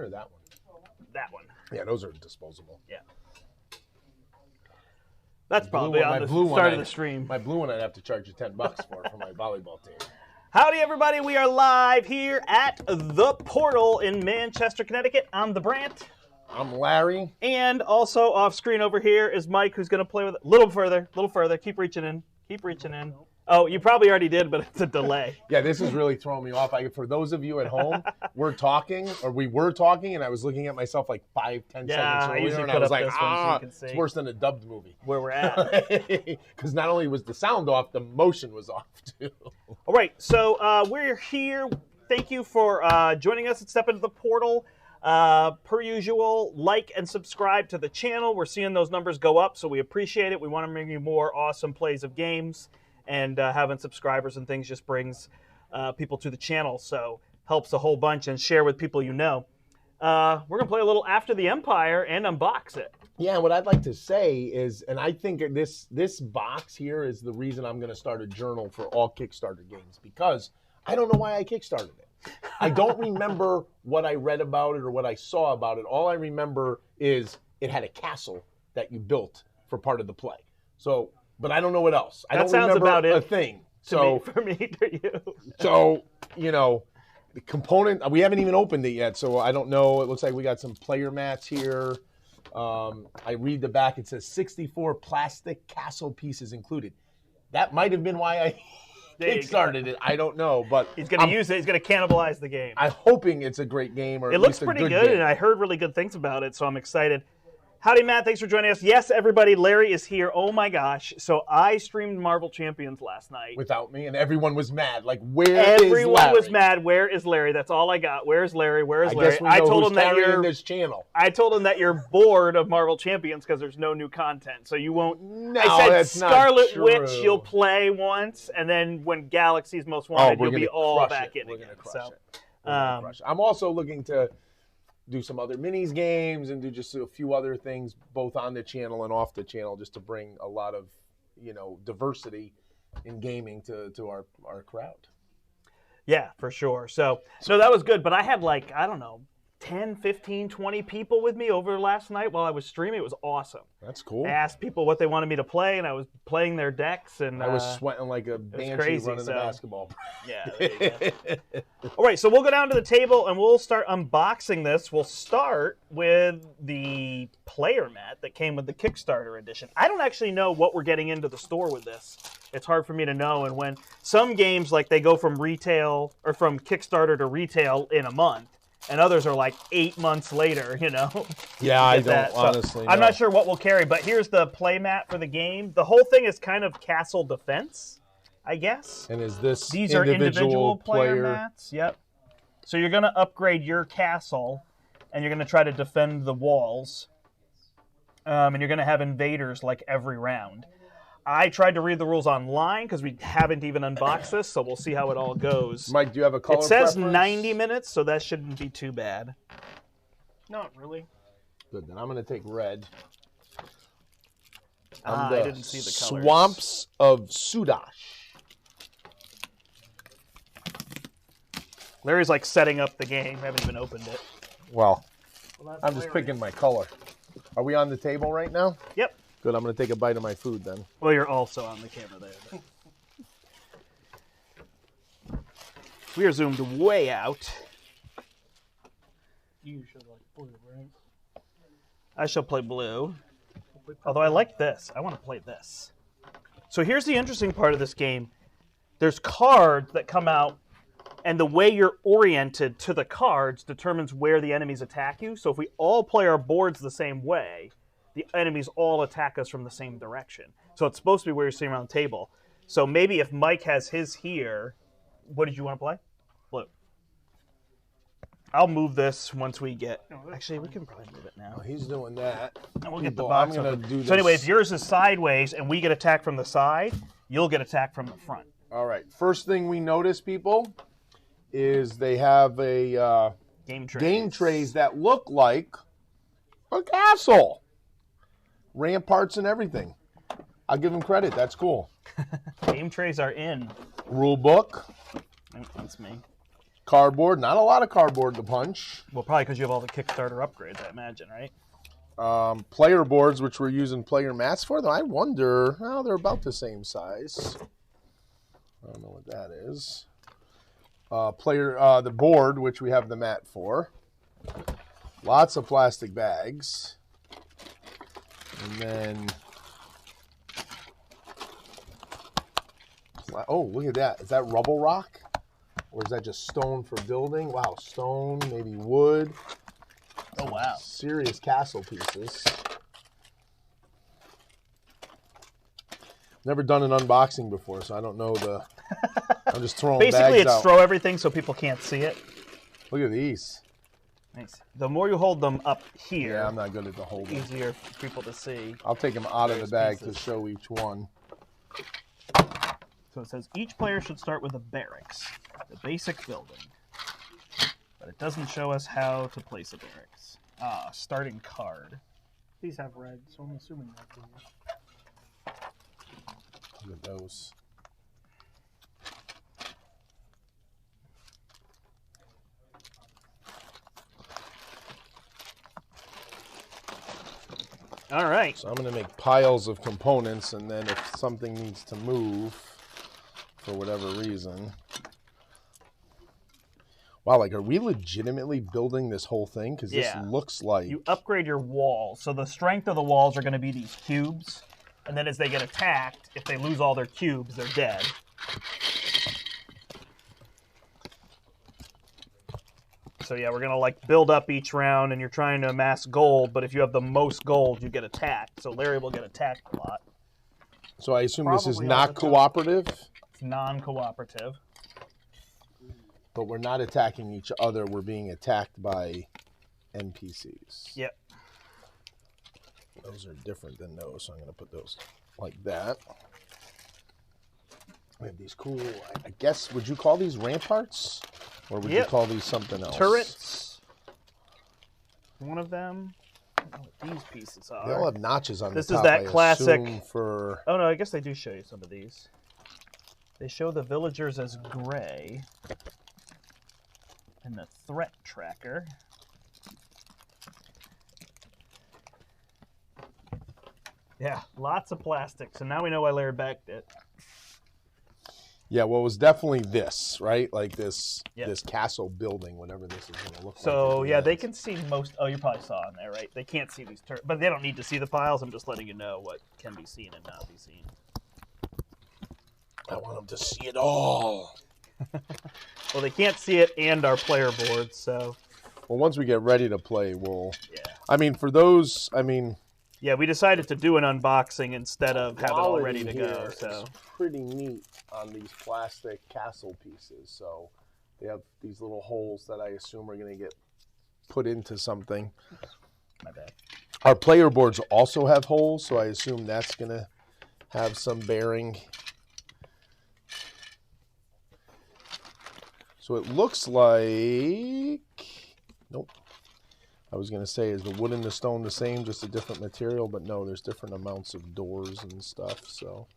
or that one? That one. Yeah, those are disposable. Yeah. That's probably on the start of the stream. My blue one I'd have to charge you $10 for my volleyball team. Howdy, everybody. We are live here at The Portal in Manchester, Connecticut. I'm the Brandt. I'm Larry. And also off screen over here is Mike, who's going to play with it. A little further. Keep reaching in. Keep reaching in. Oh, you probably already did, but it's a delay. Yeah, this is really throwing me off. For those of you at home, we were talking, and I was looking at myself like 5-10 seconds earlier, and I was like, it's worse than a dubbed movie. Where we're at. Because not only was the sound off, the motion was off, too. All right, so we're here. Thank you for joining us at Step Into the Portal. Per usual, like and subscribe to the channel. We're seeing those numbers go up, so we appreciate it. We want to bring you more awesome plays of games. And having subscribers and things just brings people to the channel, so helps a whole bunch, and share with people you know. We're going to play a little After the Empire and unbox it. Yeah, what I'd like to say is, and I think this box here is the reason I'm going to start a journal for all Kickstarter games, because I don't know why I Kickstarted it. I don't remember what I read about it or what I saw about it. All I remember is it had a castle that you built for part of the play. So... But I don't know what else. I don't remember about a thing. So for me, to you. So, the component, we haven't even opened it yet, so I don't know. It looks like we got some player mats here. I read the back. It says 64 plastic castle pieces included. That might have been why I kickstarted it. I don't know, but he's going to use it. He's going to cannibalize the game. I'm hoping it's a great game, or it looks pretty good, and I heard really good things about it, so I'm excited. Howdy, Matt. Thanks for joining us. Yes, everybody, Larry is here. Oh, my gosh. So I streamed Marvel Champions last night. Without me, and everyone was mad. Like, where is Larry? Everyone was mad. Where is Larry? That's all I got. Where's Larry? Where's Larry? I told him that you're this channel. I told him that you're bored of Marvel Champions because there's no new content. So you won't. No, I said that's Scarlet not Witch, true. you'll play once, and then when Galaxy's Most Wanted, you'll be all back in again. So I'm also looking to do some other minis games and do just a few other things both on the channel and off the channel, just to bring a lot of diversity in gaming to our crowd. Yeah, for sure. So that was good, but I had 10, 15, 20 people with me over last night while I was streaming. It was awesome. That's cool. I asked people what they wanted me to play, and I was playing their decks. And I was sweating like a banshee running the basketball. Yeah, there you go. All right, so we'll go down to the table, and we'll start unboxing this. We'll start with the player mat that came with the Kickstarter edition. I don't actually know what we're getting into the store with this. It's hard for me to know. And when some games, they go from retail or from Kickstarter to retail in a month, and others are 8 months later, Yeah, I don't honestly know. I'm not sure what we'll carry, but here's the play mat for the game. The whole thing is kind of castle defense, I guess. And is this These are individual player mats. Yep. So you're going to upgrade your castle, and you're going to try to defend the walls. And you're going to have invaders every round. I tried to read the rules online because we haven't even unboxed this, so we'll see how it all goes. Mike, do you have a color It says preference? 90 minutes, so that shouldn't be too bad. Not really. Good, then I'm going to take red. I didn't see the colors. Swamps of Sudash. Larry's setting up the game. I haven't even opened it. Well I'm just picking my color. Are we on the table right now? Yep. Good, I'm going to take a bite of my food then. Well, you're also on the camera there. We are zoomed way out. You should like blue, right? I shall play blue. Although I like this. I want to play this. So here's the interesting part of this game. There's cards that come out, and the way you're oriented to the cards determines where the enemies attack you. So if we all play our boards the same way, the enemies all attack us from the same direction. So it's supposed to be where you're sitting around the table. So maybe if Mike has his here, what did you want to play? Blue. I'll move this once we get... Actually, we can probably move it now. Oh, he's doing that. And we'll get the box. I'm going to do this. So anyway, if yours is sideways and we get attacked from the side, you'll get attacked from the front. All right. First thing we notice, people, is they have a game trays that look like a castle. Ramparts and everything. I'll give them credit. That's cool. Game trays are in. Rule book. That's me. cardboard. Not a lot of cardboard to punch. Well, probably because you have all the Kickstarter upgrades, I imagine, right? Player boards, which we're using player mats for, though I wonder, well, they're about the same size. I don't know what that is. The board, which we have the mat for. Lots of plastic bags. And then, oh, look at that. Is that rubble rock? Or is that just stone for building? Wow, stone, maybe wood. Oh, wow. Serious castle pieces. Never done an unboxing before, so I don't know the... I'm just throwing Basically, bags it's out. throw everything so people can't see it. Look at these. Nice. The more you hold them up here, Yeah, I'm not good at the holding. easier for people to see. I'll take them out of the bag pieces. to show each one. So it says each player should start with a barracks, the basic building. But it doesn't show us how to place a barracks. Starting card. These have red, so I'm assuming that's blue. Look at those. All right. So I'm going to make piles of components, and then if something needs to move for whatever reason. Wow, like, are we legitimately building this whole thing? Because this looks like... You upgrade your walls. So the strength of the walls are going to be these cubes. And then as they get attacked, if they lose all their cubes, they're dead. So yeah, we're going to like build up each round, and you're trying to amass gold, but if you have the most gold, you get attacked. So Larry will get attacked a lot. So I assume this is Probably all not the time. cooperative, It's non-cooperative. but we're not attacking each other. We're being attacked by NPCs. Yep. Those are different than those, so I'm going to put those like that. We have these cool, I guess, would you call these ramparts? Or would you call these something else? Turrets. One of them. I don't know what these pieces are. They all have notches on This the is top. that I classic- assume for... Oh, no, I guess they do show you some of these. They show the villagers as gray. And the threat tracker. Yeah, lots of plastic. So now we know why Larry backed it. Yeah, well, it was definitely this, right? Like this Yep. this castle building, whatever this is going to look like. So, at the yeah, end. they can see most... Oh, you probably saw in there, right? They can't see these turrets. But they don't need to see the piles. I'm just letting you know what can be seen and not be seen. I want them to see it all. Well, they can't see it and our player boards, so... Well, once we get ready to play, we'll... Yeah. I mean, for those, I mean... Yeah, we decided to do an unboxing instead of have it all quality ready to go. here So is pretty neat on these plastic castle pieces. So they have these little holes that I assume are going to get put into something. my bad. Our player boards also have holes, so I assume that's going to have some bearing. So it looks like... Nope. I was going to say, is the wood and the stone the same, just a different material? But no, there's different amounts of doors and stuff, so...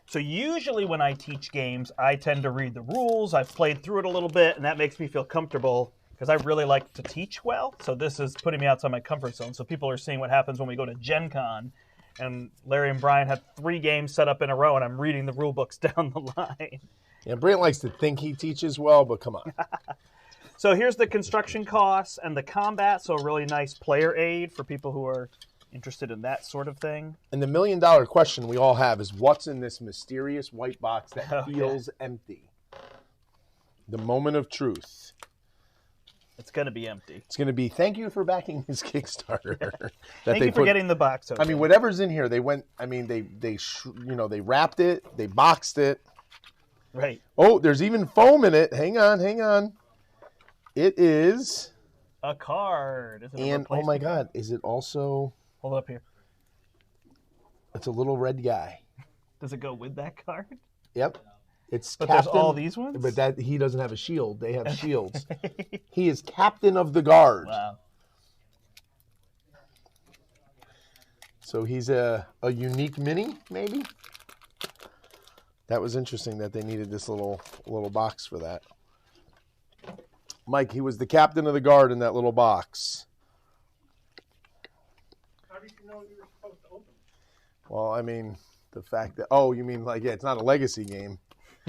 So usually when I teach games, I tend to read the rules. I've played through it a little bit, and that makes me feel comfortable because I really like to teach well. So this is putting me outside my comfort zone. So people are seeing what happens when we go to Gen Con, and Larry and Brian had 3 games set up in a row, and I'm reading the rule books down the line. Yeah, Brandt likes to think he teaches well, but come on. So here's the construction costs and the combat. So a really nice player aid for people who are interested in that sort of thing. And the million-dollar question we all have is, what's in this mysterious white box that Oh, feels empty? The moment of truth. It's going to be empty. It's going to be, thank you for backing this Kickstarter. that Thank you for getting the box open. I mean, whatever's in here, they went, I mean, they they wrapped it, they boxed it. Right. Oh, there's even foam in it. Hang on, hang on. It is, A card. Is it a and oh my replacement? God, is it also, Hold it up here. it's a little red guy. Does it go with that card? Yep. It's But captain, there's all these ones? But that he doesn't have a shield. They have shields. He is captain of the guard. Wow. So he's a unique mini, maybe? That was interesting that they needed this little box for that. Mike, he was the captain of the guard in that little box. How did you know you were supposed to open it? Well, I mean, the fact that, oh, you mean like, yeah, it's not a legacy game.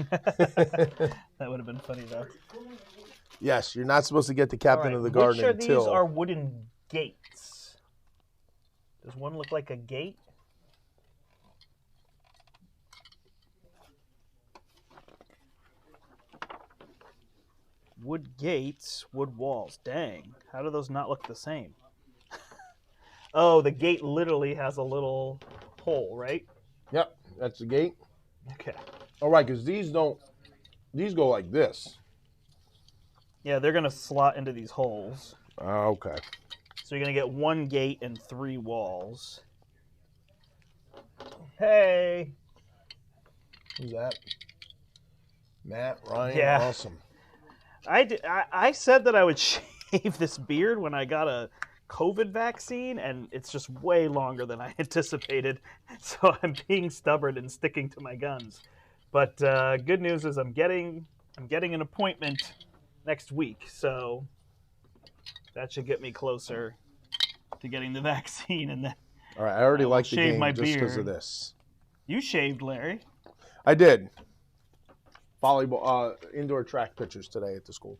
That would have been funny, though. Yes, you're not supposed to get the captain of the guard Which of until... these are wooden gates? Does one look like a gate? Wood gates, wood walls. Dang, how do those not look the same? Oh, the gate literally has a little hole, right? Yep, that's the gate. Okay. All right, because these go like this. Yeah, they're going to slot into these holes. Okay. So you're going to get one gate and 3 walls. Hey! Who's that? Matt, Ryan, Yeah. awesome. I said that I would shave this beard when I got a COVID vaccine, and it's just way longer than I anticipated. So I'm being stubborn and sticking to my guns. But good news is I'm getting an appointment next week, so that should get me closer to getting the vaccine. And then All right, I already like the shave game my just because of beard. this. You shaved, Larry. I did. Volleyball, indoor track pictures today at the school.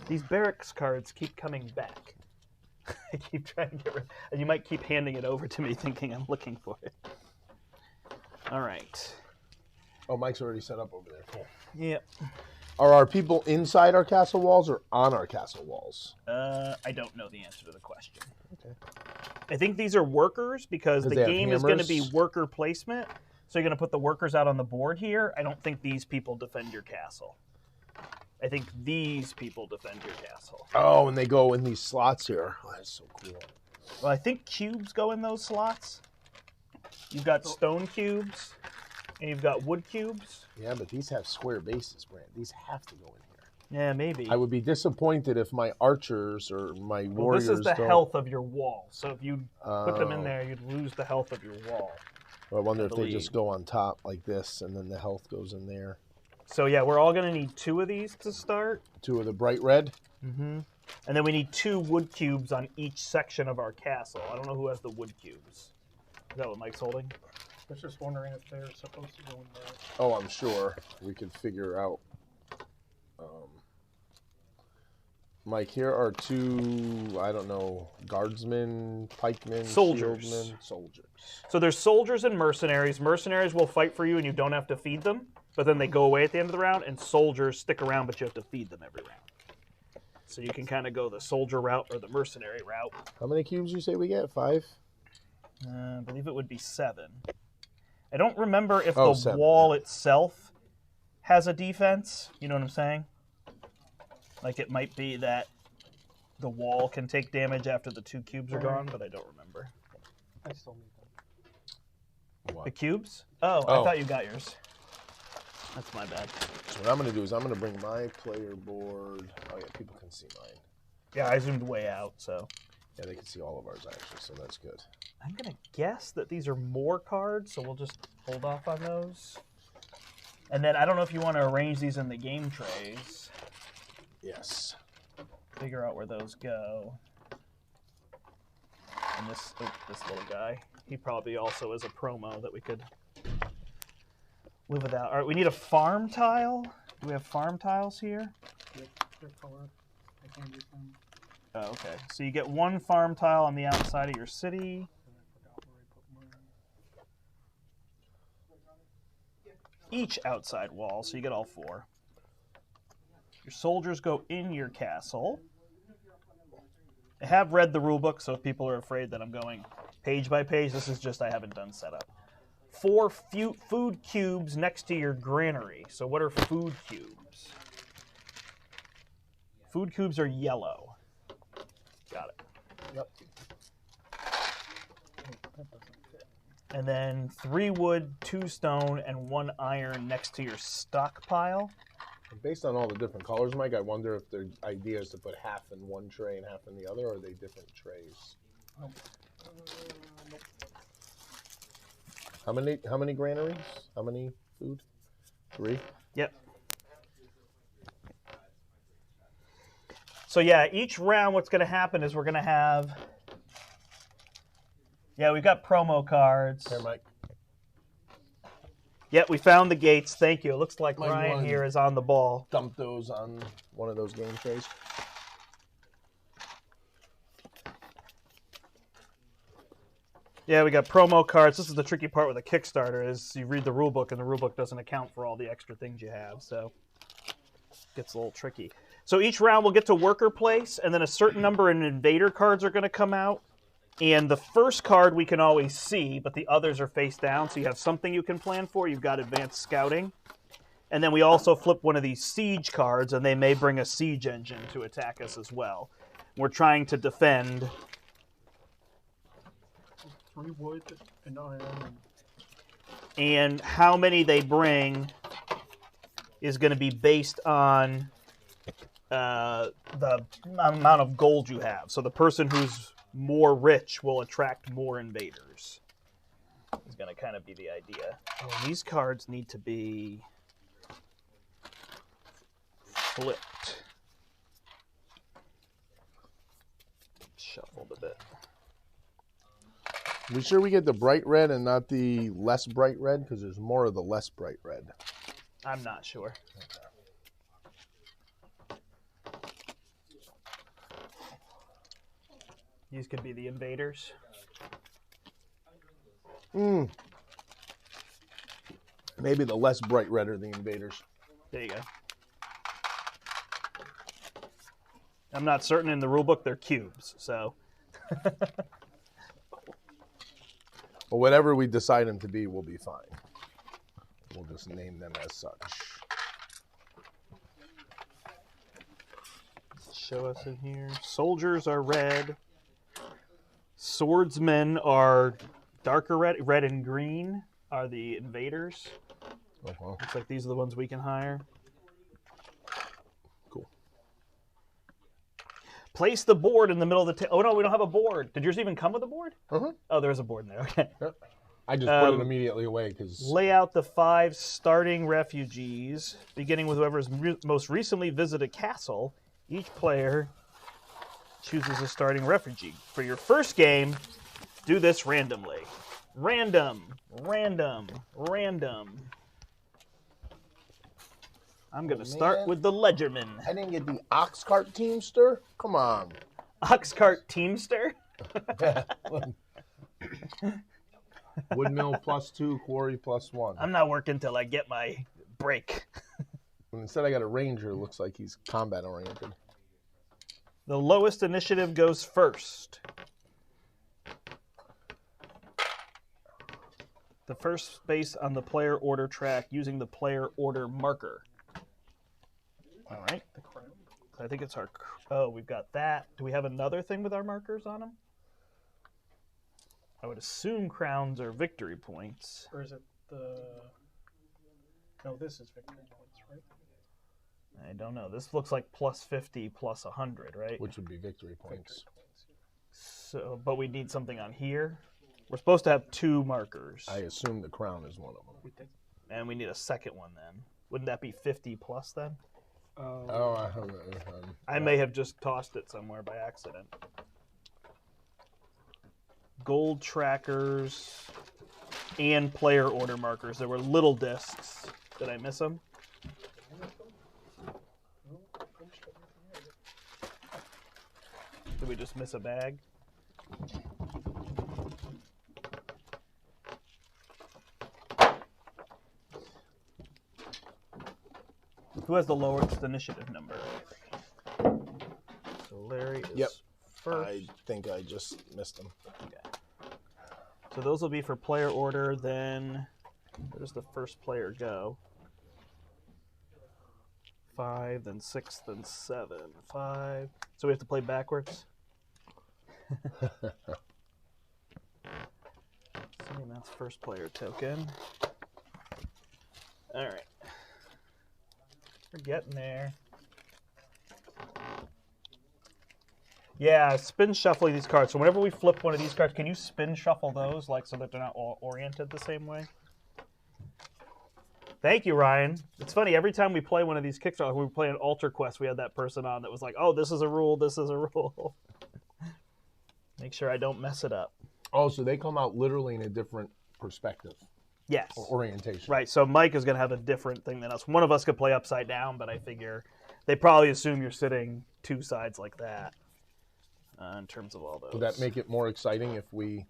These barracks cards keep coming back. I keep trying to get rid, and you might keep handing it over to me thinking I'm looking for it. All right. Oh, Mike's already set up over there. Cool. Yep. Are our people inside our castle walls or on our castle walls? I don't know the answer to the question. Okay. I think these are workers because the they have game is going to hammers? be worker placement. So you're going to put the workers out on the board here. I don't think these people defend your castle. I think these people defend your castle. Oh, and they go in these slots here. Oh, that's so cool. Well, I think cubes go in those slots. You've got stone cubes, and you've got wood cubes. Yeah, but these have square bases, Brandt. These have to go in here. Yeah, maybe. I would be disappointed if my archers or my warriors This is the don't... health of your wall. So if you put them in Oh. there, you'd lose the health of your wall. Well, I wonder I if they believe. just go on top like this, and then the health goes in there. So yeah, we're all going to need 2 of these to start. 2 of the bright red. Mm-hmm. And then we need 2 wood cubes on each section of our castle. I don't know who has the wood cubes. Is that what Mike's holding? I was just wondering if they're supposed to go in there. Oh, I'm sure we could figure out. Mike, here are 2, I don't know, guardsmen, pikemen, Soldiers. shieldmen, soldiers. So there's soldiers and mercenaries. Mercenaries will fight for you and you don't have to feed them, but then they go away at the end of the round, and soldiers stick around, but you have to feed them every round. So you can kind of go the soldier route or the mercenary route. How many cubes you say we get? 5? I believe it would be 7. I don't remember if Oh, the 7, wall itself has a defense. You know what I'm saying? Like it might be that the wall can take damage after the 2 cubes are gone, but I don't remember. I still need them. The cubes? Oh, I thought you got yours. That's my bad. So what I'm going to do is I'm going to bring my player board. Oh, yeah, people can see mine. Yeah, I zoomed way out, so. Yeah, they can see all of ours, actually, so that's good. I'm going to guess that these are more cards, so we'll just hold off on those. And then I don't know if you want to arrange these in the game trays. Yes. Figure out where those go. And this little guy, he probably also is a promo that we could live without. All right, we need a farm tile. Do we have farm tiles here? Yep, they're colored. I can't use them. Oh, okay. So you get 1 farm tile on the outside of your city. And I forgot where I put mine. Each outside wall, so you get all 4. Your soldiers go in your castle. I have read the rulebook, so if people are afraid that I'm going page by page, this is just I haven't done setup. 4 food cubes next to your granary. So what are food cubes? Food cubes are yellow. Got it. Yep. That doesn't fit. And then 3 wood, 2 stone, and 1 iron next to your stockpile. Based on all the different colors, Mike, I wonder if the idea is to put half in one tray and half in the other, or are they different trays? Nope. How many granaries? How many food? 3? Yep. So yeah, each round what's going to happen is we're going to have... Yeah, we've got promo cards. Here, Mike. Yep, we found the gates. Thank you. It looks like Mike, Ryan here is on the ball. Dump those on one of those game trays. Yeah, we got promo cards. This is the tricky part with a Kickstarter is you read the rule book and the rule book doesn't account for all the extra things you have, so it gets a little tricky. So each round we'll get to worker place, and then a certain number of invader cards are going to come out. And the first card we can always see, but the others are face down, so you have something you can plan for. You've got advanced scouting. And then we also flip one of these siege cards, and they may bring a siege engine to attack us as well. We're trying to defend... 3 wood and iron. And how many they bring is going to be based on the amount of gold you have. So the person who's more rich will attract more invaders. Is going to kind of be the idea. And these cards need to be flipped. Shuffled a bit. We sure we get the bright red and not the less bright red? Because there's more of the less bright red. I'm not sure. These could be the invaders. Maybe the less bright red are the invaders. There you go. I'm not certain in the rulebook they're cubes, so... Well, whatever we decide them to be will be fine. We'll just name them as such. Show us in here. Soldiers are red. Swordsmen are darker red. Red and green are the invaders. Uh-huh. Looks like these are the ones we can hire. Cool. Place the board in the middle of the table. Oh, no, we don't have a board. Did yours even come with a board? Uh-huh. Oh, there's a board in there. Okay. Yep. I just put it immediately away because... Lay out the 5 starting refugees, beginning with whoever's most recently visited a castle. Each player chooses a starting refugee. For your first game, do this randomly. Random, random, random. I'm going to start with the Ledgerman. I didn't get the ox cart teamster? Come on. Oxcart Teamster? Woodmill +2, quarry +1. I'm not working till I get my break. And instead I got a ranger who looks like he's combat oriented. The lowest initiative goes first. The first space on the player order track using the player order marker. All right. I think it's our... Oh, we've got that. Do we have another thing with our markers on them? I would assume crowns are victory points. Or is it the... No, this is victory points, right? I don't know. This looks like +50, +100, right? Which would be victory points. So, but we need something on here. We're supposed to have 2 markers. I assume the crown is one of them. And we need a second one then. Wouldn't that be 50 plus then? Oh, I may have just tossed it somewhere by accident. Gold trackers and player order markers. There were little discs. Did I miss them? Did we just miss a bag? Who has the lowest initiative number? So Larry is first. I think I just missed him. Okay. So those will be for player order. Then where does the first player go? 5, then 6, then 7. 5. So we have to play backwards. And that's first player token. All right. We're getting there. Yeah, spin shuffling these cards. So whenever we flip one of these cards, can you spin shuffle those, like so that they're not all oriented the same way? Thank you, Ryan. It's funny, every time we play one of these Kickstarter, when we play an Altar Quest, we had that person on that was like, oh, this is a rule, this is a rule. Make sure I don't mess it up. Oh, so they come out literally in a different perspective Yes. or orientation. Right, so Mike is going to have a different thing than us. One of us could play upside down, but I figure they probably assume you're sitting two sides like that in terms of all those. Would that make it more exciting if we...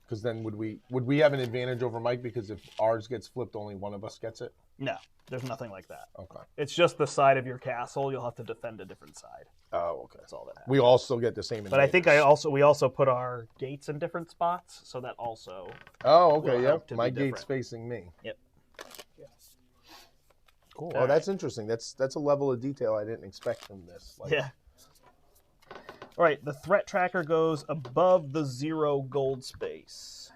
Because then would we have an advantage over Mike because if ours gets flipped, only one of us gets it? No, there's nothing like that. Okay. It's just the side of your castle. You'll have to defend a different side. Oh, okay. That's all that happens. We also get the same. But I think we also put our gates in different spots, so that also. Oh, okay. will Yep. help to My be gate's different. facing me. Yep. Cool. All Oh, that's interesting. That's a level of detail I didn't expect from this. Like, Yeah. All right. The threat tracker goes above the 0 gold space.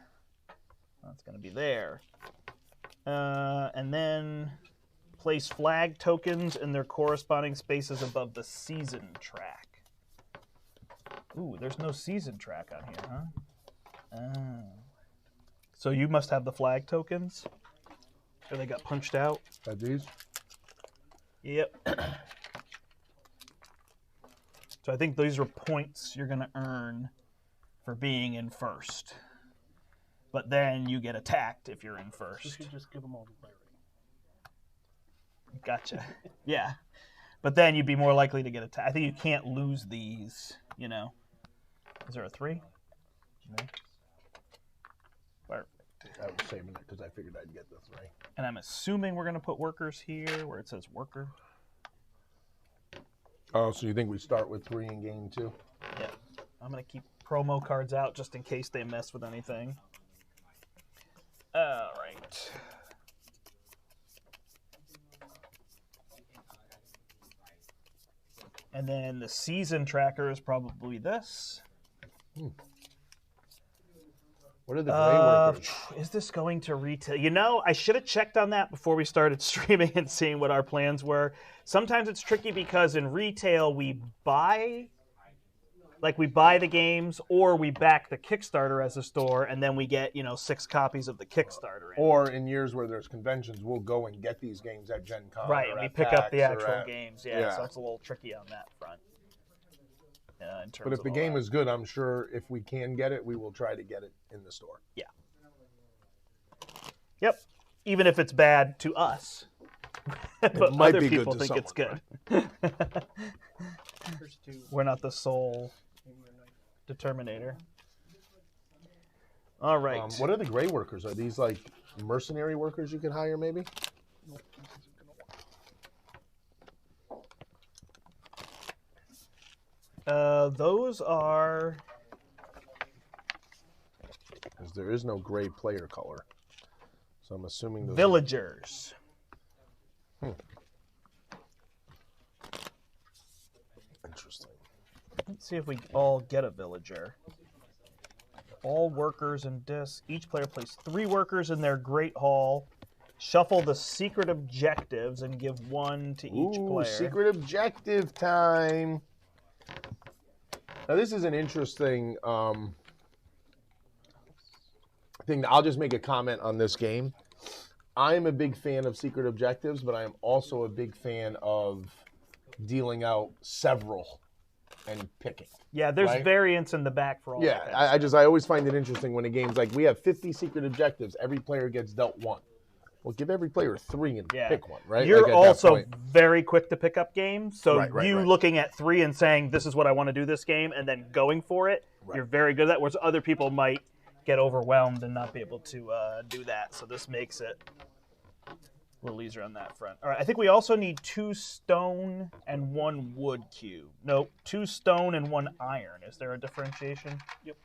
That's going to be there. And then place flag tokens in their corresponding spaces above the season track. Ooh, there's no season track on here, huh? Oh. So you must have the flag tokens? Or they got punched out? are these? Yep. So I think these are points you're going to earn for being in first. But then you get attacked if you're in You first. should just give them all to Larry. Gotcha. Yeah. But then you'd be more likely to get attacked. I think you can't lose these, you know. Is there a 3? No. Perfect. I was saving it because I figured I'd get the 3. And I'm assuming we're going to put workers here where it says worker. Oh, so you think we start with 3 in game 2? Yeah. I'm going to keep promo cards out just in case they mess with anything. All right. And then the season tracker is probably this. What are the gray workers? Is this going to retail? You know, I should have checked on that before we started streaming and seeing what our plans were. Sometimes it's tricky because in retail we buy the games or we back the Kickstarter as a store and then we get, 6 copies of the Kickstarter in. Or in years where there's conventions, we'll go and get these games at Gen Con. Right, or and we at pick up PAX the or actual at- games. yeah. Yeah, so it's a little tricky on that front. In terms But if of the all game that. is good, I'm sure if we can get it, we will try to get it in the store. Yeah. Yep. Even if it's bad to us. But might other be good people to think it's someone, good. Here's 2. We're not the sole Maybe your knife. determinator. All right. What are the gray workers? Are these like mercenary workers you can hire maybe? Nope, this isn't gonna work. Those are... Because there is no gray player color. So I'm assuming those villagers. Interesting. Let's see if we all get a villager. All workers in disc. Each player places 3 workers in their Great Hall. Shuffle the secret objectives and give 1 to each Ooh, player. secret objective time. Now this is an interesting thing. I'll just make a comment on this game. I'm a big fan of secret objectives, but I am also a big fan of dealing out several and picking. Yeah, there's right? variance in the back for all Yeah, that. I always find it interesting when a game's like, we have 50 secret objectives. Every player gets dealt 1. Well, give every player 3 and Yeah. pick one, right? You're Like, at that also point. very quick to pick up games. So Right, you right. looking at 3 and saying, this is what I want to do this game, and then going for it, you're very good at that. Whereas other people might get overwhelmed and not be able to do that. So this makes it a little easier on that front. All right, I think we also need 2 stone and 1 wood cube. No, 2 stone and 1 iron. Is there a differentiation? Yep.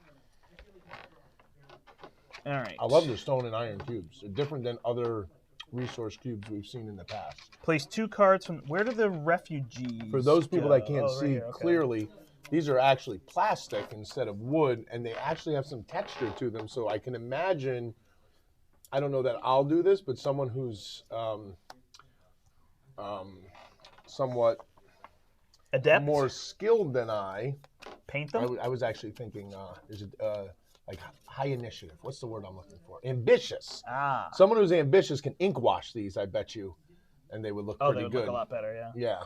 All right. I love the stone and iron cubes. They're different than other resource cubes we've seen in the past. Place 2 cards from... Where do the refugees For those people go? that can't Oh, right see here, okay. clearly, these are actually plastic instead of wood, and they actually have some texture to them. So I can imagine, I don't know that I'll do this, but someone who's somewhat Adept? more skilled than I Paint them? I was actually thinking, is it like high initiative? What's the word I'm looking for? Ambitious. Ah. Someone who's ambitious can ink wash these, I bet you, and they would look pretty they would good. look a lot better, yeah. Yeah.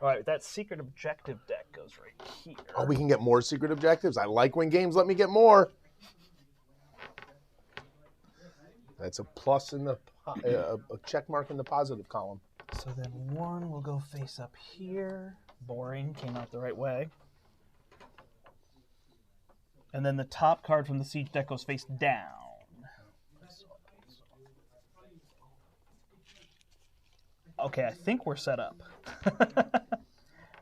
All right, that secret objective deck goes right here. Oh, we can get more secret objectives. I like when games let me get more. That's a plus in the a check mark in the positive column. So then one will go face up here. Boring, came out the right way. And then the top card from the siege deck goes face down. Okay, I think we're set up.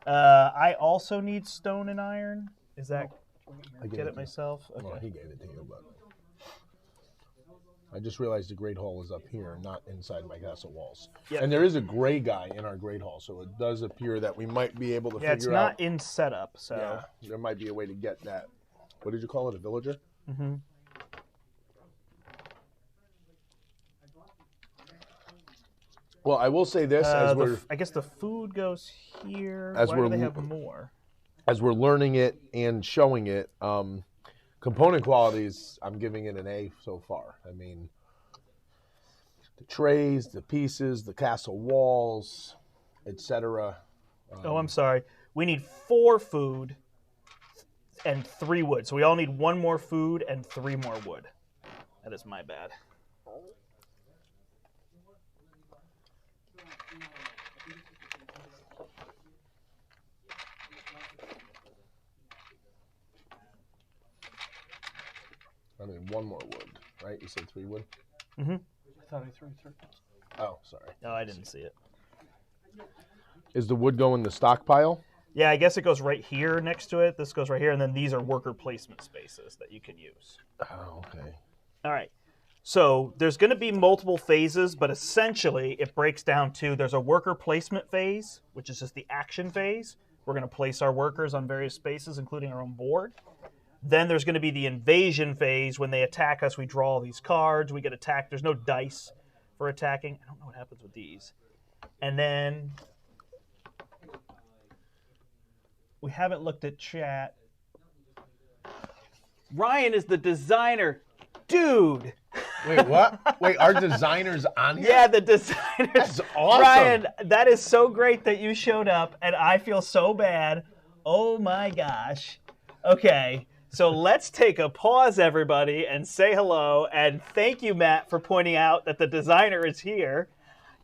I also need stone and iron. Is that... I get it myself? Okay. Well, he gave it to you, but... I just realized the Great Hall is up here, not inside my castle walls. Yep. And there is a gray guy in our Great Hall, so it does appear that we might be able to figure out... Yeah, it's not in setup, so... Yeah, there might be a way to get that. What did you call it, a villager? Mm-hmm. Well, I will say this, I guess the food goes here. As Why do they have more? As we're learning it and showing it, component qualities, I'm giving it an A so far. I mean, the trays, the pieces, the castle walls, etc. I'm sorry. We need 4 food and 3 wood. So we all need 1 more food and 3 more wood. That is my bad. I mean, 1 more wood, right? You said 3 wood? Mm-hmm. I thought I threw 3. Oh, sorry. No, I didn't see it. Is the wood going in the stockpile? Yeah, I guess it goes right here next to it. This goes right here, and then these are worker placement spaces that you can use. Oh, okay. All right. So there's going to be multiple phases, but essentially it breaks down to there's a worker placement phase, which is just the action phase. We're going to place our workers on various spaces, including our own board. Then there's going to be the invasion phase. When they attack us, we draw all these cards. We get attacked. There's no dice for attacking. I don't know what happens with these. And then we haven't looked at chat. Ryan is the designer. Dude. Wait, what? Wait, our designer's on here? Yeah, the designers. That's awesome. Ryan, that is so great that you showed up, and I feel so bad. Oh, my gosh. Okay. So let's take a pause, everybody, and say hello. And thank you, Matt, for pointing out that the designer is here.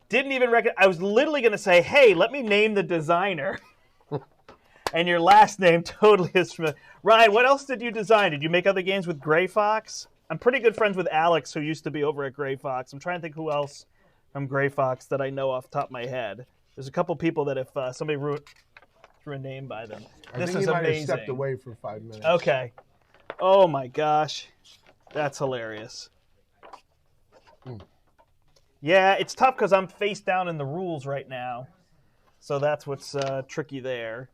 Didn't even recognize. I was literally going to say, hey, let me name the designer. And your last name totally is familiar. Ryan, what else did you design? Did you make other games with Gray Fox? I'm pretty good friends with Alex, who used to be over at Gray Fox. I'm trying to think who else from Gray Fox that I know off the top of my head. There's a couple people that if somebody threw a name by them. This think is he might amazing. have stepped away for 5 minutes. Okay. Oh my gosh. That's hilarious. Yeah, it's tough because I'm face down in the rules right now. So that's what's tricky there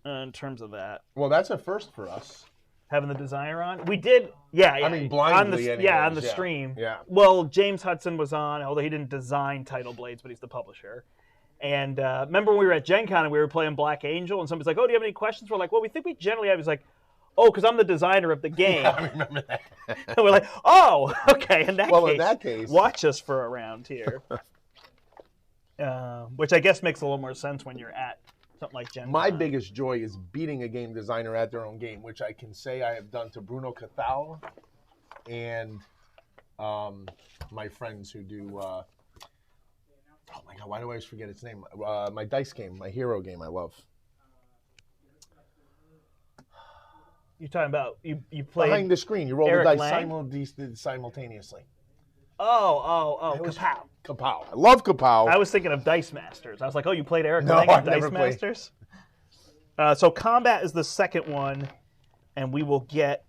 in terms of that. Well, that's a first for us. Having the designer on? We did, yeah. I mean, blindly on the anyways, stream. Yeah. Well, James Hudson was on, although he didn't design Title Blades, but he's the publisher. And remember when we were at Gen Con and we were playing Black Angel, and somebody's like, oh, do you have any questions? We're like, well, we think we generally have. He's like, oh, because I'm the designer of the game. I remember that. And we're like, oh, okay. In that case, watch us for a round here. Which I guess makes a little more sense when you're at something like Gen Con. My biggest joy is beating a game designer at their own game, which I can say I have done to Bruno Cathal and my friends who do, oh my God, why do I always forget its name? My dice game, my hero game I love. You're talking about, you played Behind the screen, you roll Eric the dice Lang? simultaneously. Oh, Kapow. Kapow. I love Kapow. I was thinking of Dice Masters. I was like, oh, you played Eric No, Lang I've in Dice never played. Masters? So Combat is the second one, and we will get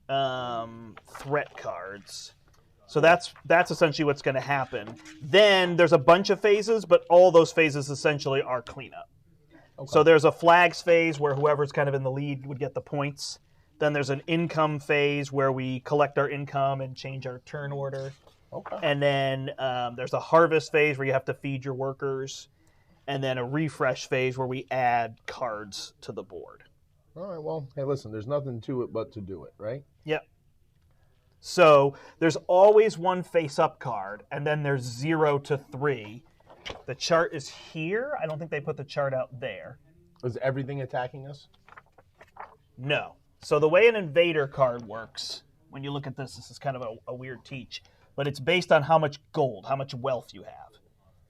threat cards. So that's essentially what's going to happen. Then there's a bunch of phases, but all those phases essentially are cleanup. Okay. So there's a flags phase where whoever's kind of in the lead would get the points. Then there's an income phase where we collect our income and change our turn order. Okay. And then there's a harvest phase where you have to feed your workers. and then a refresh phase where we add cards to the board. All right, well, hey, listen, there's nothing to it but to do it, right? Yep. So there's always one face-up card, and then there's 0 to 3. The chart is here. I don't think they put the chart out there. Is everything attacking us? No. So the way an invader card works, when you look at this is kind of a weird teach, but it's based on how much gold, how much wealth you have.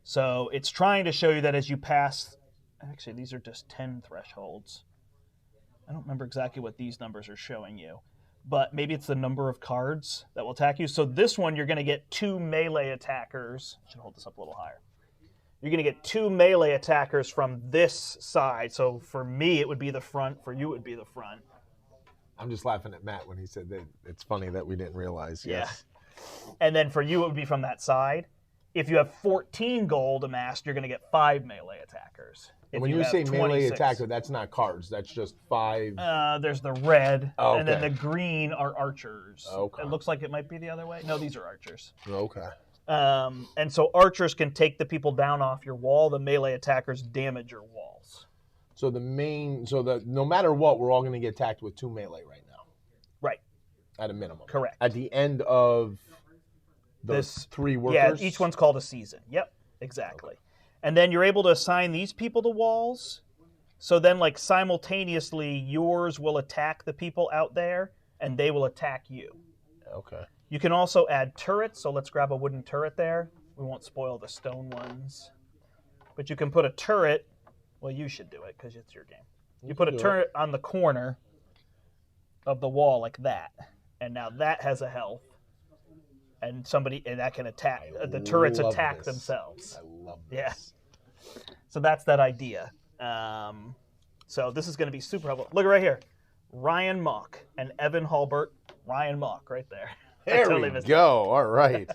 So it's trying to show you that as you pass, actually these are just 10 thresholds. I don't remember exactly what these numbers are showing you, but maybe it's the number of cards that will attack you. So this one, you're going to get 2 melee attackers. I should hold this up a little higher. You're going to get 2 melee attackers from this side. So for me, it would be the front. For you, it would be the front. I'm just laughing at Matt when he said that it's funny that we didn't realize. Yes. Yeah. And then for you, it would be from that side. If you have 14 gold amassed, you're going to get 5 melee attackers. And when you say melee attacker, that's not cards. That's just 5. There's the red, okay. And then the green are archers. Okay. It looks like it might be the other way. No, these are archers. Okay. And so archers can take the people down off your wall. The melee attackers damage your walls. So no matter what, we're all going to get attacked with 2 melee right now. Right. At a minimum. Correct. At the end of those 3 workers? Yeah, each one's called a season. Yep, exactly. Okay. And then you're able to assign these people to walls. So then, like, simultaneously, yours will attack the people out there, and they will attack you. Okay. You can also add turrets. So let's grab a wooden turret there. We won't spoil the stone ones. But you can put a turret. Well, you should do it because it's your game. You put a turret on the corner of the wall like that. And now that has a health. And that can attack. The turrets attack themselves. I love this. Yeah. So that's that idea. So this is going to be super helpful. Look right here. Ryan Mock and Evan Halbert. Ryan Mock right there. There we go. All right.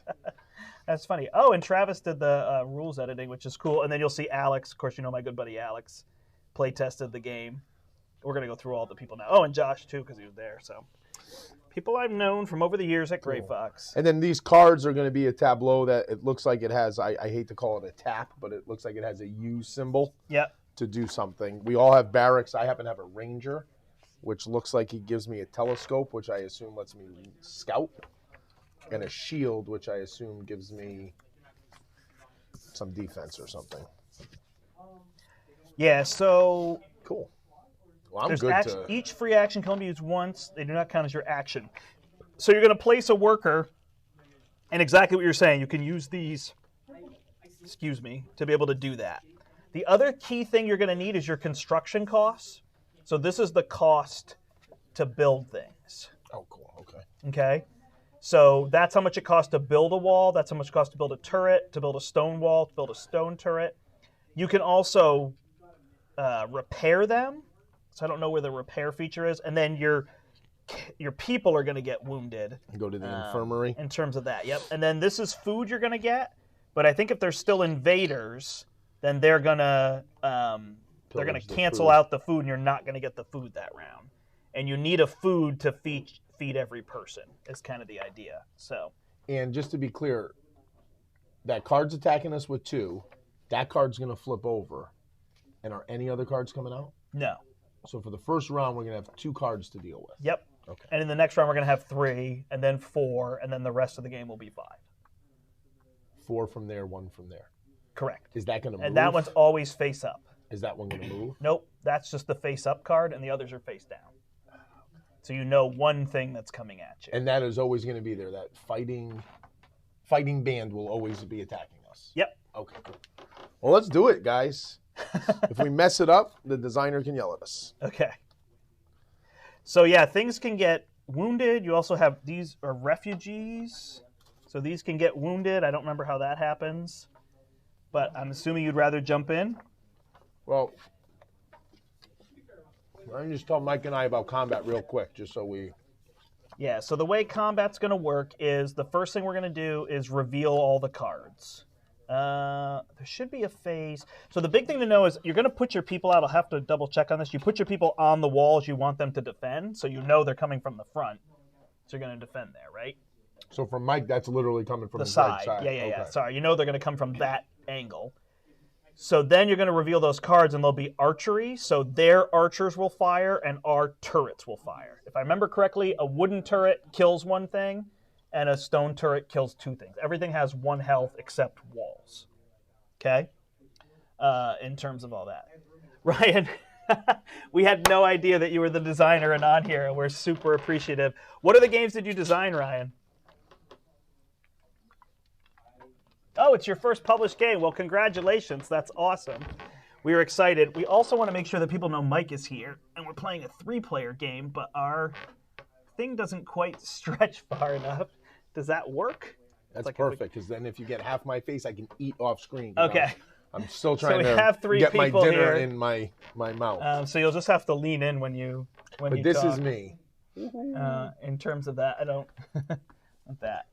That's funny. Oh, and Travis did the rules editing, which is cool. And then you'll see Alex. Of course, you know my good buddy Alex play tested the game. We're going to go through all the people now. Oh, and Josh, too, because he was there. So people I've known from over the years at Gray Fox. And then these cards are going to be a tableau that it looks like it has, I hate to call it a tap, but it looks like it has a U symbol to do something. We all have barracks. I happen to have a ranger, which looks like he gives me a telescope, which I assume lets me scout, and a shield, which I assume gives me some defense or something. Yeah, so cool. Well, I'm good to... Each free action can only be used once. They do not count as your action. So you're going to place a worker, and exactly what you're saying, you can use these, to be able to do that. The other key thing you're going to need is your construction costs. So this is the cost to build things. Oh, cool. Okay. Okay? So that's how much it costs to build a wall. That's how much it costs to build a turret, to build a stone wall, to build a stone turret. You can also repair them. So I don't know where the repair feature is. And then your people are going to get wounded. Go to the infirmary. In terms of that, yep. And then this is food you're going to get. But I think if there's still invaders, then they're going to cancel out the food, and you're not going to get the food that round. And you need a food to feed every person is kind of the idea. So. And just to be clear, that card's attacking us with 2. That card's going to flip over. And are any other cards coming out? No. So for the first round, we're going to have 2 cards to deal with. Yep. Okay. And in the next round, we're going to have 3, and then 4, and then the rest of the game will be 5. 4 from there, 1 from there. Correct. Is that going to move? And that one's always face up. Is that one going to move? Nope. That's just the face up card, and the others are face down. So you know one thing that's coming at you. And that is always going to be there. That fighting band will always be attacking us. Yep. Okay, cool. Well, let's do it, guys. If we mess it up, the designer can yell at us. Okay. So yeah, things can get wounded. You also have, these are refugees. So these can get wounded. I don't remember how that happens. But I'm assuming you'd rather jump in? Well, I can just tell Mike and I about combat real quick, just so we... Yeah, so the way combat's going to work is the first thing we're going to do is reveal all the cards. There should be a phase. So the big thing to know is you're going to put your people out. I'll have to double check on this. You put your people on the walls you want them to defend, so you know they're coming from the front. So you're going to defend there, right? So for Mike, that's literally coming from the his side. right side. Yeah. Sorry, you know they're going to come from that angle. So then you're going to reveal those cards, and there'll be archery. So their archers will fire, and our turrets will fire. If I remember correctly, a wooden turret kills one thing, and a stone turret kills two things. Everything has 1 health except walls. Okay? In terms of all that. Ryan, we had no idea that you were the designer and on here, and we're super appreciative. What are the games did you design, Ryan? Oh, it's your first published game. Well, congratulations. That's awesome. We are excited. We also want to make sure that people know Mike is here, and we're playing a 3-player game, but our thing doesn't quite stretch far enough. Does that work? That's like perfect, because then if you get half my face, I can eat off screen. Okay. I'm still trying we to have 3 get my people dinner here. in my mouth. So you'll just have to lean in when you But this talk. is me. In terms of that, I don't want that.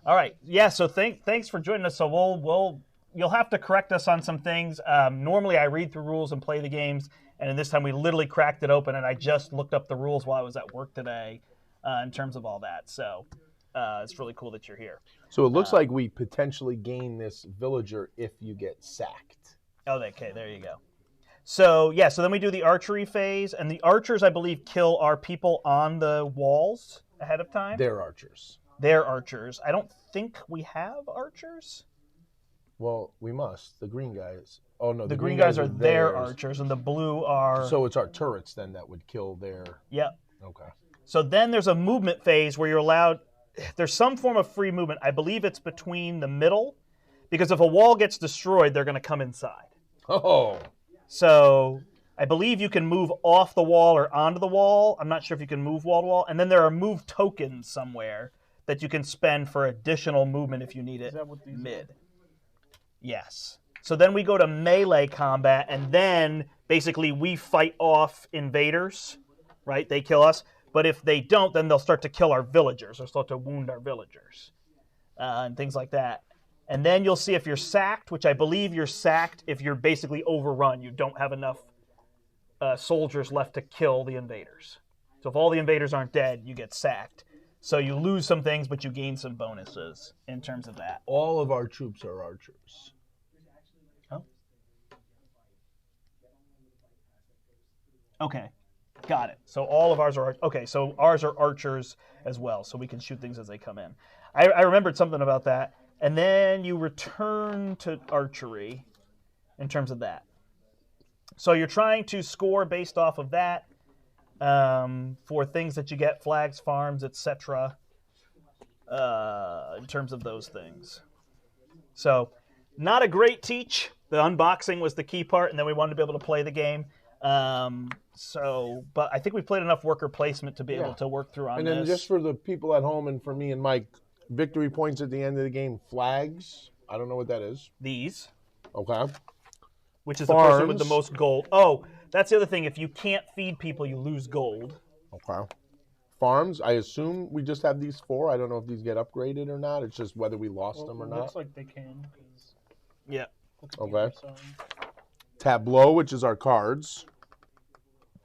All right, yeah. So thanks for joining us. So you'll have to correct us on some things. Normally, I read through rules and play the games, and in this time we literally cracked it open, and I just looked up the rules while I was at work today, in terms of all that. So it's really cool that you're here. So it looks like we potentially gain this villager if you get sacked. Oh, okay. There you go. So yeah. So then we do the archery phase, and the archers, I believe, kill our people on the walls ahead of time. They're archers. They're archers. I don't think we have archers. Well, we must. The green guys. Oh, no. The green guys are their theirs. archers, and the blue are... So it's our turrets, then, that would kill their... Yep. Okay. So then there's a movement phase where you're allowed... There's some form of free movement. I believe it's between the middle, because if a wall gets destroyed, they're going to come inside. Oh. So I believe you can move off the wall or onto the wall. I'm not sure if you can move wall to wall. And then there are move tokens somewhere that you can spend for additional movement if you need it. Is that what these mid. Yes. So then we go to melee combat, and then basically we fight off invaders, right? They kill us. But if they don't, then they'll start to kill our villagers or start to wound our villagers and things like that. And then you'll see if you're sacked, which I believe you're sacked if you're basically overrun. You don't have enough soldiers left to kill the invaders. So if all the invaders aren't dead, you get sacked. So you lose some things, but you gain some bonuses in terms of that. All of our troops are archers. Oh. Okay. Got it. So all of ours are... Okay, so ours are archers as well, so we can shoot things as they come in. I remembered something about that. And then you return to archery in terms of that. So you're trying to score based off of that. For things that you get, flags, farms, etc. In terms of those things. So, not a great teach. The unboxing was the key part, and then we wanted to be able to play the game. But I think we played enough worker placement to be able to work through on and this. then just for the people at home and for me and Mike, victory points at the end of the game, flags. I don't know what that is. These. Okay. Which is the person with the most gold. Oh, that's the other thing. If you can't feed people, you lose gold. Okay. Farms, I assume we just have these 4. I don't know if these get upgraded or not. It's just whether we lost them or not. Looks like they can. Yeah. Okay. Tableau, which is our cards,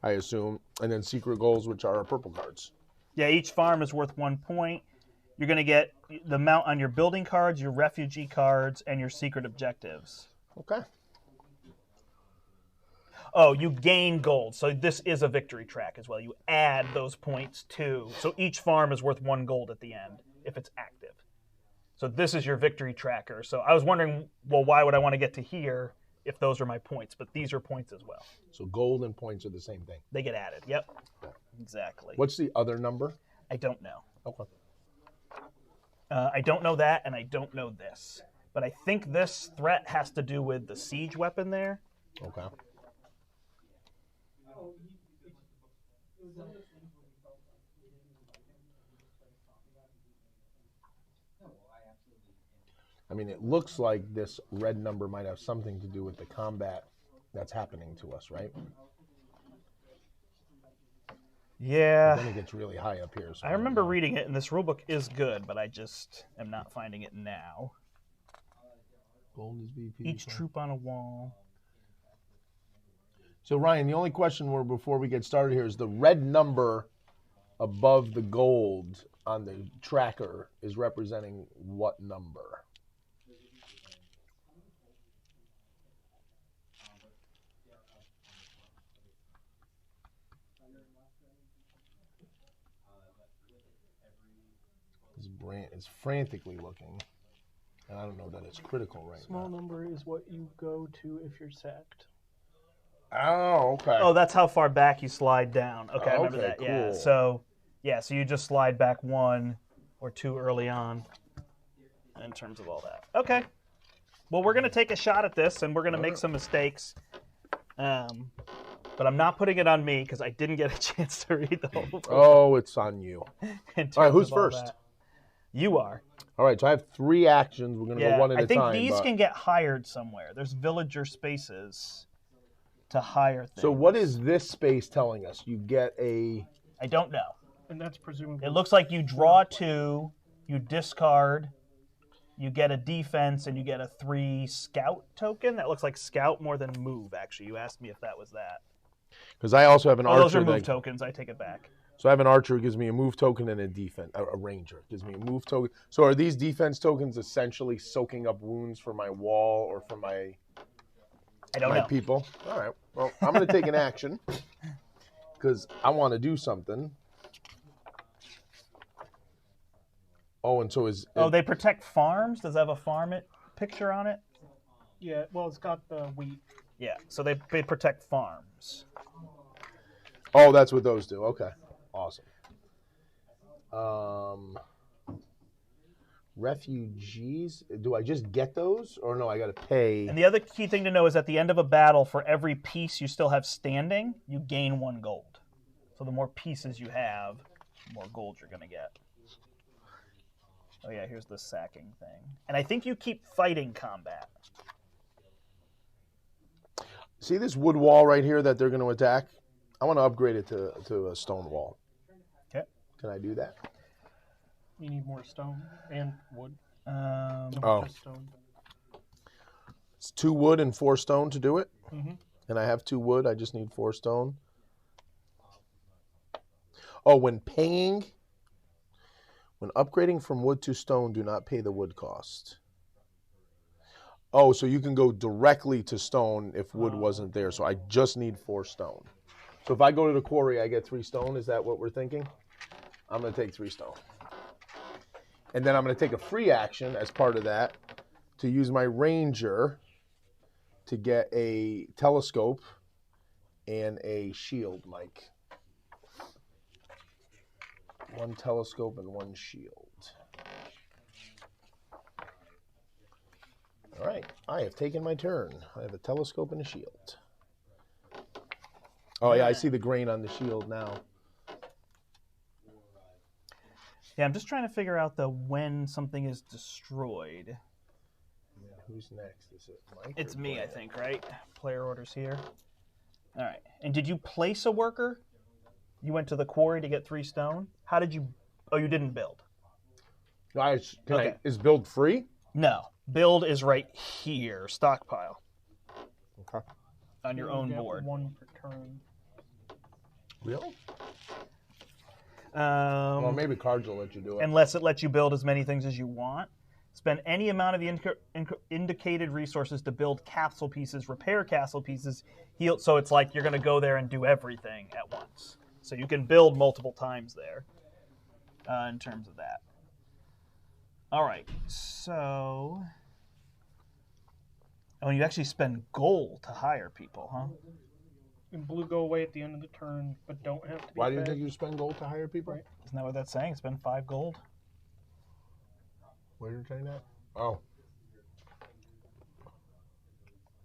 I assume. And then secret goals, which are our purple cards. Yeah, each farm is worth 1 point. You're going to get the amount on your building cards, your refugee cards, and your secret objectives. Okay. Oh, you gain gold. So this is a victory track as well. You add those points to. So each farm is worth 1 gold at the end if it's active. So this is your victory tracker. So I was wondering, well, why would I want to get to here if those are my points? But these are points as well. So gold and points are the same thing. They get added. Yep. Exactly. What's the other number? I don't know. Okay. I don't know that, and I don't know this. But I think this threat has to do with the siege weapon there. Okay. I mean, it looks like this red number might have something to do with the combat that's happening to us, right? Yeah. But then it gets really high up here. So I remember reading it, and this rulebook is good, but I just am not finding it now. Gold is VP. Each troop on a wall. So, Ryan, the only question before we get started here is the red number above the gold on the tracker is representing what number? Brandt is frantically looking. And I don't know that it's critical right Small now. number is what you go to if you're sacked. Oh, okay. Oh, that's how far back you slide down. Okay, I remember Okay, that. Yeah. cool. So you just slide back 1 or 2 early on in terms of all that. Okay. Well, we're going to take a shot at this, and we're going to make some mistakes. But I'm not putting it on me because I didn't get a chance to read the whole book. Oh, it's on you. In All right, terms who's of all first? that. You are. All right, so I have 3 actions. We're going to go one at a I think time. these but- can get hired somewhere. There's villager spaces to hire things. So what is this space telling us? You get a... I don't know. And that's presumably. It looks like you draw 2, you discard, you get a defense, and you get a 3 scout token. That looks like scout more than move, actually. You asked me if that was that. Because I also have an Oh, archer. those are move that- tokens. I take it back. So I have an archer who gives me a move token and a defense, a ranger gives me a move token. So are these defense tokens essentially soaking up wounds for my wall or for my I don't know. people? All right. Well, I'm going to take an action because I want to do something. Oh, and so is Oh, they protect farms? Does it have a farm picture on it? Yeah, well, it's got the wheat. Yeah, so they protect farms. oh, that's what those do. Okay, awesome. Refugees. Do I just get those, or no? I got to pay. And the other key thing to know is at the end of a battle, for every piece you still have standing, you gain 1 gold. So the more pieces you have, the more gold you're going to get. Oh yeah, here's the sacking thing. And I think you keep fighting combat. See this wood wall right here that they're going to attack? I want to upgrade it to a stone wall. Okay. Can I do that? You need more stone and wood. Oh. Just stone. It's 2 wood and 4 stone to do it? Mhm. And I have 2 wood, I just need 4 stone. Oh, when upgrading from wood to stone, do not pay the wood cost. Oh, so you can go directly to stone if wood wasn't there. So I just need 4 stone. So if I go to the quarry, I get 3 stone. Is that what we're thinking? I'm going to take 3 stone. And then I'm going to take a free action as part of that to use my ranger to get a telescope and a shield, Mike. 1 telescope and 1 shield. All right, I have taken my turn. I have a telescope and a shield. Oh yeah, I see the grain on the shield now. Yeah, I'm just trying to figure out when something is destroyed. Who's next? Is it Mike? It's or me, I Brad? think, right? Player orders here. All right. And did you place a worker? You went to the quarry to get 3 stone? How did you... Oh, you didn't build. Can is build free? No. Build is right here. Stockpile. Okay. On your You own get board. 1 per turn. Really? Well, maybe cards will let you do it. Unless it lets you build as many things as you want. Spend any amount of the indicated resources to build capsule pieces, repair castle pieces, heal. So it's like you're going to go there and do everything at once. So you can build multiple times there in terms of that. All right. So... Oh, you actually spend gold to hire people, huh? And blue go away at the end of the turn, but don't have to be Why do you fed. think you spend gold to hire people? Right. Isn't that what that's saying? Spend 5 gold? Where are you saying that? Oh.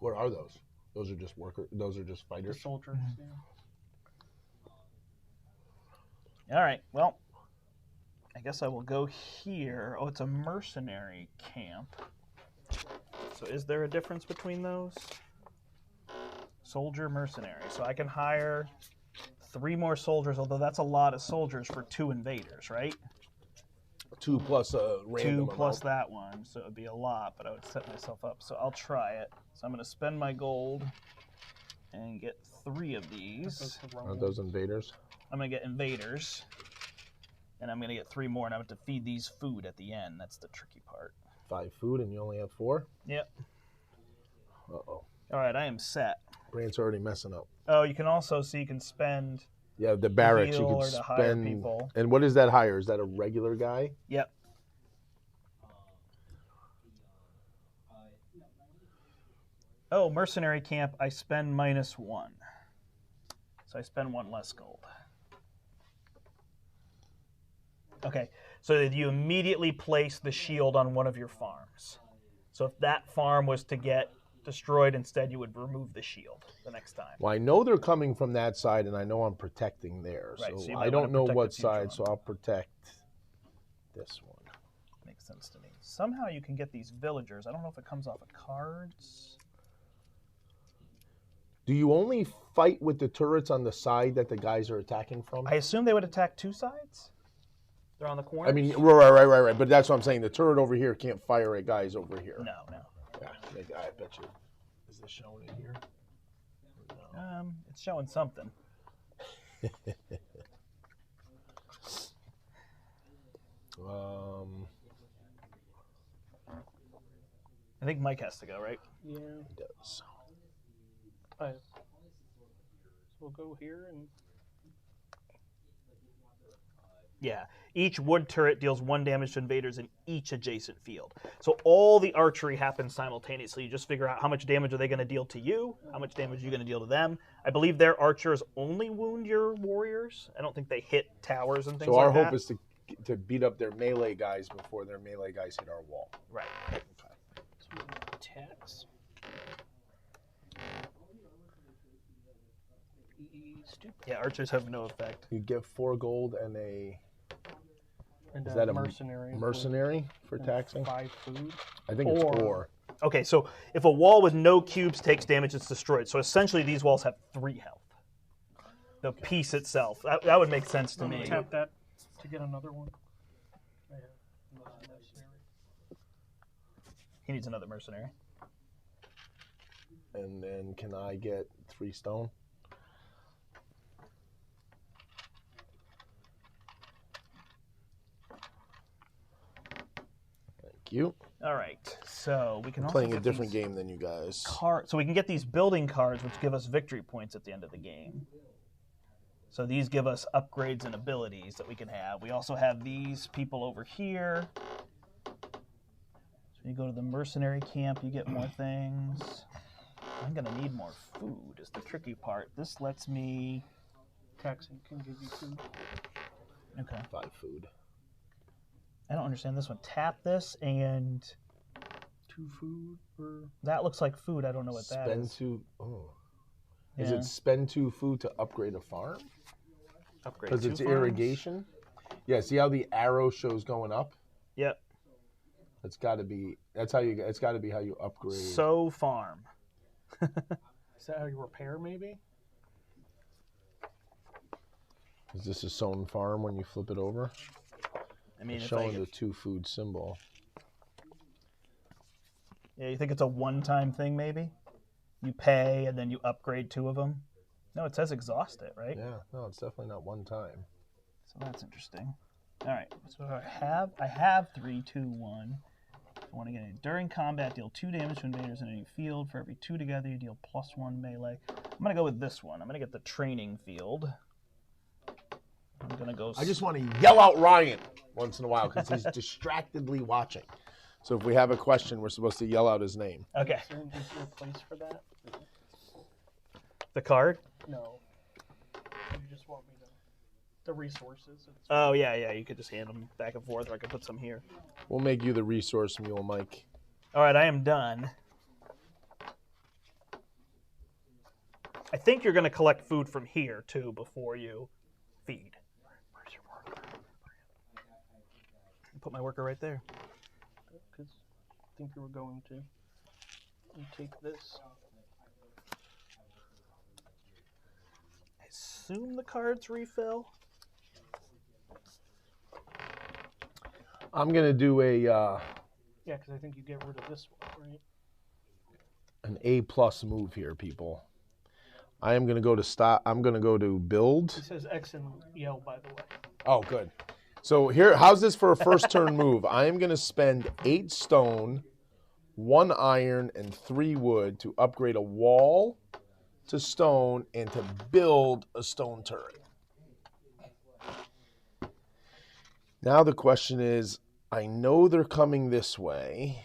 What are those? Those are just workers. Those are just The fighters. soldiers, yeah. All right. Well, I guess I will go here. Oh, it's a mercenary camp. So is there a difference between those? Soldier, mercenary. So I can hire 3 more soldiers, although that's a lot of soldiers for 2 invaders, right? 2 plus a random 2 plus amount. that one, so it would be a lot, but I would set myself up. So I'll try it. So I'm going to spend my gold and get 3 of these. Are those invaders? I'm going to get invaders, and I'm going to get 3 more, and I'm going to have to feed these food at the end. That's the tricky part. 5 food and you only have 4? Yep. Uh-oh. All right, I am set. Brandt's already messing up. Oh, you can also, so you can spend... Yeah, the barracks you heal can or to hire spend. people. And what is that hire? Is that a regular guy? Yep. Oh, mercenary camp, I spend -1. So I spend 1 less gold. Okay, so you immediately place the shield on one of your farms. So if that farm was to get destroyed, instead you would remove the shield the next time. Well, I know they're coming from that side, and I know I'm protecting theirs. Right, so So you I might wanna don't know protect what the future side, one. so I'll protect this one. Makes sense to me. Somehow you can get these villagers. I don't know if it comes off of cards. Do you only fight with the turrets on the side that the guys are attacking from? I assume they would attack 2 sides? They're on the corners? I mean, right. But that's what I'm saying. The turret over here can't fire at guys over here. No. Yeah, I bet you. Is this showing in here? No. It's showing something. I think Mike has to go, right? Yeah. It does. So we'll go here and. Yeah. Each wood turret deals 1 damage to invaders in each adjacent field. So all the archery happens simultaneously. You just figure out how much damage are they going to deal to you, how much damage are you going to deal to them. I believe their archers only wound your warriors. I don't think they hit towers and things So like our that. hope is to beat up their melee guys before their melee guys hit our wall. Right. Okay. So we have attacks. Stupid. Yeah, archers have no effect. You get 4 gold and a... And Is that a mercenary? mercenary for and taxing? 5 food. I think it's Or- 4. Okay, so if a wall with no cubes takes damage, it's destroyed. So essentially these walls have 3 health. The piece itself. That would make sense to I'm me. gonna tap that to get another one. I have mercenary. He needs another mercenary. And then can I get 3 stone? Thank you. All right, so we can I'm also playing a get different these game than you guys. So we can get these building cards, which give us victory points at the end of the game. So these give us upgrades and abilities that we can have. We also have these people over here. So you go to the mercenary camp, you get more things. I'm gonna need more food is the tricky part. This lets me... Taxing can give you food. Okay. 5 food. I don't understand this one. Tap this and 2 food or that looks like food. I don't know what that Spend is. 2. Oh. Is Yeah. it spend 2 food to upgrade a farm? Upgrade Because 2 it's farms? irrigation? Yeah, see how the arrow shows going up? Yep. It's got to be. That's how you. It's got to be how you upgrade. So farm. is that how you repair maybe? Is this a sown farm when you flip it over? I mean, It's if showing the 2 food symbol. Yeah, you think it's a one-time thing, maybe? You pay and then you upgrade 2 of them. No, it says exhaust it, right? Yeah, no, it's definitely not one time. So that's interesting. All right, so I have 3, 2, 1. I want to get it. During combat, deal 2 damage to invaders in any field. For every 2 together, you deal +1 melee. I'm gonna go with this one. I'm gonna get the training field. I'm gonna go. I just want to yell out Ryan once in a while because he's distractedly watching. So if we have a question, we're supposed to yell out his name. Okay. Is there a place for that? The card. No. You just want me to. The resources. Oh yeah. You could just hand them back and forth, or I could put some here. We'll make you the resource mule, Mike. All right, I am done. I think you're gonna collect food from here too before you feed. Where's your worker? Put my worker right there. Because I think you were going to. You take this. I assume the cards refill. I'm gonna do a Yeah, because I think you get rid of this one, right? an A+ move here, people. I am gonna go to stop. I'm gonna go to build. It says X and yell, by the way. Oh, good. So here, how's this for a first turn move? I am going to spend 8 stone, 1 iron, and 3 wood to upgrade a wall to stone and to build a stone turret. Now the question is, I know they're coming this way.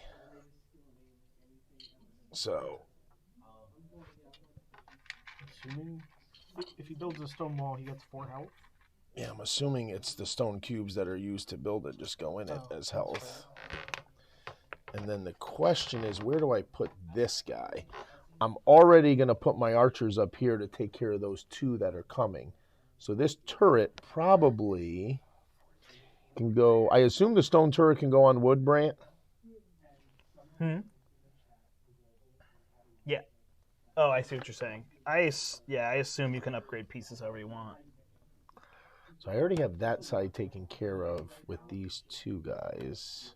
So, Assuming if he builds a stone wall, he gets 4 health. yeah, I'm assuming it's the stone cubes that are used to build it just go in it as health. And then the question is, where do I put this guy? I'm already going to put my archers up here to take care of those 2 that are coming. So this turret probably can go... I assume the stone turret can go on wood, Brandt? Yeah. Oh, I see what you're saying. I assume you can upgrade pieces however you want. So I already have that side taken care of with these 2 guys.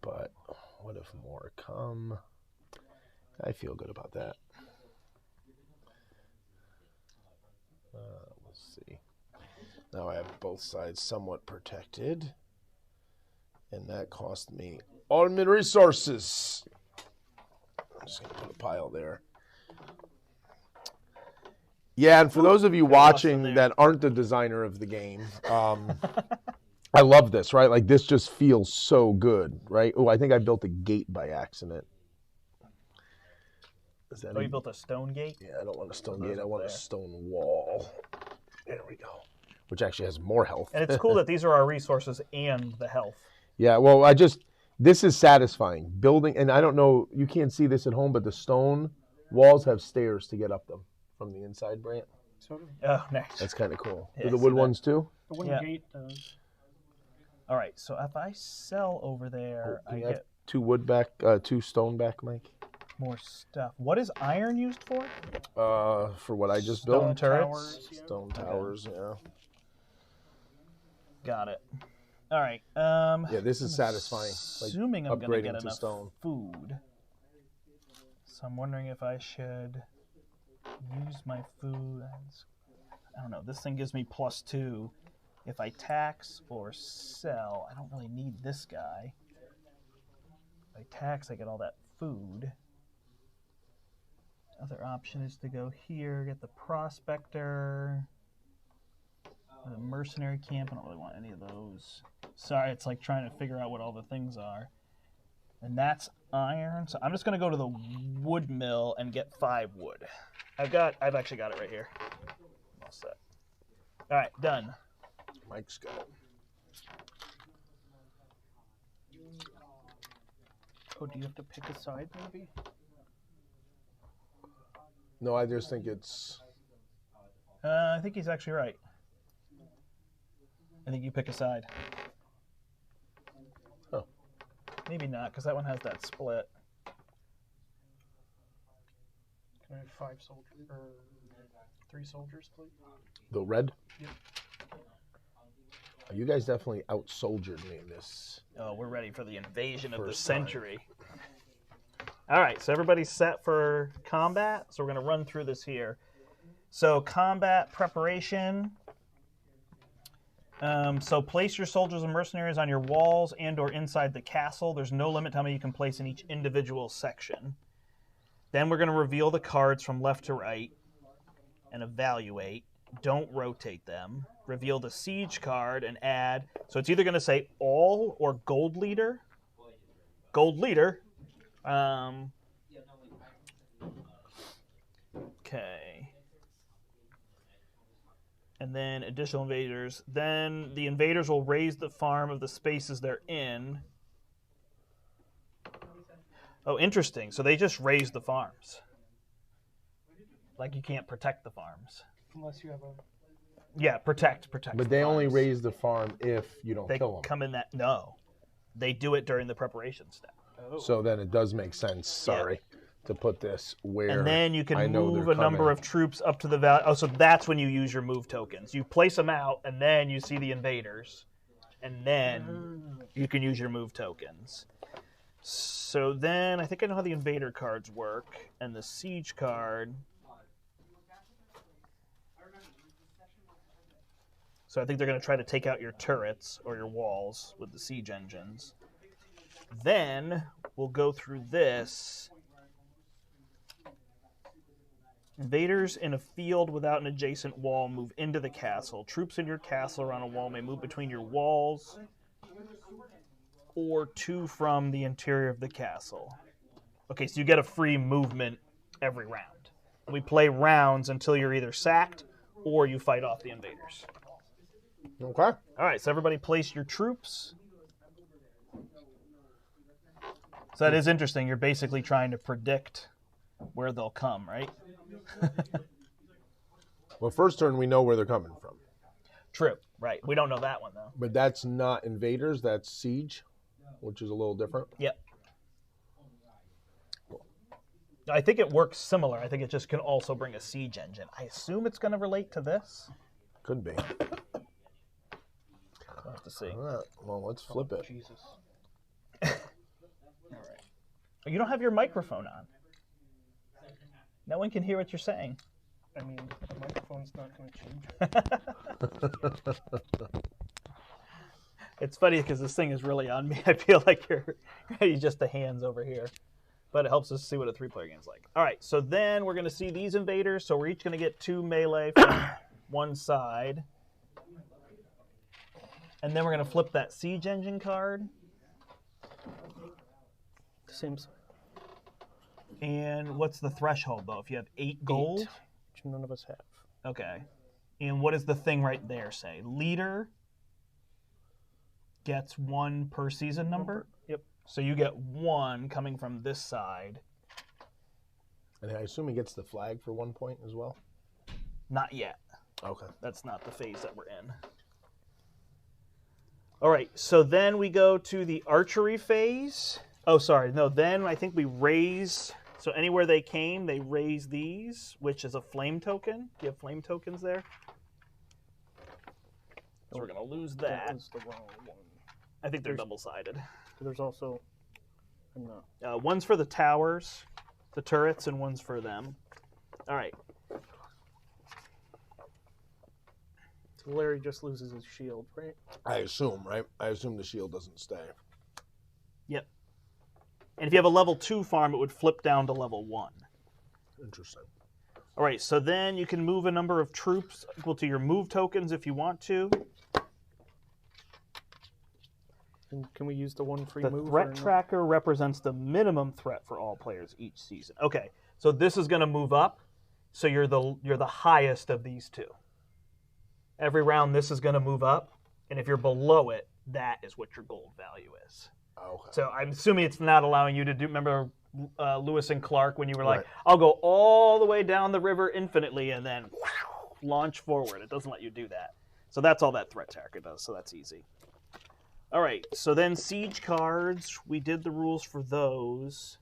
But what if more come? I feel good about that. Let's see. Now I have both sides somewhat protected. And that cost me all my resources. I'm just going to put a pile there. Yeah, and for those of you watching that aren't the designer of the game, I love this, right? Like, this just feels so good, right? Oh, I think I built a gate by accident. Is that you built a stone gate? Yeah, I don't want a stone gate. I want a stone wall. There we go. Which actually has more health. And it's cool that these are our resources and the health. Yeah, well, this is satisfying. Building, and I don't know, you can't see this at home, but the stone walls have stairs to get up them from the inside, Brandt. So Oh, nice. That's kind of cool. Yeah, Do the wood see that? ones too? the wooden gate does. All right, so if I sell over there, Can I you have get 2 wood back, 2 stone back, Mike? more stuff. What is iron used for? For what I just Stone built? turrets? Towers, yeah. Stone towers, yeah. Got it. All right. Yeah, this is satisfying. Like, Assuming I'm going to upgrading get to enough stone. food. So I'm wondering if I should use my food. I don't know. This thing gives me +2. If I tax or sell, I don't really need this guy. If I tax, I get all that food. Other option is to go here, get the prospector, the mercenary camp. I don't really want any of those. Sorry, it's like trying to figure out what all the things are. And that's iron. So I'm just gonna go to the wood mill and get 5 wood. I've actually got it right here. All set. All right, done. Mike's go. Oh, do you have to pick a side, maybe? No, I just think it's... I think he's actually right. I think you pick a side. Oh. Maybe not, because that one has that split. Can I have 5 soldiers or 3 soldiers, please? The red? Yep. You guys definitely out-soldiered me in this. Oh, we're ready for the invasion of the First time. century. All right, so everybody's set for combat. So we're going to run through this here. So combat preparation. So place your soldiers and mercenaries on your walls and or inside the castle. There's no limit to how many you can place in each individual section. Then we're going to reveal the cards from left to right and evaluate. Don't rotate them. Reveal the siege card and add. So it's either going to say all or gold leader. Gold leader. Okay. And then additional invaders. Then the invaders will raise the farm of the spaces they're in. Oh, interesting. So they just raise the farms. Like you can't protect the farms. Unless you have a... Yeah, protect. But they only raise the farm if you don't They kill them. come in that... No. They do it during the preparation step. Oh. So then it does make sense, sorry, to put this where And then you I can know move they're a number coming. of troops up to the valley. Oh, so that's when you use your move tokens. You place them out, and then you see the invaders. And then you can use your move tokens. So then, I think I know how the invader cards work. And the siege card... So I think they're going to try to take out your turrets or your walls with the siege engines. Then we'll go through this. Invaders in a field without an adjacent wall move into the castle. Troops in your castle around a wall may move between your walls or to from the interior of the castle. Okay, so you get a free movement every round. We play rounds until you're either sacked or you fight off the invaders. Okay. All right, so everybody place your troops. So that is interesting. You're basically trying to predict where they'll come, right? Well, first turn we know where they're coming from. True. Right. We don't know that one, though. But that's not invaders, that's siege, which is a little different. Yep. I think it works similar. I think it just can also bring a siege engine. I assume it's going to relate to this. Could be. We'll have to see. All right. Well, let's flip it. Jesus. All right. You don't have your microphone on. No one can hear what you're saying. I mean, the microphone's not going to change. It's funny because this thing is really on me. I feel like you're just the hands over here. But it helps us see what a 3-player game is like. All right, so then we're going to see these invaders. So we're each going to get 2 melee from one side. And then we're going to flip that siege engine card. Same side. And what's the threshold, though? If you have 8 gold? 8, which none of us have. Okay. And what does the thing right there say? Leader gets 1 per season number? Yep. So you get 1 coming from this side. And I assume he gets the flag for 1 point as well? Not yet. Okay. That's not the phase that we're in. All right, so then we go to the archery phase. Oh, sorry. No, then I think we raise. So anywhere they came, they raise these, which is a flame token. Do you have flame tokens there? So we're going to lose that. That was the wrong one. I think they're double-sided. There's also... I'm not. One's for the towers, the turrets, and one's for them. All right. So Larry just loses his shield, right? I assume, right? I assume the shield doesn't stay. Yep. And if you have a level 2 farm, it would flip down to level 1. Interesting. All right, so then you can move a number of troops equal to your move tokens if you want to. And can we use the one free The move? threat tracker represents the minimum threat for all players each season. Okay, so this is going to move up. So you're the highest of these two. Every round, this is going to move up, and if you're below it, that is what your gold value is. Okay. So I'm assuming it's not allowing you to do. Remember Lewis and Clark when you were like, Right. "I'll go all the way down the river infinitely and then launch forward." It doesn't let you do that. So that's all that threat tracker does. So that's easy. All right. So then siege cards. We did the rules for those.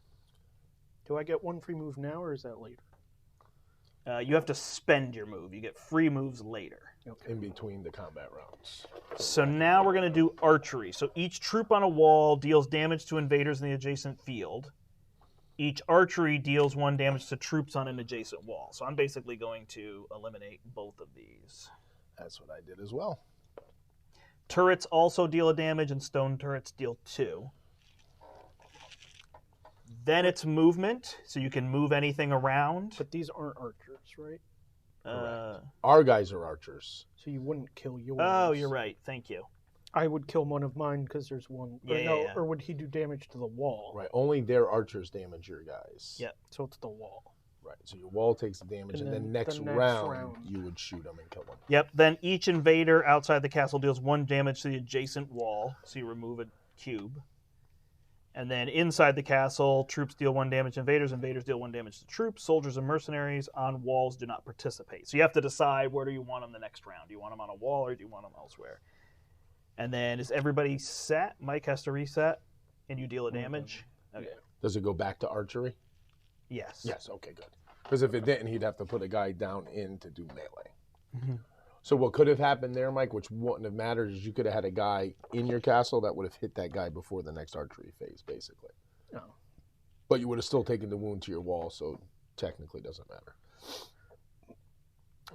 Do I get one free move now, or is that later? You have to spend your move. You get free moves later. In between the combat rounds. So now we're going to do archery. So each troop on a wall deals damage to invaders in the adjacent field. Each archery deals 1 damage to troops on an adjacent wall. So I'm basically going to eliminate both of these. That's what I did as well. Turrets also deal a damage, and stone turrets deal 2. Then it's movement, so you can move anything around. But these aren't archers, right? Our guys are archers. So you wouldn't kill yours. Oh, you're right. Thank you. I would kill one of mine because there's one. Yeah. Or would he do damage to the wall? Right. Only their archers damage your guys. Yep. So it's the wall. Right. So your wall takes the damage, and then next round you would shoot them and kill them. Yep. Then each invader outside the castle deals 1 damage to the adjacent wall, so you remove a cube. And then inside the castle, troops deal 1 damage to invaders. Invaders deal 1 damage to troops. Soldiers and mercenaries on walls do not participate. So you have to decide, where do you want them the next round? Do you want them on a wall or do you want them elsewhere? And then is everybody set? Mike has to reset, and you deal a damage. Okay. Does it go back to archery? Yes. Yes. Okay, good. Because if it didn't, he'd have to put a guy down in to do melee. Mm-hmm. So what could have happened there, Mike, which wouldn't have mattered, is you could have had a guy in your castle that would have hit that guy before the next archery phase, basically. No. But you would have still taken the wound to your wall, so technically doesn't matter.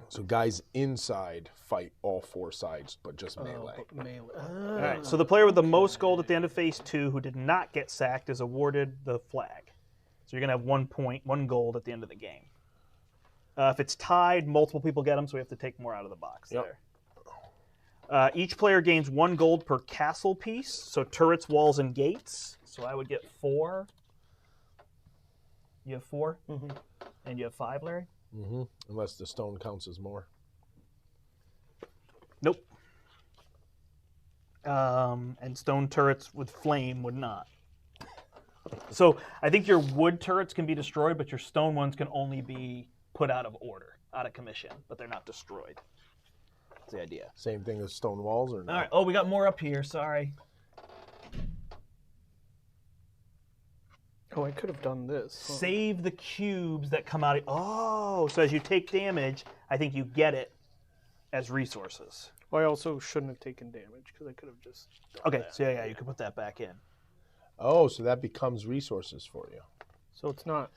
So guys inside fight all 4 sides, but just melee. Melee. All right. So the player with the most gold at the end of phase 2 who did not get sacked is awarded the flag. So you're going to have 1 point, 1 gold at the end of the game. If it's tied, multiple people get them, so we have to take more out of the box there. Each player gains 1 gold per castle piece, so turrets, walls, and gates. So I would get 4. You have 4? Mm-hmm. And you have 5, Larry? Mm-hmm. Unless the stone counts as more. Nope. And stone turrets with flame would not. So I think your wood turrets can be destroyed, but your stone ones can only be put out of order, out of commission, but they're not destroyed. That's the idea. Same thing as stone walls, or not? All right. Oh, we got more up here. Sorry. Oh, I could have done this. Huh? Save the cubes that come out. Oh, so as you take damage, I think you get it as resources. Well, I also shouldn't have taken damage because I could have just. Okay, so yeah, you can put that back in. Oh, so that becomes resources for you. So it's not.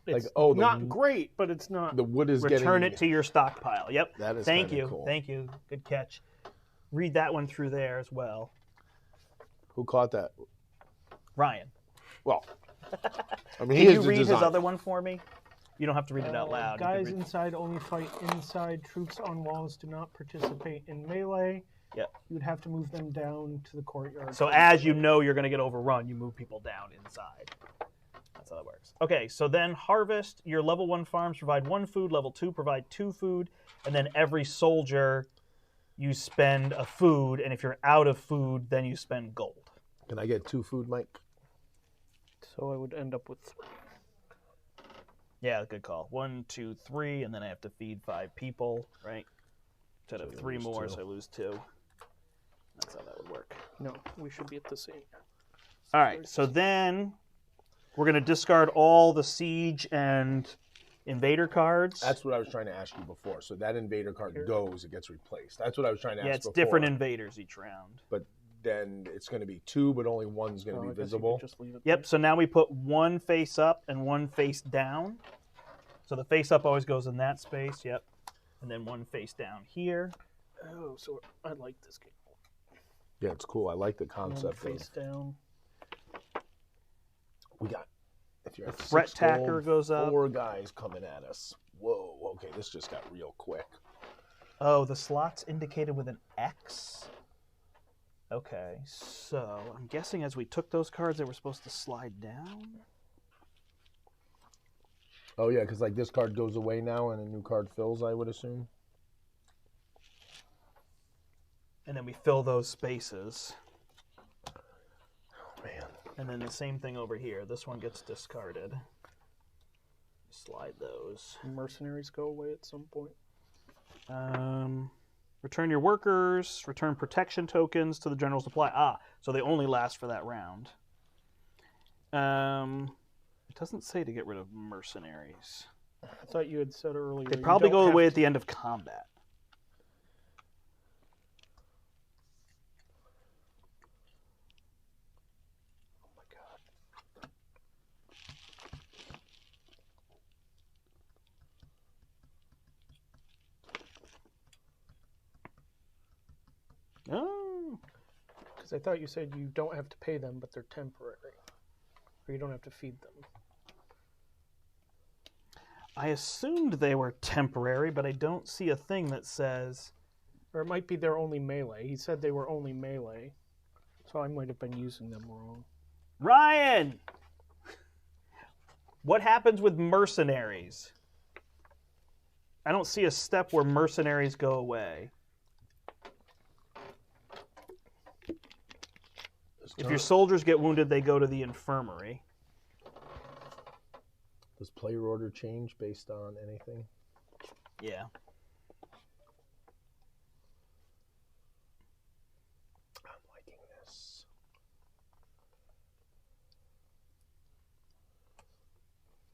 Like, It's oh, not great, but it's not. The wood is Return getting... it to your stockpile. Yep. That is Thank kinda you. cool. Thank you. Good catch. Read that one through there as well. Who caught that? Ryan. Well, I mean, Can he you is the read his designer. other one for me? You don't have to read it out loud. You can Guys read- inside only fight inside. Troops on walls do not participate in melee. Yep. You would have to move them down to the courtyard. So as you know you're going to get overrun, you move people down inside. That's how that works. Okay, so then harvest. Your level 1 farms provide 1 food. Level 2 provide 2 food. And then every soldier, you spend a food. And if you're out of food, then you spend gold. Can I get 2 food, Mike? So I would end up with 3. Yeah, good call. 1, 2, 3, and then I have to feed 5 people, right? Instead So of you 3 lose more, 2. so I lose 2. That's how that would work. No, we should be at the same. All right, so then we're going to discard all the siege and invader cards. That's what I was trying to ask you before. So that invader card goes, it gets replaced. That's what I was trying to yeah, ask it's before. different invaders each round. But then it's going to be 2, but only one's going to be visible. Just leave it Yep, so now we put 1 face up and 1 face down. So the face up always goes in that space, yep. And then 1 face down here. there. Oh, so I like this game. Yeah, it's cool. I like the One concept. face down. We got, if you're at Threat 6 tacker gold, goes up. 4 guys coming at us. Whoa, okay, this just got real quick. Oh, the slot's indicated with an X? Okay, so I'm guessing as we took those cards, they were supposed to slide down? Oh, yeah, because like this card goes away now and a new card fills, I would assume. And then we fill those spaces. Oh, man. And then the same thing over here. This one gets discarded. Slide those. Mercenaries go away at some point. Return your workers. Return protection tokens to the general supply. Ah, so they only last for that round. It doesn't say to get rid of mercenaries. I thought you had said earlier. They you probably don't go have away to- at the end of combat. Oh my god. Oh. Because I thought you said you don't have to pay them, but they're temporary. Or you don't have to feed them. I assumed they were temporary, but I don't see a thing that says... Or it might be they're only melee. He said they were only melee. So I might have been using them wrong. Ryan! What happens with mercenaries? I don't see a step where mercenaries go away. If your soldiers get wounded, they go to the infirmary. Does player order change based on anything? Yeah. I'm liking this.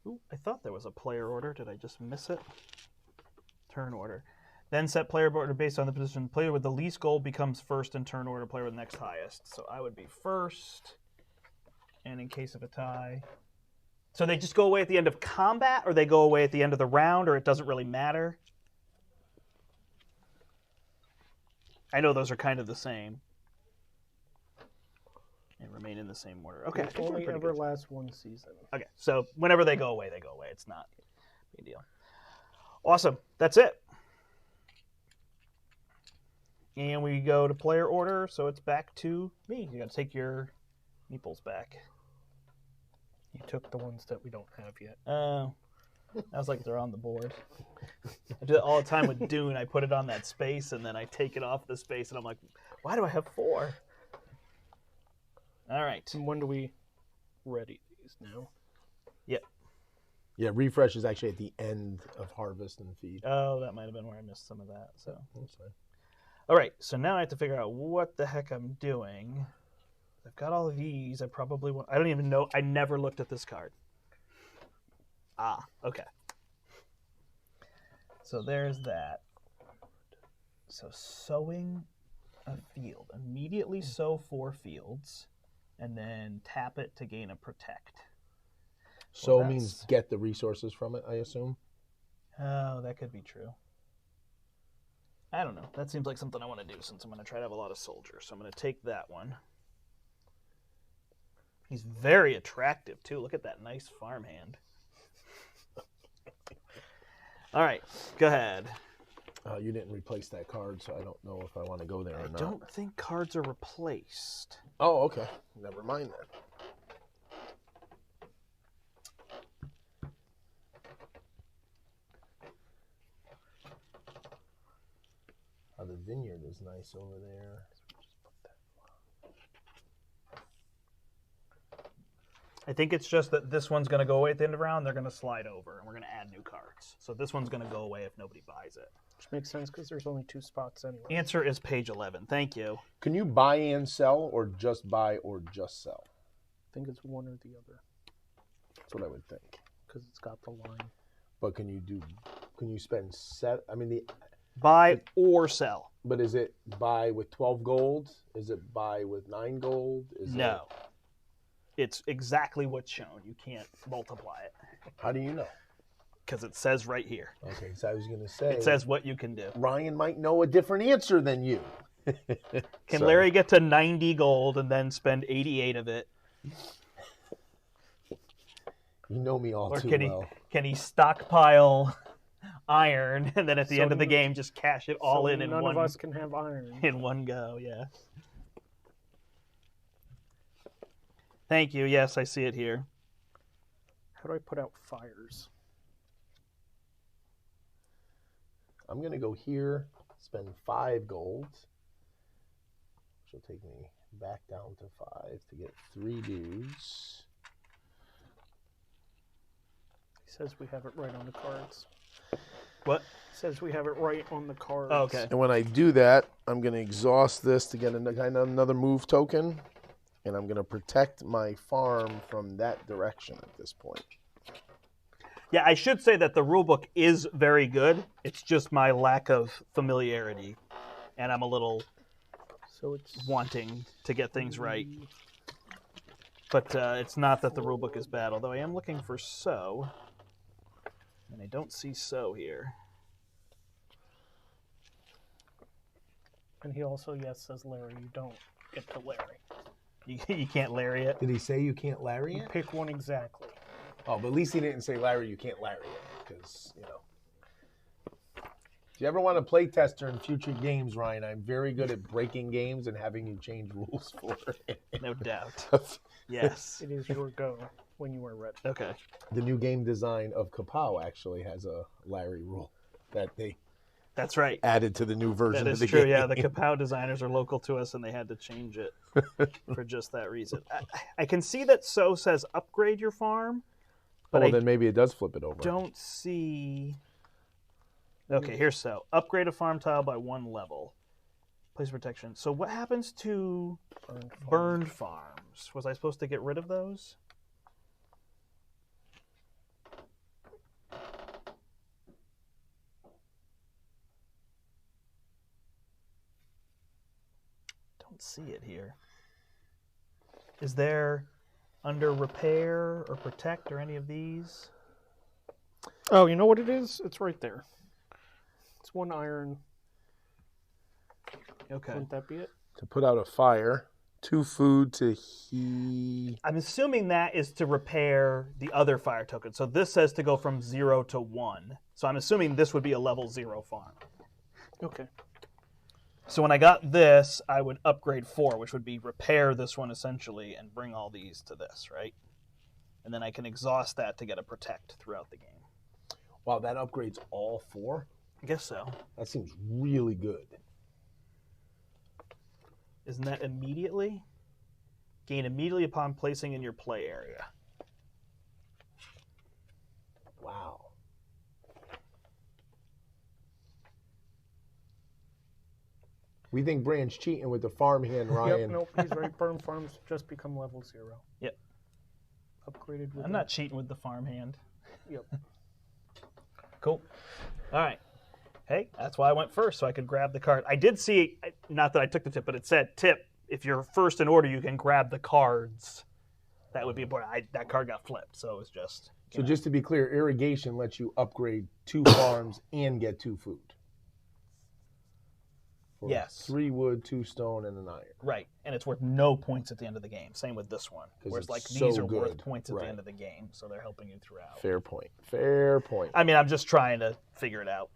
Ooh, I thought there was a player order. Did I just miss it? Turn order. Then set player order based on the position. Player with the least gold becomes first in turn order. Player with the next highest. So I would be first. And in case of a tie. So they just go away at the end of combat, or they go away at the end of the round, or it doesn't really matter? I know those are kind of the same. And remain in the same order. Okay. I It think we're only pretty ever good. lasts one season. Okay, so whenever they go away, they go away. It's not a big deal. Awesome. That's it. And we go to player order, so it's back to me. You got to take your meeples back. You took the ones that we don't have yet. I was like, they're on the board. I do that all the time with Dune. I put it on that space, and then I take it off the space, and I'm like, why do I have 4? All right. And when do we ready these now? Yep. Yeah, refresh is actually at the end of harvest and feed. Oh, that might have been where I missed some of that. So. That's fine. All right, so now I have to figure out what the heck I'm doing. I've got all of these. I probably want. I don't even know. I never looked at this card. Ah, okay. So there's that. So sowing a field. Immediately sow 4 fields, and then tap it to gain a protect. So Well, means get the resources from it, I assume? Oh, that could be true. I don't know. That seems like something I want to do since I'm going to try to have a lot of soldiers. So I'm going to take that one. He's very attractive, too. Look at that nice farmhand. All right, go ahead. You didn't replace that card, so I don't know if I want to go there or not. I don't think cards are replaced. Oh, okay. Never mind then. Oh, the vineyard is nice over there. I think it's just that this one's going to go away at the end of the round. They're going to slide over, and we're going to add new cards. So this one's going to go away if nobody buys it. Which makes sense because there's only 2 spots anyway. Answer is page 11. Thank you. Can you buy and sell, or just buy or just sell? I think it's one or the other That's what I would think. because it's got the line. But can you spend set? I mean, Buy or sell. but is it buy with 12 gold? Is it buy with 9 gold? No. It's exactly what's shown. You can't multiply it How do you know? because it says right here. Okay, so I was going to say. It says what you can do. Ryan might know a different answer than you. Can So, Larry get to 90 gold and then spend 88 of it? You know me all Or too can well. he stockpile iron and then at the So end of the game just cash it all So in none one of us can have iron. in one go? Yeah. Thank you. Yes, I see it here. How do I put out fires? I'm going to go here, spend 5 gold, which will take me back down to 5 to get 3 dudes. He says we have it right on the cards. What? He says we have it right on the cards. Oh, okay. And when I do that, I'm going to exhaust this to get another move token, and I'm going to protect my farm from that direction at this point. Yeah, I should say that the rulebook is very good. It's just my lack of familiarity, and I'm a little So it's wanting to get things right. But it's not that the rulebook is bad, although I am looking for sow, and I don't see sow here. And he also, says Larry. You don't get to Larry. You can't Larry it. Did he say you can't Larry You it? pick one exactly. Oh, but at least he didn't say Larry, you can't Larry it, because, you know. If you ever want to play tester in future games, Ryan, I'm very good at breaking games and having you change rules for it. No doubt. Yes. It is your go when you are ready. Okay. The new game design of Kapow actually has a Larry rule that they That's right. added to the new version That of is the true. game. Yeah, the Kapow designers are local to us, and they had to change it for just that reason. I can see that so says upgrade your farm, but I then maybe it does flip it over. don't see. Okay, here's so. Upgrade a farm tile by 1 level. Place protection. So what happens to burned farms? Was I supposed to get rid of those? Don't see it here. Is there under repair or protect or any of these? Oh, you know what it is? It's right there. It's 1 iron. Okay. Wouldn't that be it? To put out a fire, 2 food to heat. I'm assuming that is to repair the other fire token. So this says to go from 0 to 1. So I'm assuming this would be a level 0 farm. Okay. So when I got this, I would upgrade 4, which would be repair this one essentially and bring all these to this, right? and then I can exhaust that to get a protect throughout the game. Wow, that upgrades all 4? I guess so. That seems really good. Isn't that immediately? Gain immediately upon placing in your play area. Wow. We think Brandt's cheating with the farmhand, Ryan. Yep, nope, he's right. Burn farms just become level 0. Yep. Upgraded with I'm not cheating with the farmhand. Yep. Cool. All right. Hey, that's why I went first, so I could grab the card. I did see, not that I took the tip, but it said, tip, if you're first in order, you can grab the cards. That would be important. That card got flipped, so it was just... So just to be clear, irrigation lets you upgrade 2 farms and get 2 food. For Yes. 3 wood, 2 stone, and an iron. Right, and it's worth no points at the end of the game. Same with this one. Whereas it's like so these are worth good. points at Right. the end of the game, so they're helping you throughout. Fair point. Fair point. I mean, I'm just trying to figure it out.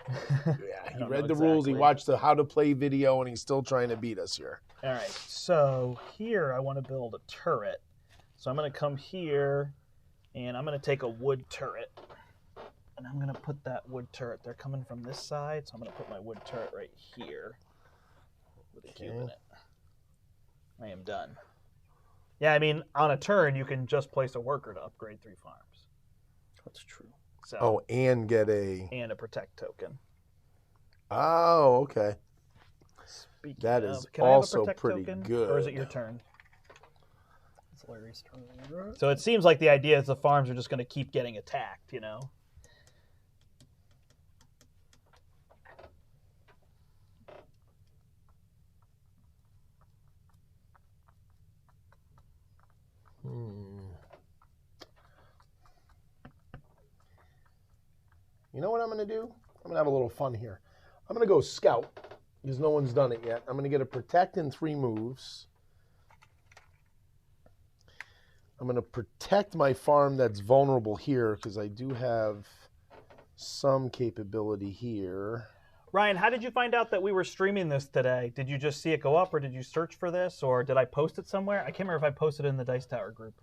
Yeah, he don't read know the rules. He exactly. watched the how to play video, and he's still trying to beat us here. All right, so here I want to build a turret. So I'm going to come here, and I'm going to take a wood turret. And I'm going to put that wood turret. They're coming from this side, so I'm going to put my wood turret right here with a cube in it. I am done. Yeah, I mean, on a turn, you can just place a worker to upgrade 3 farms. That's true. So, Oh, and get a... and a protect token. Oh, okay. Speaking That of, is can I have a also protect pretty token, good. or is it your turn? It's Larry's turn. So it seems like the idea is the farms are just going to keep getting attacked, you know? You know what I'm going to do? I'm going to have a little fun here. I'm going to go scout, because no one's done it yet. I'm going to get a protect in 3 moves. I'm going to protect my farm that's vulnerable here, because I do have some capability here. Ryan, how did you find out that we were streaming this today? Did you just see it go up, or did you search for this, or did I post it somewhere? I can't remember if I posted it in the Dice Tower group.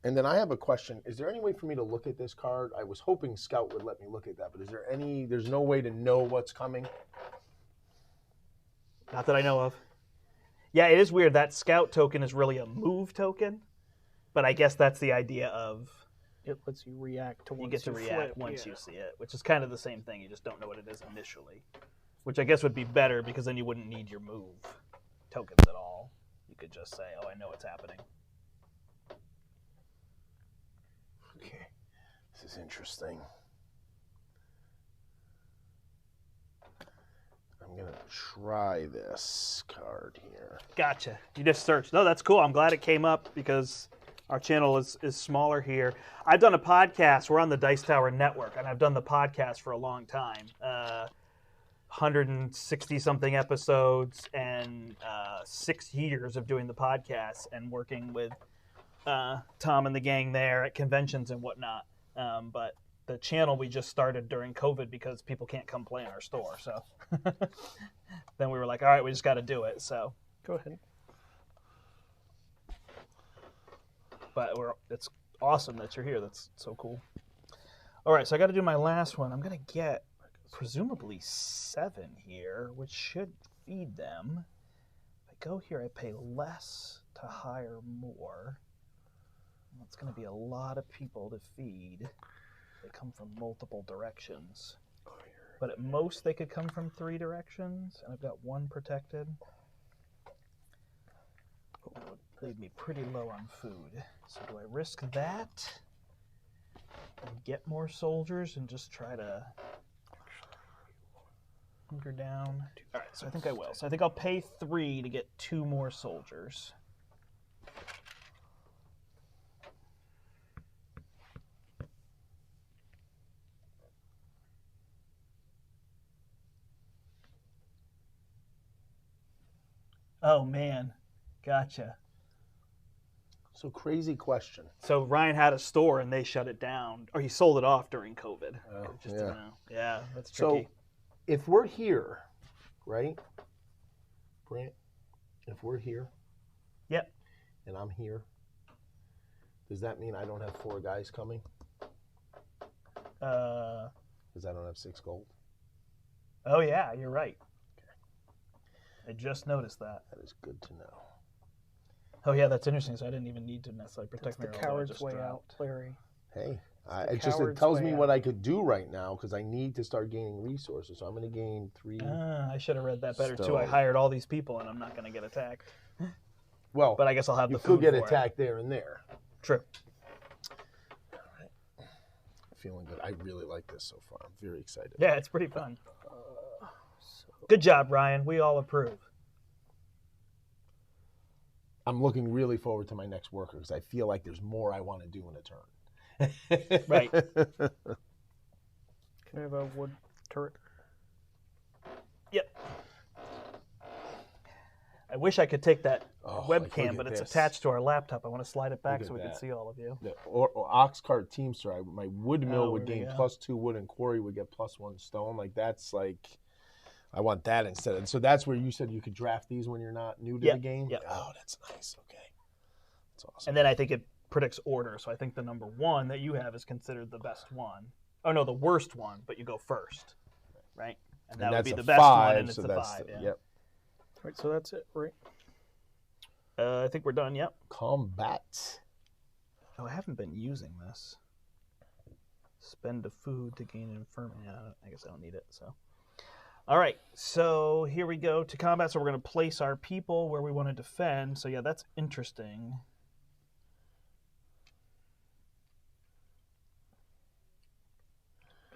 And then I have a question. Is there any way for me to look at this card? I was hoping Scout would let me look at that, but is there any, there's no way to know what's coming? Not that I know of. Yeah, it is weird. That scout token is really a move token, but I guess that's the idea of It lets you react to once you get to react flip, once yeah. you see it, which is kind of the same thing. You just don't know what it is initially, which I guess would be better because then you wouldn't need your move tokens at all. You could just say, oh, I know what's happening. Okay, this is interesting. I'm going to try this card here. Gotcha. You just searched. No, that's cool. I'm glad it came up because our channel is smaller here. I've done a podcast. We're on the Dice Tower Network, and I've done the podcast for a long time. 160-something episodes and 6 years of doing the podcast and working with Tom and the gang there at conventions and whatnot. But the channel we just started during COVID because people can't come play in our store. So then we were like, all right, we just got to do it. So Go ahead. but it's awesome that you're here. That's so cool. All right, so I got to do my last one. I'm going to get presumably 7 here, which should feed them. If I go here, I pay less to hire more. That's going to be a lot of people to feed. They come from multiple directions. But at most, they could come from 3 directions, and I've got 1 protected. That would leave me pretty low on food. So do I risk that and get more soldiers and just try to hunker down? All right, so I think I will. So I think I'll pay 3 to get 2 more soldiers. Oh, man. Gotcha. So crazy question. So Ryan had a store and they shut it down, or he sold it off during COVID. Oh, Just yeah. to know. Yeah, that's So tricky. if we're here, right, Brant, if we're here Yep. and I'm here, Does that mean I don't have 4 guys coming? Uh, Because I don't have 6 gold? oh yeah, you're right. I just noticed that. That is good to know. Oh yeah, that's interesting. So I didn't even need to necessarily That's protect my the roll, but I coward's just way dropped. out, Larry. Hey, the it coward's tells way me what out. I could do right now because I need to start gaining resources. So I'm going to gain 3. I should have read that better too. Stove. I hired all these people, and I'm not going to get attacked. Well, But I guess I'll have you the could food get for attacked there and there. it. True. Feeling good. I really like this so far. I'm very excited. Yeah, it's pretty fun. Good job, Ryan. We all approve. I'm looking really forward to my next worker because I feel like there's more I want to do in a turn. Right. Can I have a wood turret? Yep. I wish I could take that Oh, like, webcam, look but at it's this. attached to our laptop. I want to slide it back Look so at we can that. see all of you. The ox cart teamster. My wood mill Oh, would there we gain go. +2 wood, and quarry would get +1 stone. Like that's like, I want that instead. And so that's where you said you could draft these when you're not new to Yep, the game. yep. Oh, that's nice. Okay, that's awesome. And then I think it predicts order. So I think the number 1 that you have is considered the best one. Oh no, the worst one, but you go first, right? And that would that's be a the best 5, one, and it's so the that's 5. Yeah. Yep. Right, so that's it, right? I think we're done. Yep. Combat. Oh, I haven't been using this. Spend a food to gain an infirmity. Yeah, I guess I don't need it. So, all right. So here we go to combat. So we're going to place our people where we want to defend. So yeah, that's interesting.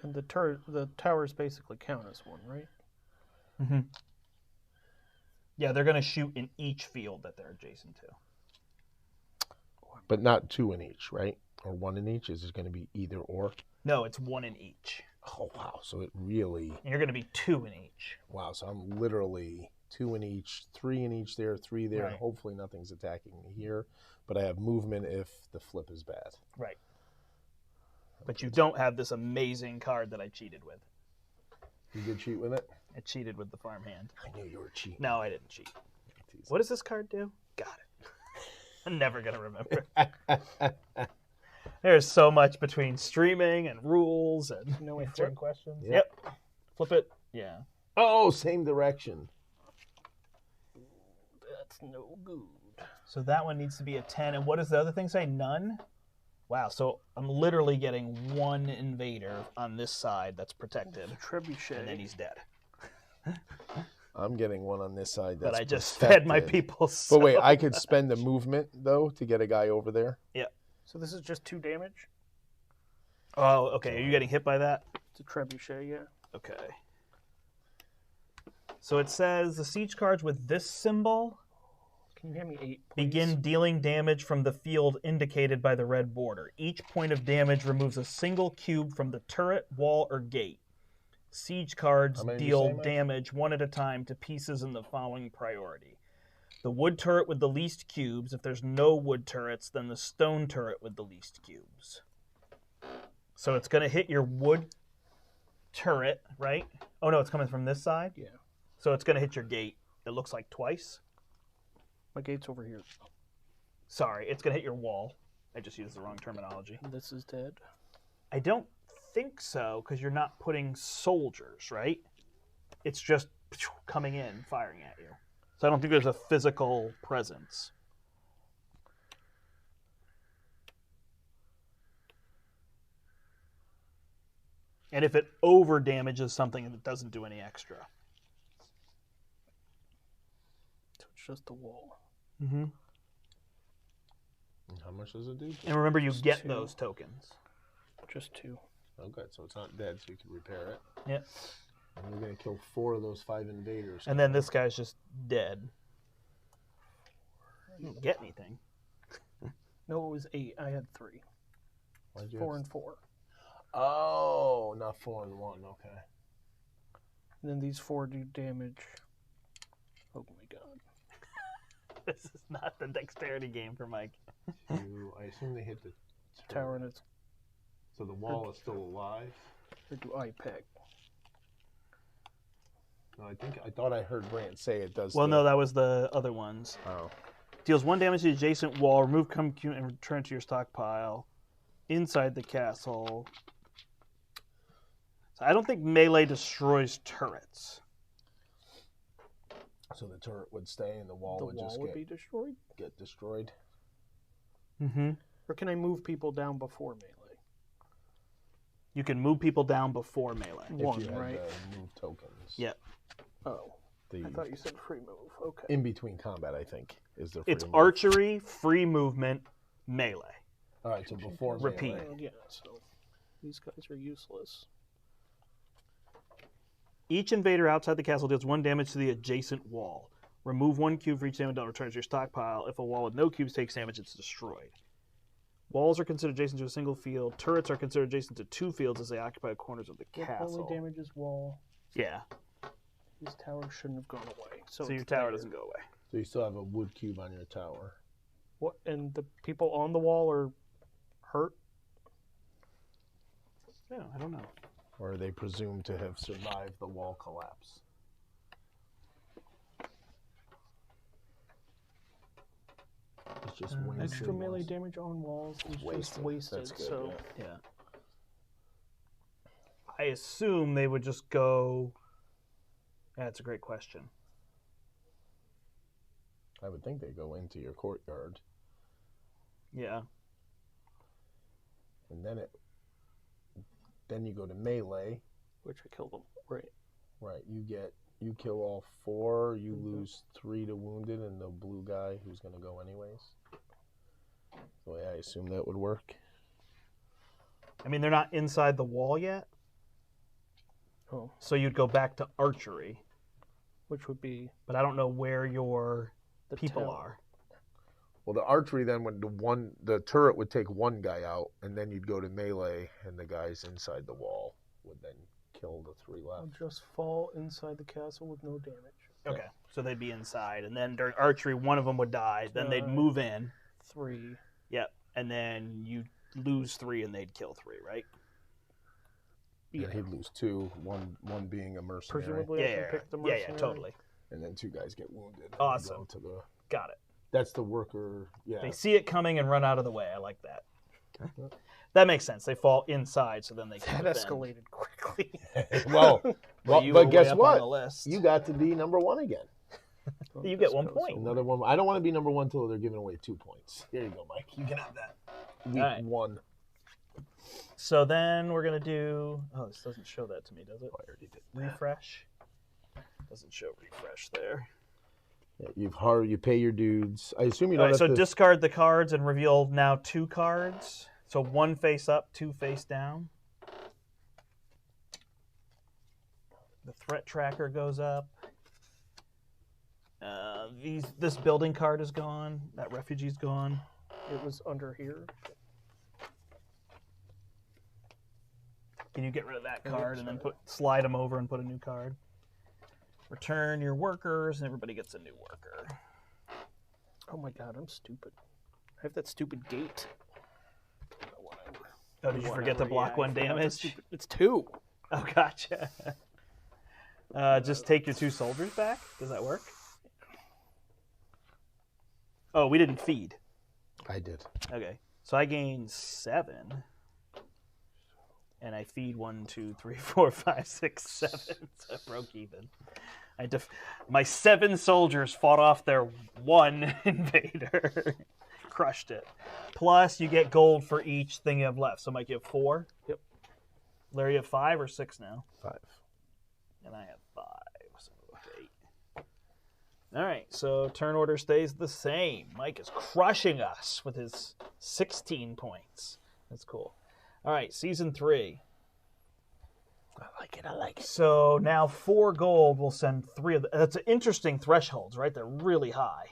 And the towers basically count as one, right? Mm-hmm. Yeah, they're going to shoot in each field that they're adjacent to. But not 2 in each, right? Or 1 in each? Is it going to be either or? No, it's 1 in each. Oh, wow. So it really... And you're going to be 2 in each. Wow. So I'm literally 2 in each, 3 in each there, 3 there. Right. Hopefully nothing's attacking me here. But I have movement if the flip is bad. Right. But you don't have this amazing card that I cheated with. You did cheat with it? I cheated with the farmhand. I knew you were cheating. No, I didn't cheat. What does this card do? Got it. I'm never going to remember. There's so much between streaming and rules and No answering questions. Yep. Flip it. Yeah. Oh, same direction. That's no good. So that one needs to be a 10. And what does the other thing say? None? Wow. So I'm literally getting 1 invader on this side that's protected. Trebuchet. And then he's dead. I'm getting 1 on this side. That's But I just protected. fed my people so... But wait, I could spend a movement, though, to get a guy over there? Yeah. So this is just 2 damage? Oh, okay. Are you getting hit by that? It's a trebuchet, yeah. Okay. So it says the siege cards with this symbol Can you hand me 8, please? begin dealing damage from the field indicated by the red border. Each point of damage removes a single cube from the turret, wall, or gate. Siege cards How many did you deal say, Mike? damage 1 at a time to pieces in the following priority. The wood turret with the least cubes. If there's no wood turrets, then the stone turret with the least cubes. So it's going to hit your wood turret, right? Oh, no, it's coming from this side? Yeah. So it's going to hit your gate, it looks like twice. My gate's over here. Sorry, it's going to hit your wall. I just used the wrong terminology. This is dead. I don't think so, because you're not putting soldiers, right? It's just coming in, firing at you. So I don't think there's a physical presence. And if it over damages something, it doesn't do any extra. So it's just the wall. Mm-hmm. How much does it do? And remember, you get 2. those tokens. Just 2. Okay, so it's not dead, so you can repair it. Yep. And we're going to kill 4 of those 5 invaders. And then this guy's just dead. You don't get anything. No, it was 8. I had 3. Why'd you 4 have- and 4. Oh, not 4 and 1. Okay. And then these 4 do damage. Oh my god. This is not the dexterity game for Mike. I assume they hit the Tower and it's... So the wall is still alive? Or do I peg? No, I thought I heard Brandt say it does. Well, no, that was the other ones. Oh. Deals 1 damage to the adjacent wall. Remove cube and return to your stockpile. Inside the castle. So I don't think melee destroys turrets. So the turret would stay and the wall would just be destroyed? get destroyed. Mm-hmm. Or can I move people down before melee? You can move people down before melee. One, if you had right? the move tokens. Yep. Oh. I thought you said free move. Okay. In between combat, I think, is the free It's move. archery, free movement, melee. All right, so before Repeat. melee. Yeah, so these guys are useless. Each invader outside the castle deals 1 damage to the adjacent wall. Remove 1 cube for each damage, don't return to your stockpile. If a wall with no cubes takes damage, it's destroyed. Walls are considered adjacent to a single field. Turrets are considered adjacent to 2 fields as they occupy corners of the castle. Only damages wall. Yeah. These towers shouldn't have gone away. So your it's tower there. doesn't go away. So you still have a wood cube on your tower. What? And the people on the wall are hurt? Yeah, I don't know. Or are they presumed to have survived the wall collapse? It's just wasted. Extra melee damage on walls is just wasted. That's good, so Yeah. I assume they would just go... That's a great question. I would think they go into your courtyard, Yeah. and then you go to melee. which I killed them. Right. Right, you kill all 4. You lose 3 to wounded, and the blue guy who's going to go anyways. The way I assume that would work. I mean, they're not inside the wall yet, Oh, so you'd go back to archery. which would be But I don't know where your the people tower. are. Well, the archery then would the turret would take 1 guy out, and then you'd go to melee, and the guys inside the wall would then kill the 3 I'll left. just fall inside the castle with no damage. Okay. So they'd be inside, and then during archery, one of them would die. Then they'd move in. 3. Yep. And then you lose 3, and they'd kill 3, right? Yeah, he'd lose 2. One being a mercenary, Presumably, I can pick the mercenary. yeah, totally. and then 2 guys get wounded. and Awesome. go to the- Got it. That's the worker. Yeah. They see it coming and run out of the way. I like that. That makes sense. They fall inside, so then they can That defend. escalated quickly. well, You were but guess way up on what? the list. You got to be number 1 again. You get 1 point. Another one. I don't want to be number 1 until they're giving away 2 points. Here you go, Mike. You can have that. Week right. 1. So then we're gonna do. Oh, this doesn't show that to me, does it? I already did. Refresh. Doesn't show refresh there. Yeah, you pay your dudes. I assume you All don't right, have so to. discard the cards and reveal now 2 cards. So 1 face up, 2 face down. The threat tracker goes up. This building card is gone. That refugee's gone. It was under here. Can you get rid of that card and then slide them over and put a new card? Return your workers, and everybody gets a new worker. Oh my god, I'm stupid. I have that stupid gate. Oh, did you forget to block 1 damage? It's 2. Oh, gotcha. Just take your 2 soldiers back? Does that work? Oh, we didn't feed. I did. Okay. So I gained 7. And I feed 1, 2, 3, 4, 5, 6, 7. So I broke even. My 7 soldiers fought off their 1 invader. Crushed it. Plus, you get gold for each thing you have left. So, Mike, you have 4? Yep. Larry, you have 5 or 6 now? 5. And I have 5. So 8. All right. So turn order stays the same. Mike is crushing us with his 16 points. That's cool. All right. Season 3. I like it. So now 4 gold will send 3 of the... That's interesting thresholds, right? They're really high.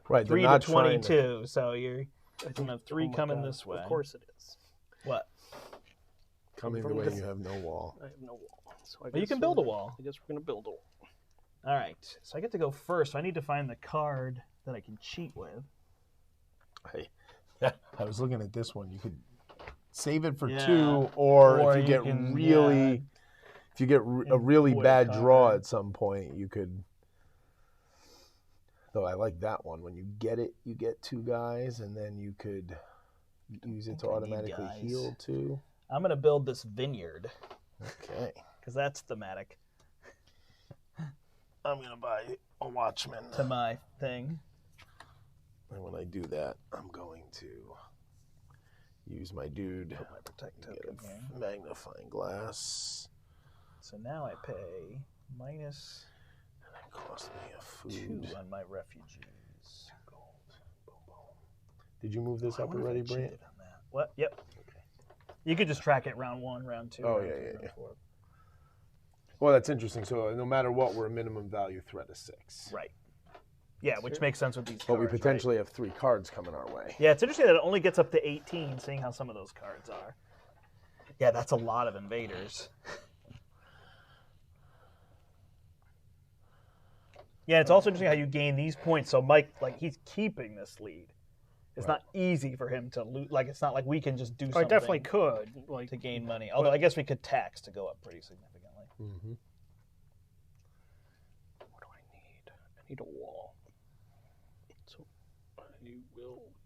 Right. 3 they're to not trying 22. So you're going to have 3 Oh my coming God. this way. Of course it is. What? Coming the way you have no wall. I have no wall. So I Well, you guess can build a wall. I guess we're going to build a wall. All right. So I get to go first. So I need to find the card that I can cheat with. I was looking at this one. You could save it for Yeah. 2, or Or if you you get can, really, if you get a really input a bad draw card. at some point, you could. Though I like that one. When you get it, you get 2 guys, and then you could use it to I need automatically guys. heal 2. I'm going to build this vineyard. Okay. Because that's thematic I'm going to buy a Watchman. to my thing. And when I do that, I'm going to use my dude. Put my protect Get token a here. magnifying glass. So now I pay minus And it cost me a 2 food. on my refugees. Gold. Boom, boom. Did you move this I up wonder if already, I Brandt? cheated on that. What? Yep. You could just track it round 1, round 2. Oh, round yeah, 3, yeah, round yeah. 4. Well, that's interesting. So no matter what, we're a minimum value threat of 6. Right. Yeah, which makes sense with these But cards. we right? potentially have 3 cards coming our way. Yeah, it's interesting that it only gets up to 18, seeing how some of those cards are. Yeah, that's a lot of invaders. Yeah, it's also interesting how you gain these points. So Mike, like, he's keeping this lead. It's not easy for him to lose. Like, it's not like we can just do I something definitely could. Like, to gain money. Although I guess we could tax to go up pretty significantly. Mm-hmm. what do I need? I need a wall. So you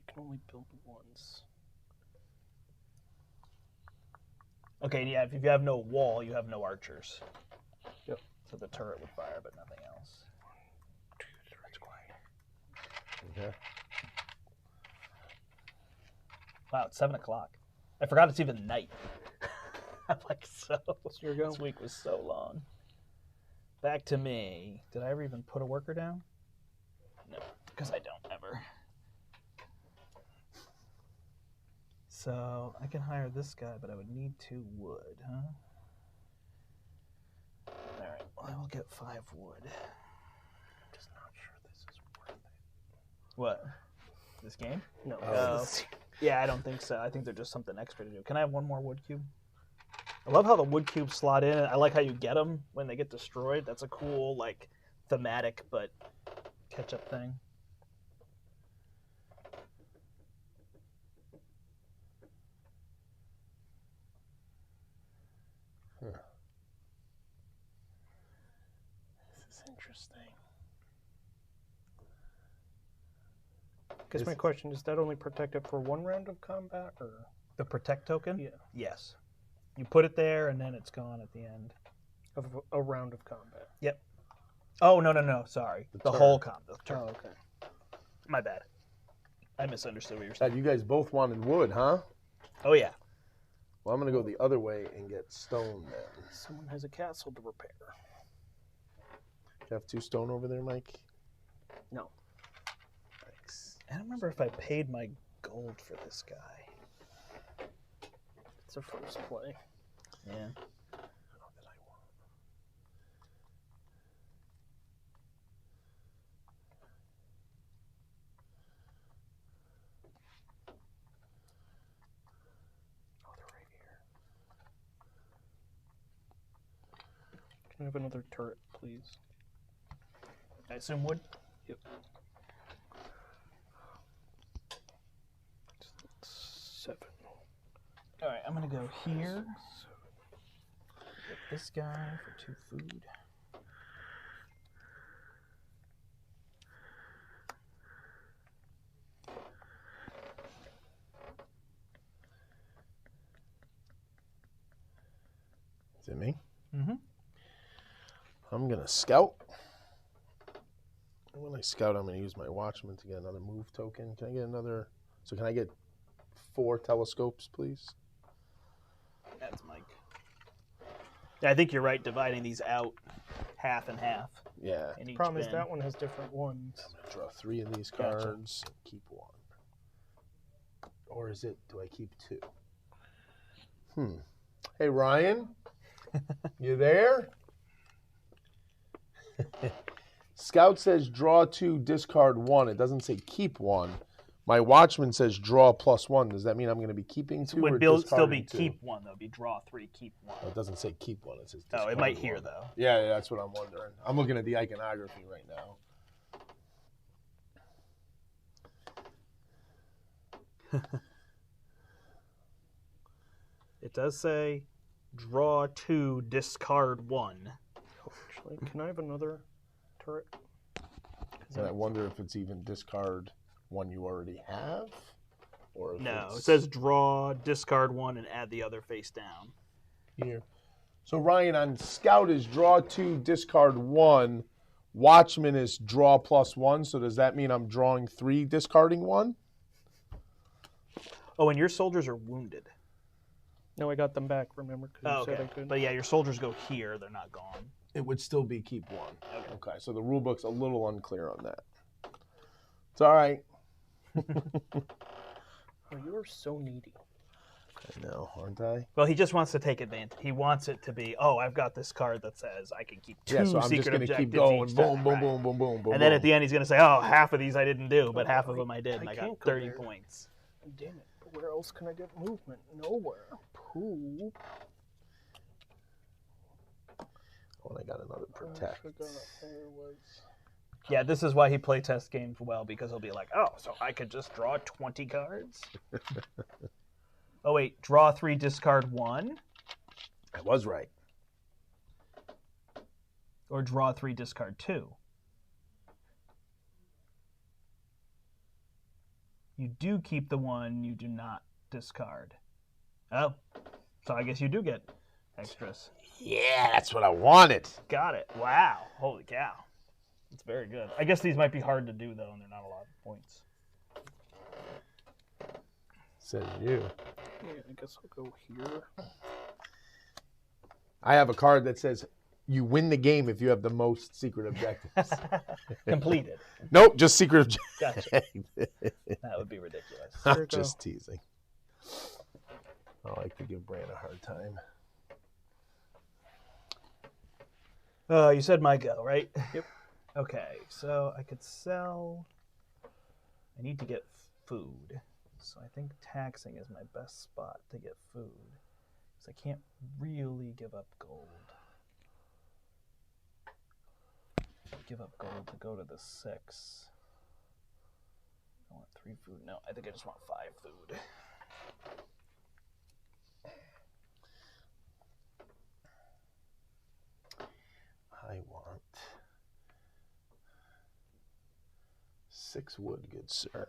can only build once. Okay, yeah, if you have no wall, you have no archers. Yep. So the turret would fire, but nothing else. 2, 3. That's quiet. Okay. Wow, it's 7 o'clock. I forgot it's even night. I'm like, so. Here we go. This week was so long. Back to me. Did I ever even put a worker down? No, because I don't ever. So I can hire this guy, but I would need 2 wood, huh? All right, well, I will get 5 wood. I'm just not sure this is worth it. What? This game? No. Oh. Yeah, I don't think so. I think they're just something extra to do. Can I have 1 more wood cube? I love how the wood cubes slot in. I like how you get them when they get destroyed. That's a cool, like, thematic but catch-up thing. Huh. This is interesting. Guess my question is that only protected for 1 round of combat, or The protect token? Yeah. Yes. You put it there, and then it's gone at the end. of a round of combat? Yep. Oh, no. Sorry. The turn. whole comp. The Oh, turn. okay. My bad. I misunderstood what you were saying. God, you guys both wanted wood, huh? Oh, yeah. Well, I'm going to go the other way and get stone then. Someone has a castle to repair. Do you have 2 stone over there, Mike? No. Thanks. I don't remember if I paid my gold for this guy. It's a first play. Yeah. Oh, that I want. Oh, they're right here. Can I have another turret, please? I assume wood? Yep. 7. All right, I'm going to go here. Get this guy for 2 food. Is it me? Mm-hmm. I'm going to scout. And when I scout, I'm going to use my Watchman to get another move token. Can I get another? So can I get 4 telescopes, please? That's Mike. Yeah, I think you're right, dividing these out half and half. Yeah. In each Problem is bin. that one has different ones. I'm going to draw 3 of these Gotcha. cards and keep 1. Or is it, do I keep 2? Hey, Ryan, you there? Scout says draw 2, discard 1. It doesn't say keep 1. My Watchman says draw +1. Does that mean I'm going to be keeping 2 or Would still be discarding 2? keep 1, though. Be draw 3, keep 1. Oh, it doesn't say keep 1. It says Oh, discard it might here, 1. though. Yeah, that's what I'm wondering. I'm looking at the iconography right now. It does say draw 2, discard 1. Actually, can I have another turret? And I wonder if it's even discard one you already have, or if No, it's it says draw, discard one, and add the other face down. here. So Ryan, on Scout is draw 2, discard 1. Watchman is draw +1. So does that mean I'm drawing 3, discarding 1? Oh, and your soldiers are wounded. No, I got them back, remember? 'Cause Oh, you said okay. I couldn't. But yeah, your soldiers go here. They're not gone. It would still be keep 1. Okay. Okay, so the rule book's a little unclear on that. It's all right. Oh, you are so needy. I know, aren't I? Well, he just wants to take advantage. He wants it to be, oh, I've got this card that says I can keep 2 Yeah, so I'm secret just going to objectives keep going. each Boom, time. boom, Right. boom, boom, boom, boom. And then at boom. the end, he's going to say, oh, half of these I didn't do, but half of them I did, and I got can't go 30 there. points. Damn it. But where else can I get movement? Nowhere. Poop. Oh, I got another I protect. forgot there was... Yeah, this is why he playtests games well, because he'll be like, oh, so I could just draw 20 cards? Oh, wait, draw 3, discard 1? I was right. Or draw 3, discard 2? You do keep the 1, you do not discard. Oh, so I guess you do get extras. Yeah, that's what I wanted. Got it. Wow. Holy cow. That's very good. I guess these might be hard to do, though, and they're not a lot of points. Says you. Yeah, I guess I'll go here. I have a card that says you win the game if you have the most secret objectives. Completed. Nope, just secret objectives. Gotcha. That would be ridiculous. There you I'm go. just teasing. I like to give Brand a hard time. You said my go, right? Yep. Okay, so I could sell. I need to get food. So I think taxing is my best spot to get food. Because I can't really give up gold. Give up gold to go to the 6. I want 3 food. No, I think I just want 5 food. I want 6 wood, good sir.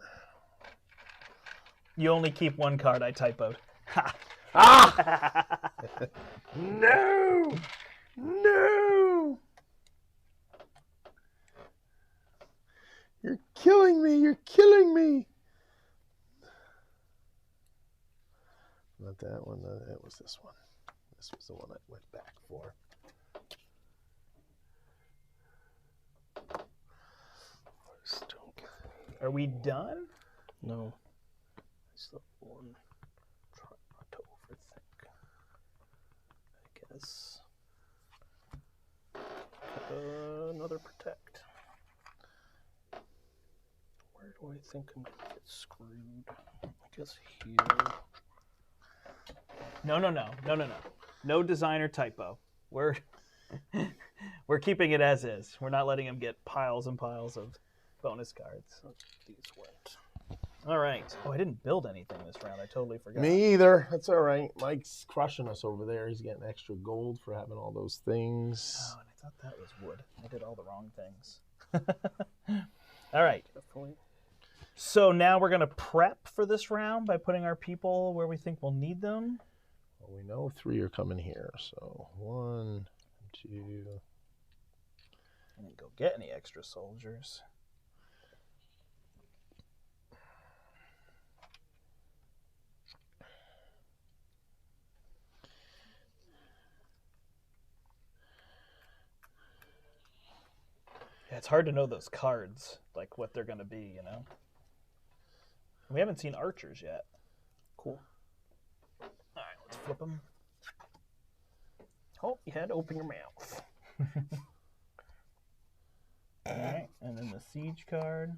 You only keep 1 card, I typoed. Ha! Ah! No! No! You're killing me! You're killing me! Not that one. It was this one. This was the one I went back for. Still get... Are we done? No. I still have one. Try not to overthink. I guess. Another protect. Where do I think I'm gonna get screwed? I guess here. No. No designer typo. We're keeping it as is. We're not letting him get piles and piles of bonus cards. These went. All right. Oh, I didn't build anything this round. I totally forgot. Me either. That's all right. Mike's crushing us over there. He's getting extra gold for having all those things. Oh, and I thought that was wood. I did all the wrong things. All right. Definitely. So now we're going to prep for this round by putting our people where we think we'll need them. Well, we know 3 are coming here. So 1, 2. I didn't go get any extra soldiers. Yeah, it's hard to know those cards, like what they're going to be, you know? We haven't seen archers yet. Cool. All right, let's flip them. Oh, you had to open your mouth. All right, and then the siege card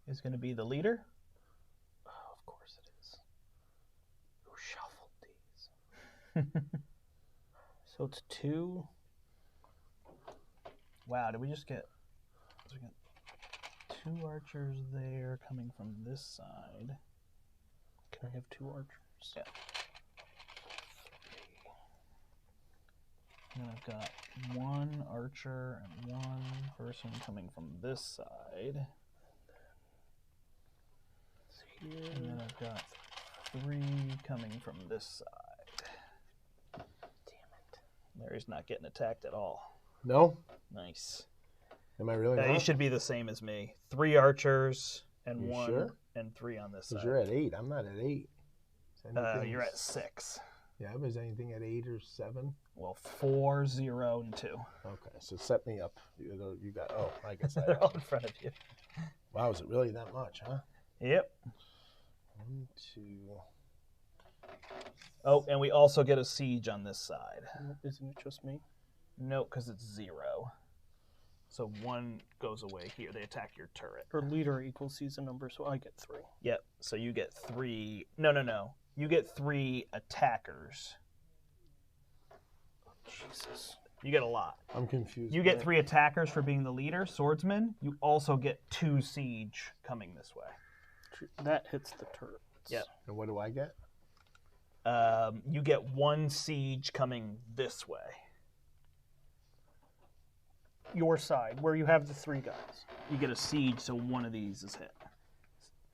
is going to be the leader. Oh, of course it is. Who shuffled these? So it's 2. Wow, did we just get... So we got 2 archers there coming from this side. Can I have 2 archers? Yeah. And then I've got one archer and one person coming from this side. And then I've got 3 coming from this side. Damn it. Larry's not getting attacked at all. No? Nice. Am I really not? You should be the same as me. 3 archers and You 1 sure? and 3 on this side. Because you're at 8. I'm not at 8. You're at 6. Yeah, but is anything at 8 or 7? Well, 4, 0, and 2. Okay, so set me up. You got, oh, I guess I They're all in front of you. Wow, is it really that much, huh? Yep. 1, 2. Oh, and we also get a siege on this side. Isn't it just me? No, because it's 0. So 1 goes away here. They attack your turret. Or leader equals season number, so I get 3. Yep. So you get 3. No. You get 3 attackers. Oh, Jesus. You get a lot. I'm confused. You get 3 attackers for being the leader, swordsman. You also get 2 siege coming this way. That hits the turrets. Yep. And what do I get? You get 1 siege coming this way. Your side, where you have the 3 guys. You get a siege, so 1 of these is hit.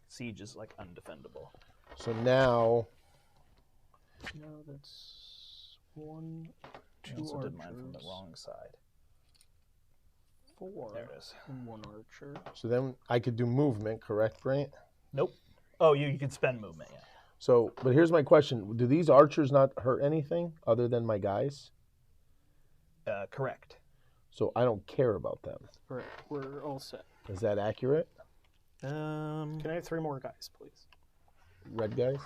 Siege is like undefendable. So now, No, that's 1, 2 I also archers. did mine from the wrong side. 4 There it is. and 1 archer. so then I could do movement, correct, Brant? Nope. Oh, you can spend movement, yeah. So, but here's my question. Do these archers not hurt anything other than my guys? Correct. So I don't care about them. Right, we're all set. Is that accurate? Can I have 3 more guys, please? Red guys?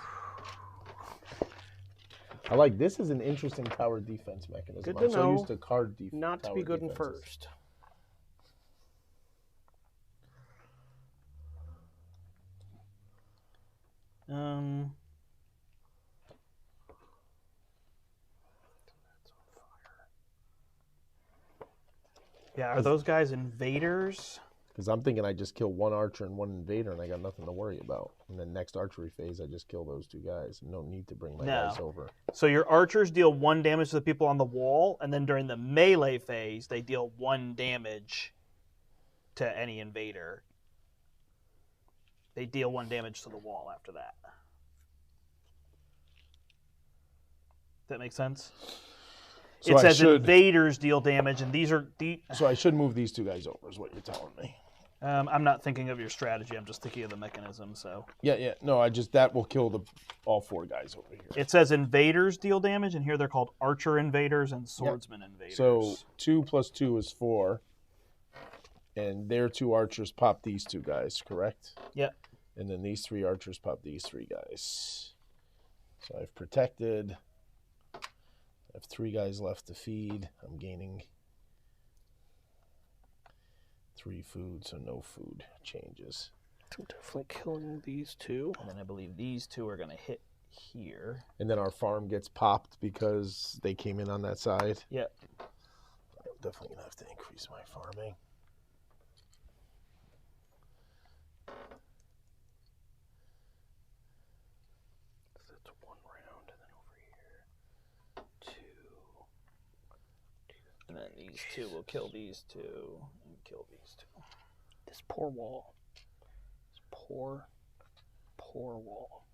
I like this is an interesting tower defense mechanism. Good I'm to so know used to card defense. Not to be good in first. Yeah, are those guys invaders? Because I'm thinking I just kill 1 archer and 1 invader and I got nothing to worry about. And then next archery phase, I just kill those 2 guys. No need to bring my guys over. So your archers deal 1 damage to the people on the wall, and then during the melee phase, they deal 1 damage to any invader. They deal 1 damage to the wall after that. Does that make sense? So it says invaders deal damage, and these are So I should move these 2 guys over, is what you're telling me. I'm not thinking of your strategy. I'm just thinking of the mechanism. So Yeah. No, that will kill all 4 guys over here. it says invaders deal damage, and here they're called archer invaders and swordsman invaders. So 2 plus 2 is 4. And their 2 archers pop these 2 guys, correct? Yep. And then these 3 archers pop these 3 guys. So I've protected. I have 3 guys left to feed. I'm gaining 3 food, so no food changes. I'm definitely killing these 2. And then I believe these 2 are going to hit here. And then our farm gets popped because they came in on that side. Yep. I'm definitely going to have to increase my farming. That's 1 round, and then over here, 2. And then these 2 will kill these 2 and kill these 2. This poor wall. This poor wall.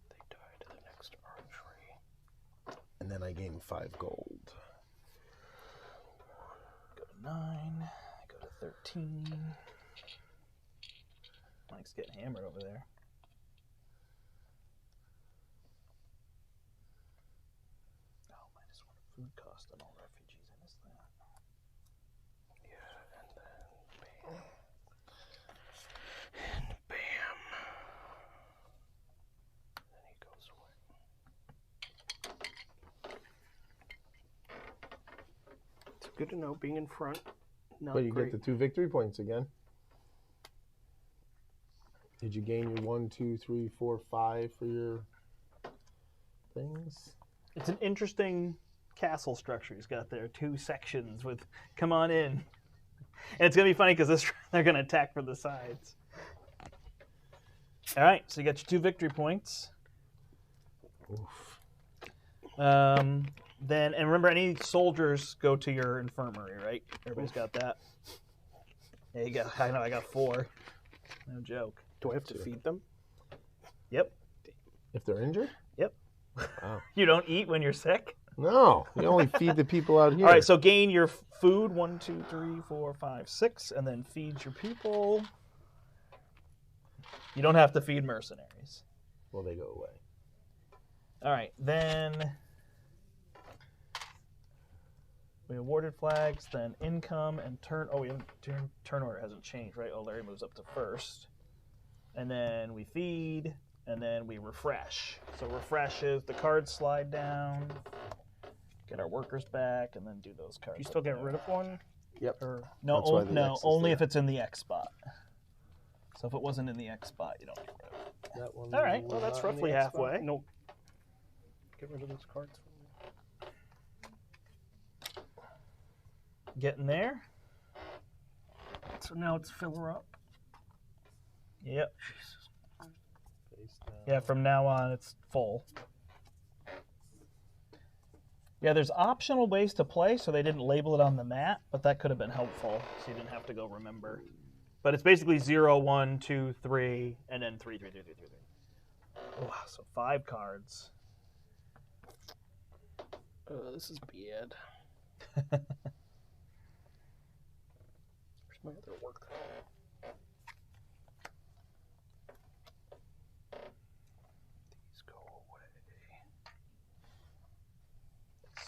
They die to the next archery. And then I gain 5 gold. Go to 9. Go to 13. Mike's getting hammered over there. Oh, minus 1 food cost on all refugees. I missed that. Yeah, and then bam. And bam. Then he goes away. It's good to know being in front. Not But you great. get the 2 victory points again. Did you gain your 1, 2, 3, 4, 5 for your things? It's an interesting castle structure he's got there. 2 sections with come on in. And it's going to be funny because they're going to attack from the sides. All right, so you got your 2 victory points. Oof. Then, and remember, any soldiers go to your infirmary, right? Everybody's got that. There you go. I know, I got 4. No joke. Do I have to feed them? Yep. If they're injured? Yep. Wow. You don't eat when you're sick? No, you only feed the people out here. All right, so gain your food, 1, 2, 3, 4, 5, 6, and then feed your people. You don't have to feed mercenaries. Well, they go away. All right, then we awarded flags, then income and turn. Oh, we haven't turn order hasn't changed, right? Oh, Larry moves up to first, and then we feed, and then we refresh. So refresh is the cards slide down, get our workers back, and then do those cards. Do you still get rid of one? Yep. Or No, That's why the no, X is only there. if it's in the X spot. So if it wasn't in the X spot, you don't get rid of it. That one. All right, well, that's not in the roughly X halfway. spot? no. Get rid of those cards for me. Getting there. So now it's filler up. Yep. Face down. Yeah, from now on it's full. Yeah, there's optional ways to play, so they didn't label it on the mat, but that could have been helpful, so you didn't have to go remember. But it's basically 0, 1, 2, 3, and then 3, 3, 3, 3, 3, 3. Wow, so 5 cards. This is bad. Where's my other work? These go away.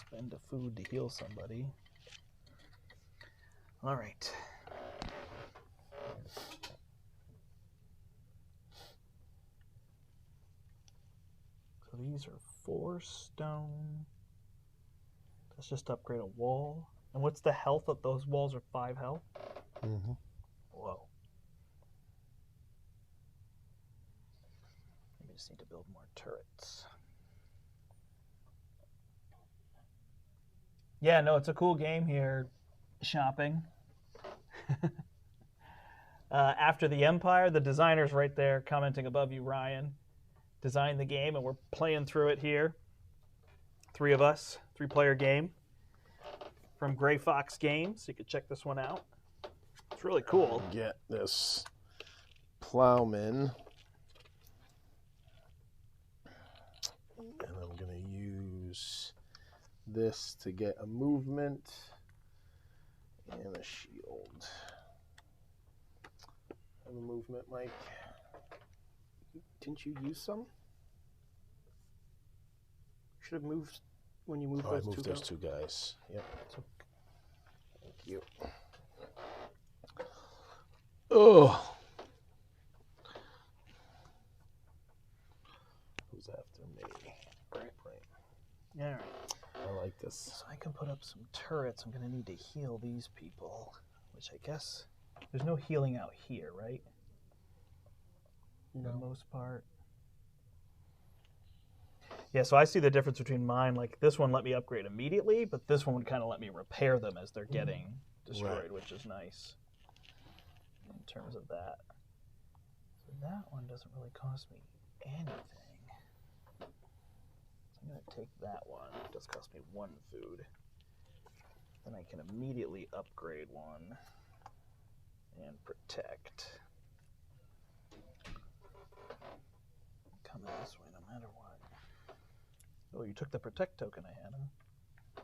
Spend a food to heal somebody. All right. So these are 4 stone. Let's just upgrade a wall. And what's the health of those walls? Are 5 health? Mm-hmm. Whoa. Maybe just need to build more turrets. Yeah, no, it's a cool game here. Shopping. After the Empire, the designer's right there commenting above you, Ryan. Designed the game, and we're playing through it here. 3 of us, 3-player game from Gray Fox Games. You can check this one out. It's really cool. Get this plowman. And I'm going to use this to get a movement and a shield. Have a movement, Mike. Didn't you use some? Should have moved when you moved Oh, I those moved two those guys. 2 guys. Yep. Thank you. Oh. Who's after me? Brandt. All right. I like this. So I can put up some turrets. I'm going to need to heal these people, which I guess there's no healing out here, right? For the most part. Yeah, so I see the difference between mine. Like this one let me upgrade immediately, but this one would kind of let me repair them as they're getting destroyed, Right. which is nice in terms of that. So that one doesn't really cost me anything. So I'm going to take that one. It does cost me 1 food. Then I can immediately upgrade one and protect. Coming this way no matter what. Oh, you took the protect token I had, huh?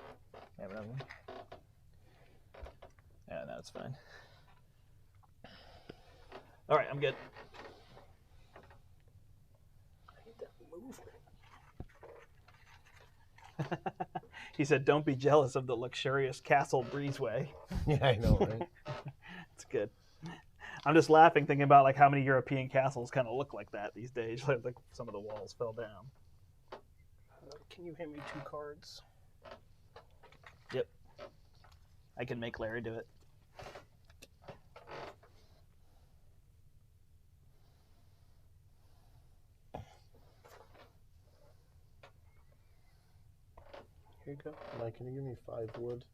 Have another one? Yeah, that's fine. All right, I'm good. I need that movement. He said, "Don't be jealous of the luxurious castle breezeway." Yeah, I know, right? It's good. I'm just laughing thinking about like how many European castles kind of look like that these days. Like some of the walls fell down. Can you hand me 2 cards? Yep. I can make Larry do it. Here you go. Mike, can you give me 5 wood?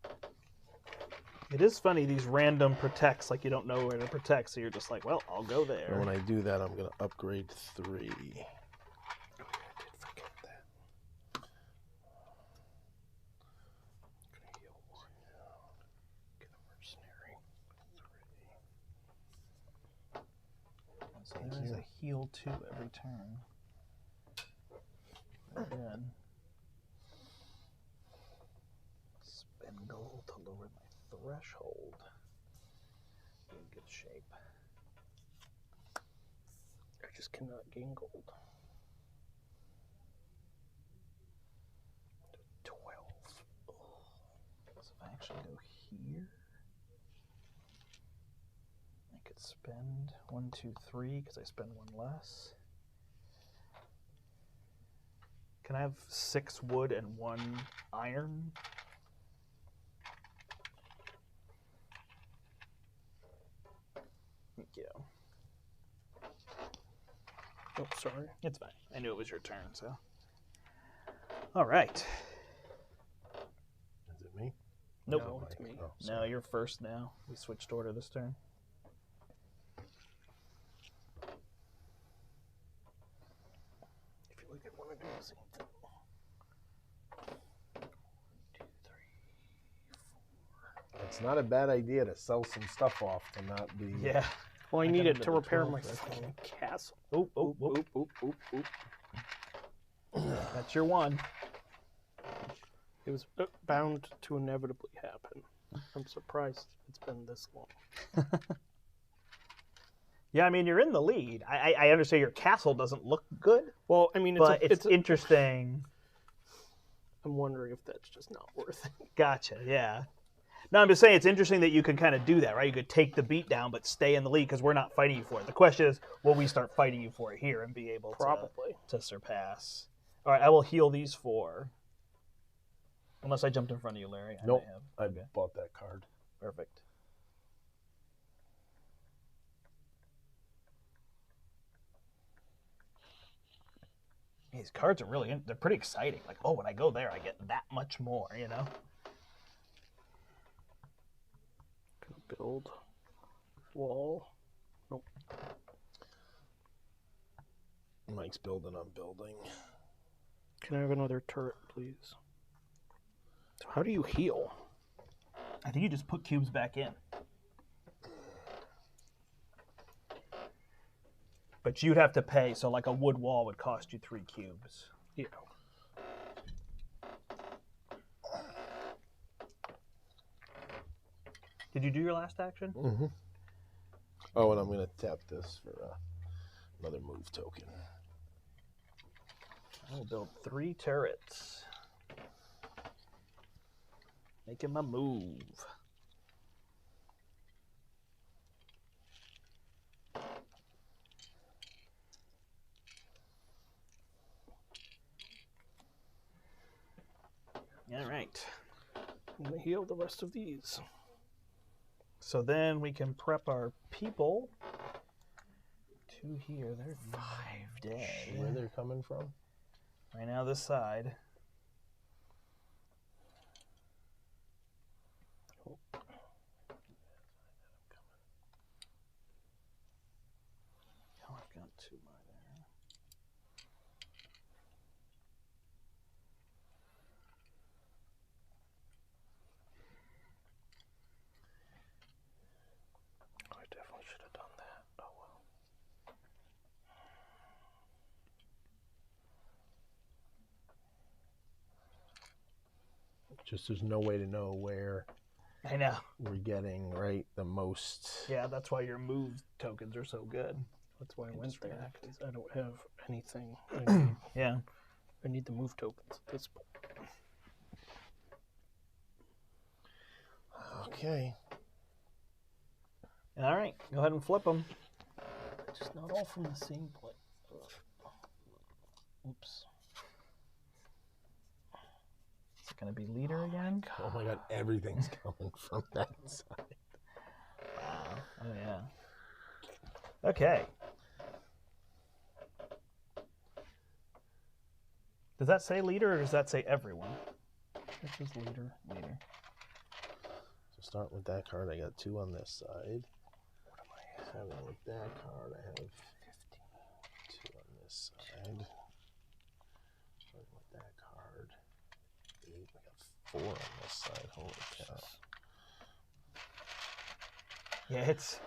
It is funny, these random protects, like you don't know where to protect, so you're just like, well, I'll go there. And when I do that, I'm going to upgrade 3. I did forget that. I'm gonna heal 1. Get a mercenary. 3. So there is a heal 2 every turn. Very good. Spend gold to lower my threshold. In good shape. I just cannot gain gold. 12. Oh. So if I actually go here, I could spend 1, 2, 3 because I spend 1 less. Can I have 6 wood and 1 iron? Thank you. Oh, sorry. It's fine. I knew it was your turn, so. All right. Is it me? Nope. No, it's me. Oh, No, you're first now. We switched order this turn. I feel like I want to do the same thing. 1, 2, 3, 4. It's not a bad idea to sell some stuff off to not be. Yeah. Well, I I got need it into to the repair 12 my threshold. castle. Oh, oh, oh. Oop, oop, oop, oop. That's your 1. It was bound to inevitably happen. I'm surprised it's been this long. Yeah, I mean, you're in the lead. I understand your castle doesn't look good, Well, I mean, but it's interesting. I'm wondering if that's just not worth it. Gotcha, yeah. No, I'm just saying it's interesting that you can kind of do that, right? You could take the beat down, but stay in the lead because we're not fighting you for it. The question is, will we start fighting you for it here and be able Probably. to surpass? All right, I will heal these 4. Unless I jumped in front of you, Larry. Nope. may have. I Okay, bought that card. perfect. These cards are really, they're pretty exciting. Like, oh, when I go there, I get that much more, you know? Gonna build wall. Nope. Mike's building, I'm building. Can I have another turret, please? So how do you heal? I think you just put cubes back in. But you'd have to pay, so like a wood wall would cost you 3 cubes. Yeah. Did you do your last action? Mm-hmm. Oh, and I'm going to tap this for another move token. I will build 3 turrets. Making my move. All right. I'm gonna heal the rest of these. So then we can prep our people to here. They're 5 dead. Where they're coming from? Right now, this side. Oh. Oh, I've got 2 more there. Oh, I definitely should have done that. Oh well. Just there's no way to know where I know. we're getting, right, the most. Yeah, that's why your move tokens are so good. That's why I went just there, react. because I don't have anything. Yeah. I need the move tokens at this point. Okay. All right, go ahead and flip them. It's just not all from the same place. Oops. Is it going to be leader again? Oh my God, everything's coming from that side. Wow. Oh, yeah. Okay. Does that say leader or does that say everyone? This is leader. Leader. So Starting with that card, I got 2 on this side. 7 with that card, I have 2 on this side. Starting with that card, 8. We got 4 on this side. Holy cow! Yeah, it's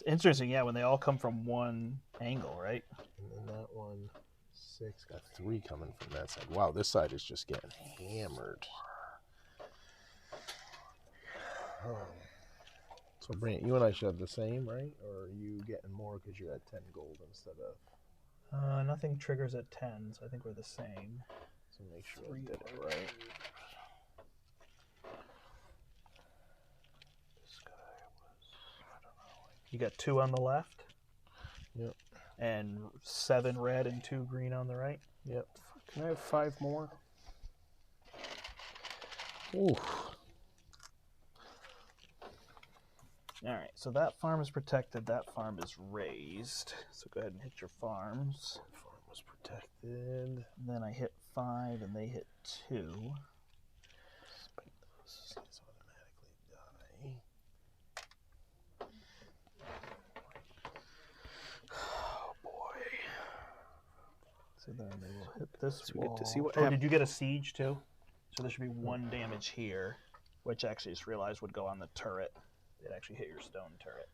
interesting. Yeah, when they all come from one angle, right? And then that one, 6. Got 3 coming from that side. Wow, this side is just getting hammered. Oh. So, Brant, you and I should have the same, right? Or are you getting more because you're at 10 gold instead of... Nothing triggers at 10, so I think we're the same. So make sure I did it right. This guy was, I don't know. You got 2 on the left. Yep. And 7 red and 2 green on the right. Yep. Can I have 5 more? Ooh. All right, so that farm is protected. That farm is raised. So go ahead and hit your farms. Farm was protected. And then I hit 5, and they hit 2. Spike those. These automatically die. Oh boy! So then they will hit this So we wall. get to see what Oh, happens. did you get a siege too? So there should be 1 damage here, which I actually just realized would go on the turret. It actually hit your stone turret.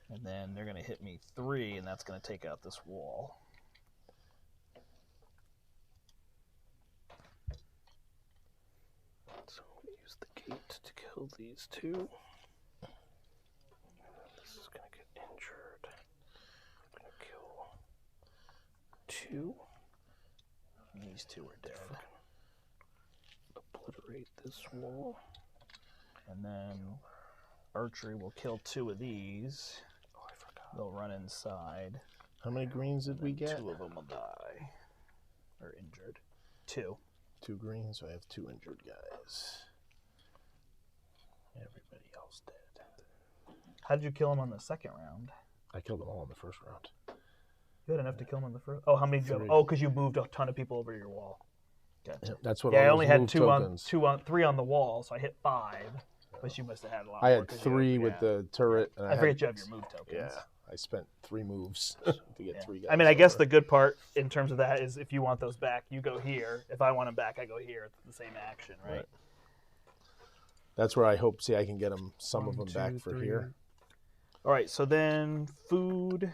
And then they're going to hit me 3, and that's going to take out this wall. So we use the gate to kill these 2. This is gonna get injured. I'm gonna kill 2. And these 2 are dead. Obliterate this wall. And then archery will kill 2 of these. Oh, I forgot. They'll run inside. How many greens did we get? 2 of them will die. Or injured. 2. 2 greens, so I have 2 injured guys. Everybody else dead. How did you kill them on the second round? I killed them all in the first round. You had enough to kill them on the first. Oh, how many did you have? 3. Oh, because you moved a ton of people over to your wall. Gotcha. That's what Yeah, I all only those had move 2 on tokens. 3 on the wall, so I hit 5. But you must have had a lot. I more had 'cause 3 you, with yeah. the turret. And I forget you have your move tokens. Yeah, I spent 3 moves to get Yeah. 3 guys. I mean, I guess over. the good part in terms of that is if you want those back, you go here. If I want them back, I go here. It's the same action, right? That's where I hope. See, I can get them some of 1, them back 2, for 3. here. All right, so then food.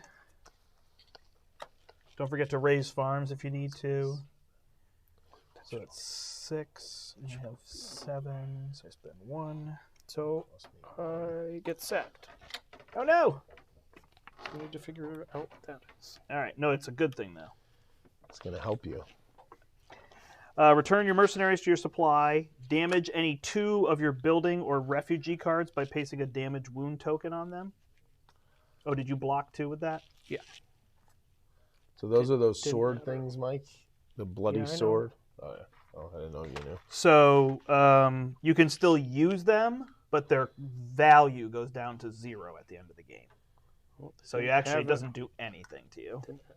Don't forget to raise farms if you need to. So it's 6, and I have 7, so I spend 1. So I get sacked. Oh no! We need to figure out what that is. All right, no, it's a good thing though. It's gonna help you. Return your mercenaries to your supply. Damage any 2 of your building or refugee cards by placing a damage wound token on them. Oh, did you block 2 with that? Yeah. So those are those didn't sword matter. things, Mike. The bloody Yeah, I know. sword. Oh yeah. Oh, I didn't know you knew. So you can still use them, but their value goes down to 0 at the end of the game. Well, So you didn't actually have it it. doesn't do anything to you. Didn't have-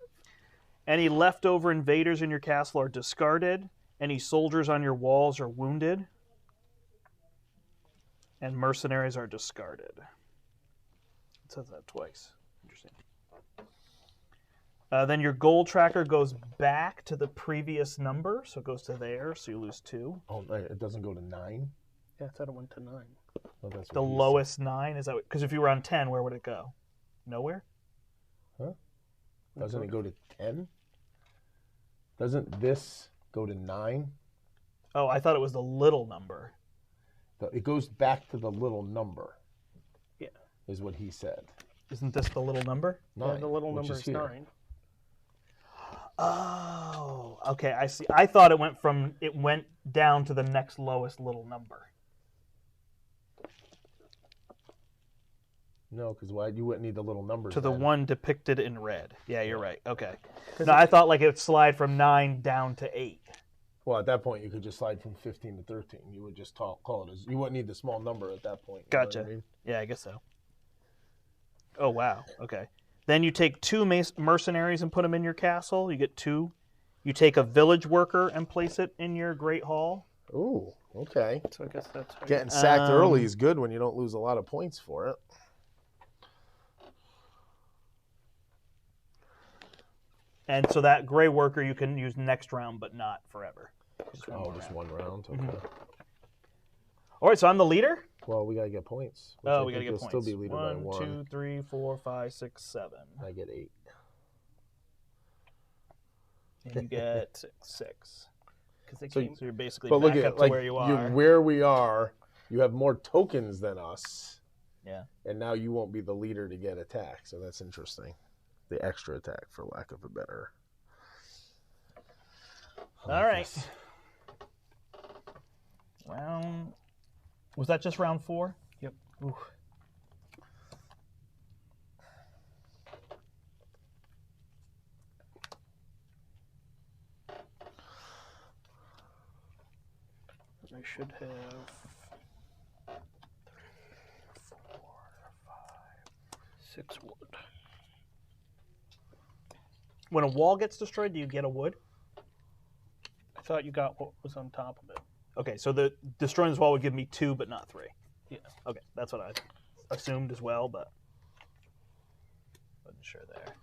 Any leftover invaders in your castle are discarded. Any soldiers on your walls are wounded. And mercenaries are discarded. It says that twice. Interesting. Then your gold tracker goes back to the previous number, so it goes to there, so you lose 2. Oh, no, it doesn't go to 9. Yeah, I thought it went to 9. Oh, that's The what he said. lowest 9 is that because if you were on 10, where would it go? Nowhere. Doesn't it go to 10? Doesn't this go to 9? Oh, I thought it was the little number. It goes back to the little number. Yeah. Is what he said. Isn't this the little number? 9. Yeah, the little which number is is here. 9. Oh, okay. I see. I thought it went down to the next lowest little number. No, because why you wouldn't need the little numbers. To the then. one depicted in red. Yeah, you're right. Okay. No, I thought like it would slide from 9 down to 8. Well, at that point, you could just slide from 15 to 13. You would just call it as. You wouldn't need the small number at that point. You know what Gotcha. I mean? Yeah, I guess so. Oh, wow. Okay. Then you take 2 mercenaries and put them in your castle. You get 2 You take a village worker and place it in your Great Hall. Ooh, okay. So I guess that's how Getting sacked early is good when you don't lose a lot of points for it. And so that gray worker you can use next round, but not forever. Just one more Just round. one round. Okay. All right, so I'm the leader. Well, we gotta get points. Oh, we gotta get you'll points. Still be leader by 1, 2, 3, 4, 5, 6, 7. I get 8. And you get 6. So So you're basically But back look up at to where you are. where we are. You have more tokens than us. Yeah. And now you won't be the leader to get attack. So that's interesting. The extra attack, for lack of a better. All right. Round. Was that just round 4? Yep. Ooh. I should have 3, 4, 5, 6 wood. When a wall gets destroyed, do you get a wood? I thought you got what was on top of it. Okay, so the destroying this wall would give me 2, but not 3. Yeah. Okay, that's what I assumed as well, but wasn't sure there.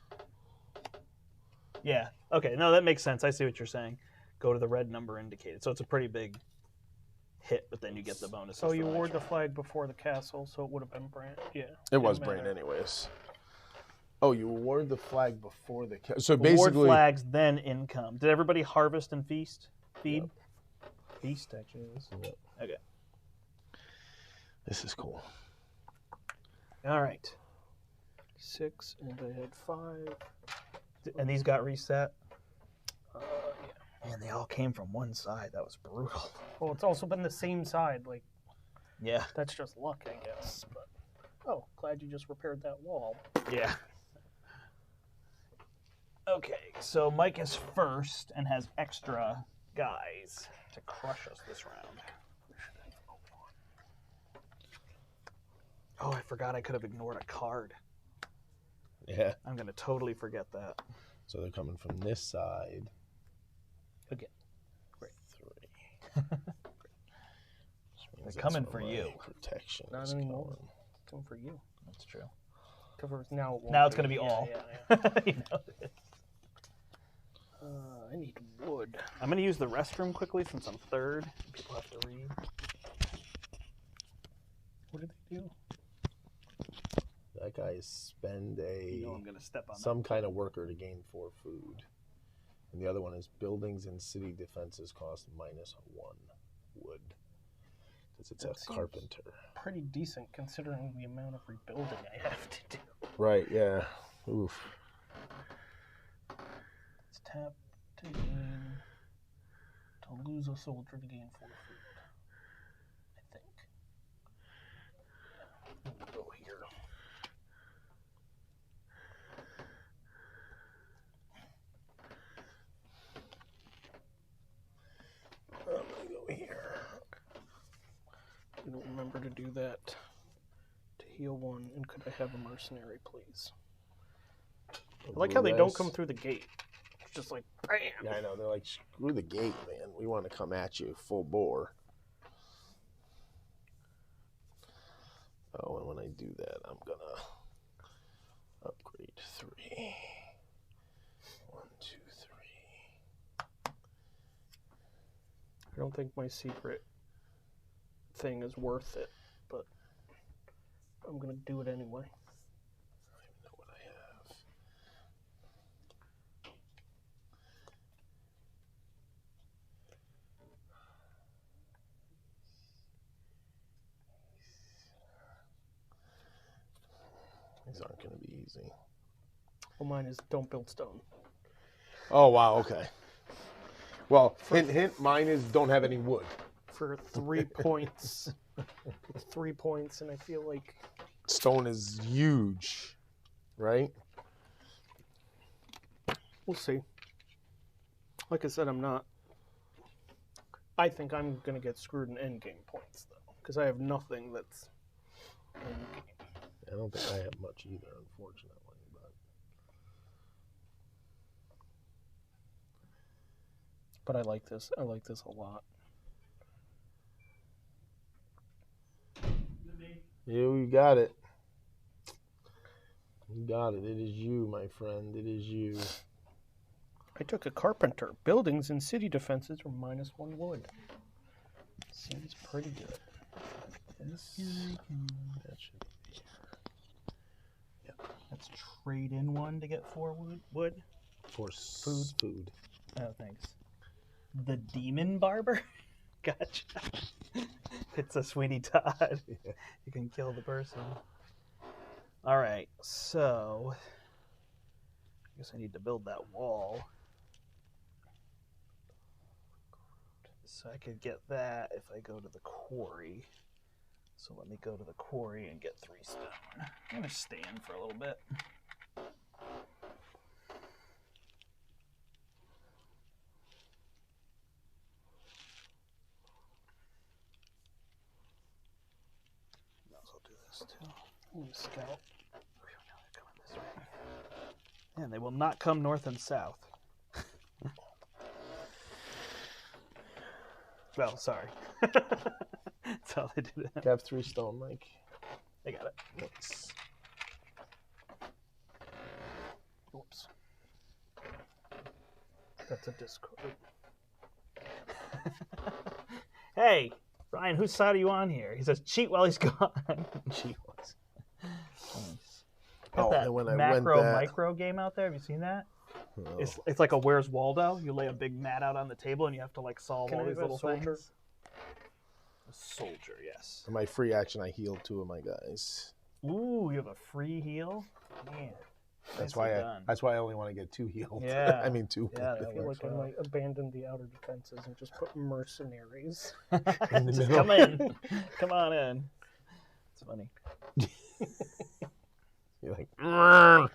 Yeah. Okay. No, that makes sense. I see what you're saying. Go to the red number indicated. So it's a pretty big hit, but then you get the bonus. So you ward the flag before the castle, so it would have been Brandt. Yeah. It was Didn't Brain matter. anyways. Oh, you award the flag before the... So Award basically... flags, then income. Did everybody harvest and feast? Feed? Yep. Feast, actually. Is. Yep. Okay. This is cool. All right. 6, and I had 5. And these got reset? Yeah. Man, they all came from one side. That was brutal. Well, it's also been the same side. Like, Yeah. that's just luck, I guess. But oh, glad you just repaired that wall. Yeah. Okay, so Mike is first and has extra guys to crush us this round. Oh, I forgot I could have ignored a card. Yeah. I'm going to totally forget that. So they're coming from this side. Again. Great. 3. They're coming for you. Protection. Not is anymore. going. Come for you. That's true. Cover now. Now it's going to be all. Yeah. You know? I need wood. I'm going to use the restroom quickly since I'm third. People have to read. What did they do? That guy spend a You know I'm going to step on some kind of worker to gain 4 food. And the other one is buildings and city defenses cost -1 wood. Because it's That a seems- carpenter. Pretty decent considering the amount of rebuilding I have to do. Right, yeah. Oof. It's tap to gain. To lose a soldier to gain 4 food. I think. We'll go here. I'm gonna go here. You don't remember to do that. To heal 1, and could I have a mercenary, please? I like how they don't come through the gate. It's just like, bam! Yeah, I know. They're like, screw the gate, man. We want to come at you full bore. Oh, and when I do that, I'm gonna upgrade 3. 1, 2, 3. I don't think my secret thing is worth it, but I'm gonna do it anyway. I don't even know what I have. These aren't going to be easy. Well, mine is don't build stone. Oh, wow, okay. Well, hint, mine is don't have any wood. For 3 points. It's 3 points, and I feel like Stone is huge, right? we'll see. Like I said, I think I'm gonna get screwed in endgame points though, because I have nothing that's endgame. I don't think I have much either, unfortunately. But But I like this. I like this a lot. Yeah, we got it. You got it. It is you, my friend. It is you. I took a carpenter. Buildings and city defenses are -1 wood. Seems pretty good. This guy can... That should be Let's trade in 1 to get 4 wood. for Food. food. Oh, thanks. The Demon Barber? Gotcha. It's a Sweeney Todd. Yeah. You can kill the person. All right, so I guess I need to build that wall. So I could get that if I go to the quarry. So let me go to the quarry and get 3 stone. I'm going to stand for a little bit. Might as well do this too. I'm gonna scout. Now they're coming this way. And they will not come north and south. Well, sorry. That's how they did it. Have 3 stone, Mike. I got it. Nice. Oops. That's a Discord. Hey, Ryan, whose side are you on here? He says, cheat while he's gone. She was. Nice. Oh, Got that and when I macro went that, micro game out there. Have you seen that? oh, It's like a Where's Waldo. You lay a big mat out on the table and you have to like solve Can all I these have a little soldier? things. A soldier, yes. in my free action, I healed 2 of my guys. Ooh, you have a free heal? Man. That's nicely why done. that's why I only want to get 2 healed. Yeah. I mean 2. Yeah, I that feel works like I well. might abandon the outer defenses and just put mercenaries. In the Just middle. come in. Come on in. It's funny. You're like, All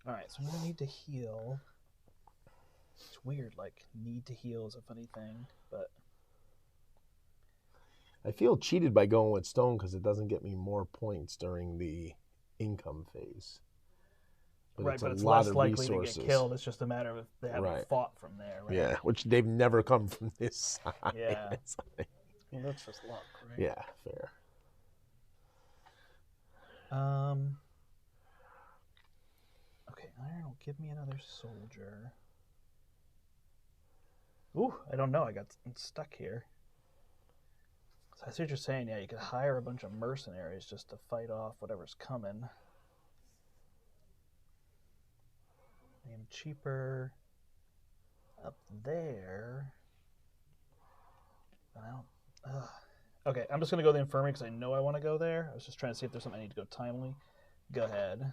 right, so I'm going to need to heal. It's weird, like, need to heal is a funny thing, but... I feel cheated by going with stone because it doesn't get me more points during the income phase. But right, it's but a it's lot less of likely resources. to get killed. It's just a matter of if they haven't Right. fought from there, right? Yeah, which they've never come from this side. Yeah. It's like, Well, that's just luck, right? yeah, fair. Okay, iron will give me another soldier. Ooh, I don't know. I got stuck here. So I see what you're saying. Yeah, you could hire a bunch of mercenaries just to fight off whatever's coming. I am cheaper up there. But I don't. Okay, I'm just gonna go to the infirmary because I know I want to go there. I was just trying to see if there's something I need to go timely. Go ahead.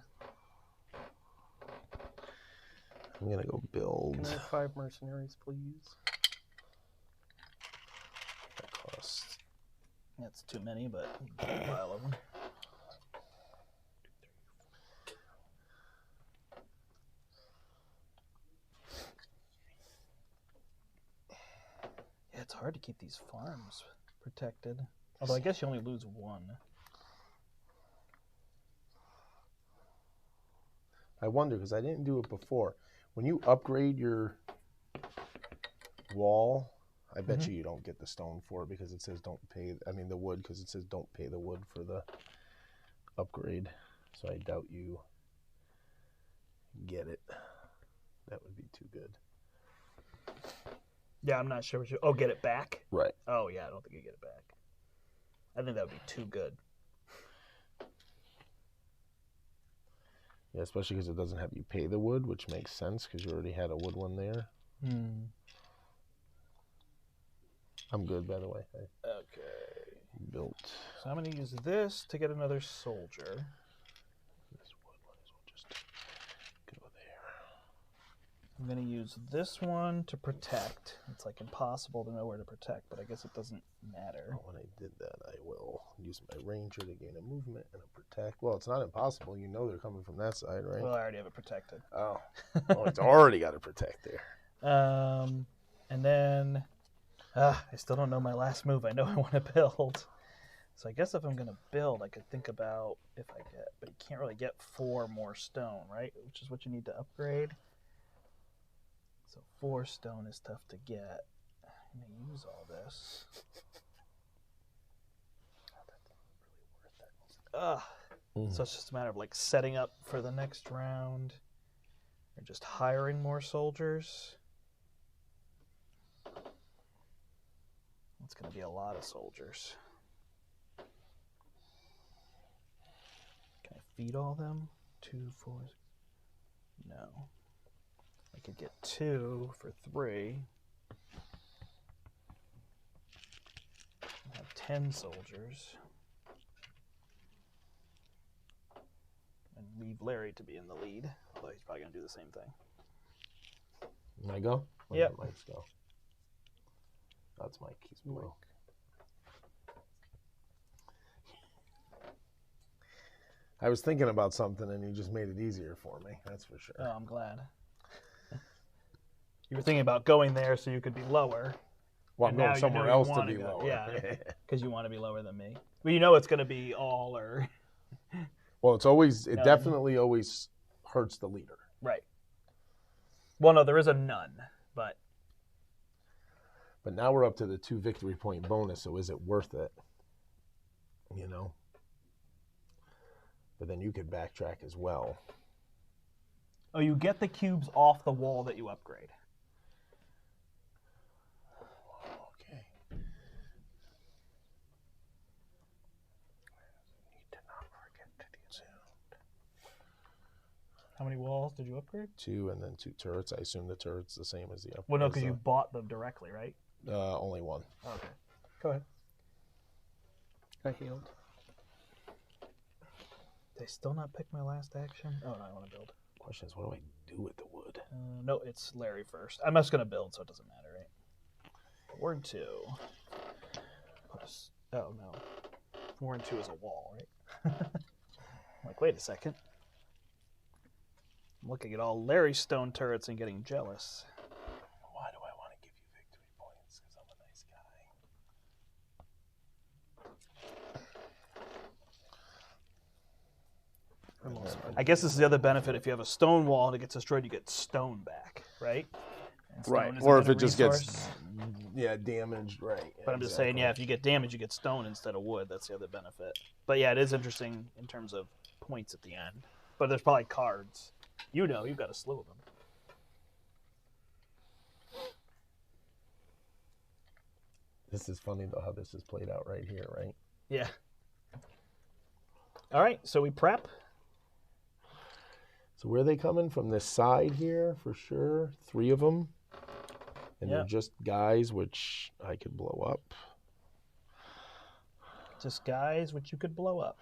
I'm gonna go build. Can I have 5 mercenaries, please? That costs. That's too many, but a pile of them. Yeah, it's hard to keep these farms protected. Although I guess you only lose 1. I wonder because I didn't do it before. When you upgrade your wall, I bet you don't get the stone for it because it says don't pay. I mean the wood because it says don't pay the wood for the upgrade. So I doubt you get it. That would be too good. Yeah, I'm not sure what you... Oh, get it back? Right. Oh, yeah, I don't think you get it back. I think that would be too good. Yeah, especially because it doesn't have you pay the wood, which makes sense because you already had a wood one there. I'm good, by the way. I Okay. built So I'm going to use this to get another soldier. this wood. Might as well just go there. I'm going to use this one to protect. It's like impossible to know where to protect, but I guess it doesn't matter. Oh, when I did that, I will use my ranger to gain a movement and a protect. Well, it's not impossible. You know they're coming from that side, right? Well, I already have it protected. Oh, it's already got a protect there. And then I still don't know my last move. I know I want to build. So I guess if I'm going to build, I could think about if I get, but you can't really get 4 more stone, right? Which is what you need to upgrade. So 4 stone is tough to get. I'm going to use all this. Ugh. So it's just a matter of like setting up for the next round or just hiring more soldiers. It's going to be a lot of soldiers. Can I feed all them? 2, 4. No. I could get 2 for 3. I have 10 soldiers. And leave Larry to be in the lead, although he's probably going to do the same thing. Can I go? Yep. Mike's go. That's Mike. He's blue. I was thinking about something, and you just made it easier for me. That's for sure. Oh, I'm glad. You were thinking about going there so you could be lower. Well, I'm going somewhere else to be go. lower. Yeah, because you want to be lower than me. Well, you know it's going to be all or... Well, it definitely always hurts the leader. Right. Well, no, there is a none, but... But now we're up to the 2 victory point bonus, so is it worth it? You know? But then you could backtrack as well. Oh, you get the cubes off the wall that you upgrade. Okay. Need to not forget to do sound. How many walls did you upgrade? 2 and then 2 turrets. I assume the turret's the same as the upgrade. Well, no, because you bought them directly, right? Only 1. Okay. Go ahead. I healed. Did I still not pick my last action? Oh, no, I want to build. Question is, what do I do with the wood? No, it's Larry first. I'm just going to build, so it doesn't matter, right? 4 and 2. Oh, no. 4 and 2 is a wall, right? I'm like, wait a second. I'm looking at all Larry's stone turrets and getting jealous. Why do I want to give you victory points? Because I'm a nice guy. I guess this is the other benefit. If you have a stone wall and it gets destroyed, you get stone back, right? Right. Or if it just gets damaged, right. But I'm just saying, if you get damaged, you get stone instead of wood. That's the other benefit. But yeah, it is interesting in terms of points at the end. But there's probably cards. You know, you've got a slew of them. This is funny, though, how this is played out right here, right? Yeah. All right, so we prep. So where are they coming from? This side here, for sure. 3 of them. And they're just guys, which I could blow up. Just guys, which you could blow up.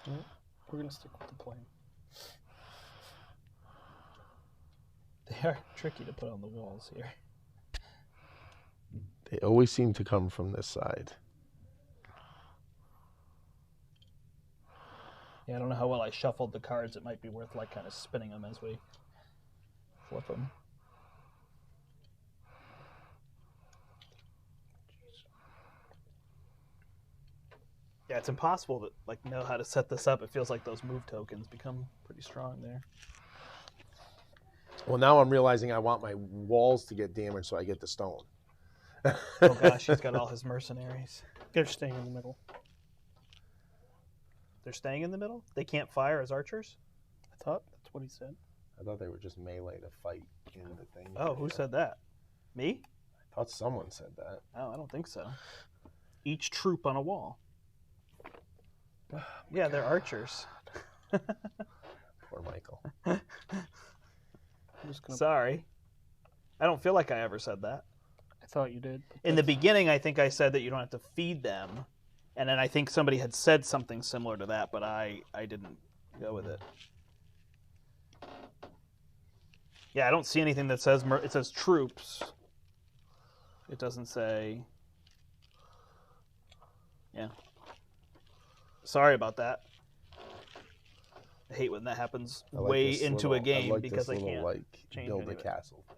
We're going to stick with the plan. They are tricky to put on the walls here. They always seem to come from this side. Yeah, I don't know how well I shuffled the cards. It might be worth like kind of spinning them as we flip them. Yeah, it's impossible to like know how to set this up. It feels like those move tokens become pretty strong there. Well, now I'm realizing I want my walls to get damaged so I get the stone. Oh gosh, he's got all his mercenaries. They're staying in the middle. They're staying in the middle? They can't fire as archers? I thought that's what he said. I thought they were just melee to fight in the thing. Oh, who said that? Me? I thought someone said that. Oh, I don't think so. Each troop on a wall. Yeah, they're archers. Poor Michael. I'm just gonna... Sorry. I don't feel like I ever said that. I thought you did. In the beginning, I think I said that you don't have to feed them. And then I think somebody had said something similar to that, but I didn't go with it. Yeah, I don't see anything that says... It says troops. It doesn't say... Yeah. Sorry about that. I hate when that happens way into a game because I can't change build a it. castle thing.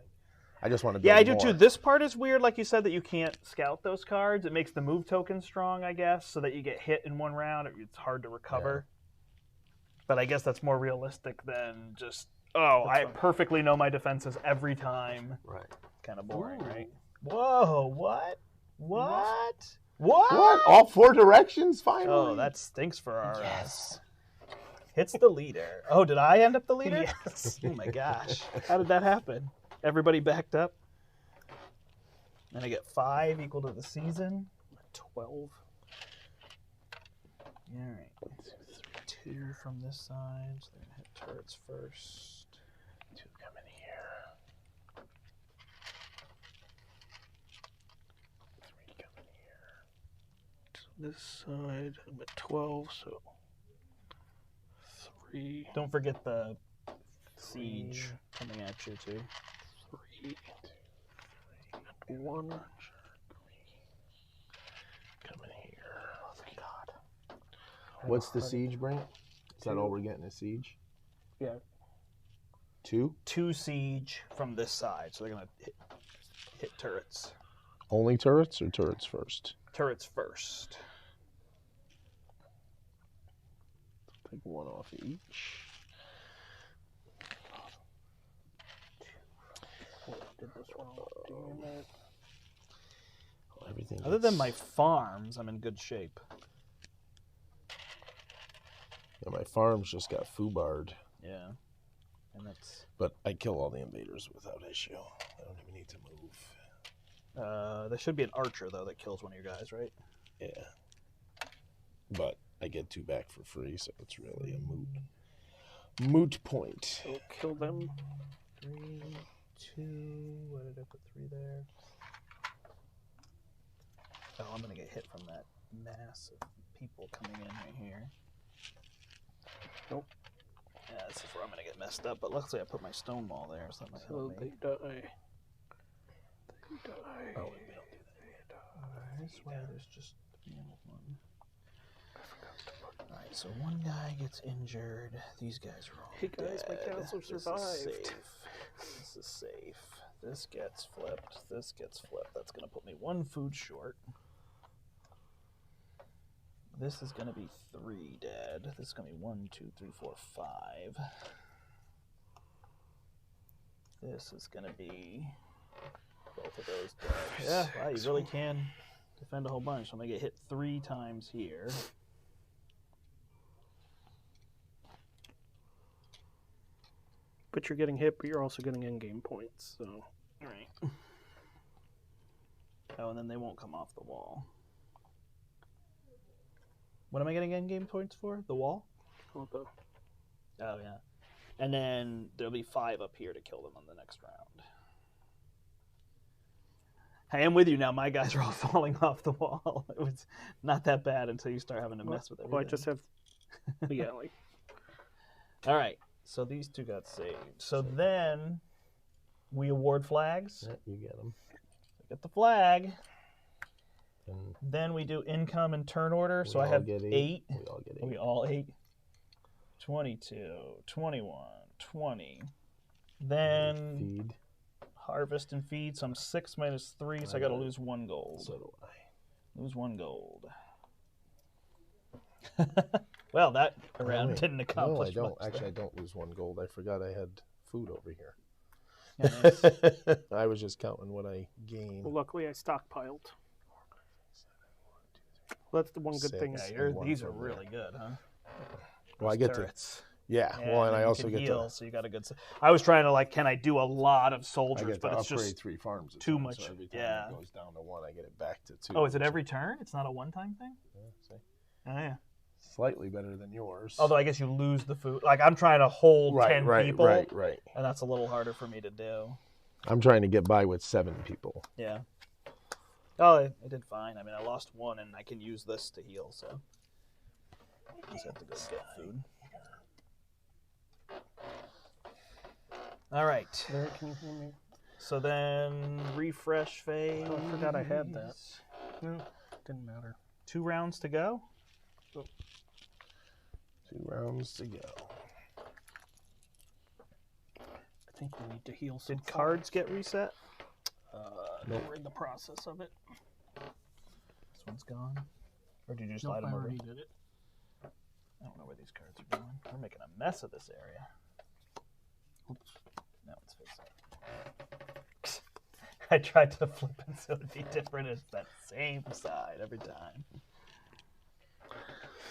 I just want to build Yeah, I do more. too. This part is weird, like you said, that you can't scout those cards. It makes the move token strong, I guess, so that you get hit in one round. It's hard to recover. Yeah. But I guess that's more realistic than just Oh, That's I fine. perfectly know my defenses every time. Right. Kind of boring, Ooh. right? Whoa, what? What? What? All 4 directions, finally? Oh, that stinks for our... Yes. Hits the leader. Oh, did I end up the leader? Yes. Oh my gosh. How did that happen? Everybody backed up? And I get 5 equal to the season. 12. All right. 2 from this side. So they're going to hit turrets first. 2 coming here. 3 coming here. So this side, I'm at 12, so 3, Don't forget the siege coming at you too. 3, and 1. Coming here. Oh, thank God. What's the siege, Brent? Is that 2. all we're getting, a siege? Yeah. 2? 2 siege from this side, so they're gonna hit turrets. Only turrets or turrets first? Turrets first. Take 1 off each. Oh, I did this wrong. Damn it. Everything. Other than my farms, I'm in good shape. Yeah, my farm's just got foobarred, Yeah, and that's but I kill all the invaders without issue. I don't even need to move. there should be an archer though that kills one of your guys, right? Yeah. But I get 2 back for free, so it's really a moot point. So kill them. 3, 2. Why did I put 3 there? Oh, I'm gonna get hit from that mass of people coming in right here. Nope. Yeah, this is where I'm gonna get messed up. But luckily, I put my stone wall there, so that might So help they me. die. They die. Oh, we don't do that. This way, there's just 3 and 1. All right, so 1 guy gets injured. These guys are all Hey guys, my dead. castle This is survived. safe. This is safe. This gets flipped. This gets flipped. That's gonna put me 1 food short. This is going to be 3 dead. This is going to be 1, 2, 3, 4, 5. This is going to be both of those dead. Yeah, wow, you really can defend a whole bunch. I'm going to get hit 3 times here. But you're getting hit, but you're also getting in-game points. So. All right. Oh, and then they won't come off the wall. What am I getting in-game points for? The wall? Oh, the... Oh, yeah. And then there'll be 5 up here to kill them on the next round. I am with you now. My guys are all falling off the wall. It was not that bad until you start having to mess with everything. Well, I just have... yeah, like... All right. So these 2 got saved. So then we award flags. Yeah, you get them. Get the flag. And Then we do income and turn order. So I all have get 8. We all get 8. We all 8. 22, 21, 20. Then Feed. harvest and feed. So I'm 6 minus 3, so I got to lose 1 gold. So do I. Lose 1 gold. Well, that round wait. didn't accomplish No, I don't. much. Actually, I don't lose 1 gold. I forgot I had food over here. Yeah, nice. I was just counting what I gained. Well, luckily I stockpiled. Well, that's the one good thing. Six. Yeah, one these are from really good, huh? Well, I Those get turrets. Yeah, well, and I you also can get heal, to so you got a good. I was trying to like, can I do a lot of I soldiers? get to But it's upgrade just 3 farms. too time, much, So every time yeah. it goes down to 1, I get it back to 2. Oh, is it every turn? It's not a one-time thing. Yeah, see? Oh yeah. Slightly better than yours. Although I guess you lose the food. Like I'm trying to hold 10 people, right. and that's a little harder for me to do. I'm trying to get by with 7 people. Yeah. Oh, I did fine. I mean, I lost 1, and I can use this to heal. So I just have to go get food. All right. There, can you hear me? So then refresh phase. Oh, I forgot I had that. No, didn't matter. 2 rounds to go. 2 rounds to go. I think we need to heal some. Did cards get reset? Nope. We're in the process of it. This one's gone. Or did you just Nope, light I them over? already did it. I don't know where these cards are going. We're making a mess of this area. Now it's face up. I tried to flip it so it'd be different. It's that same side every time.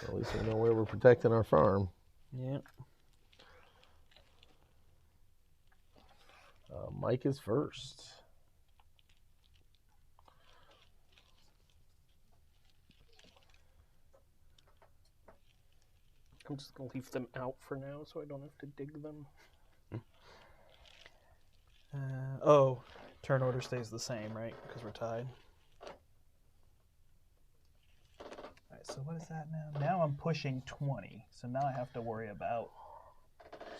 At least we know where we're protecting our farm. Yep. Mike is first. I'm just going to leave them out for now so I don't have to dig them. Turn order stays the same, right? Because we're tied. All right, so what is that now? Now I'm pushing 20, so now I have to worry about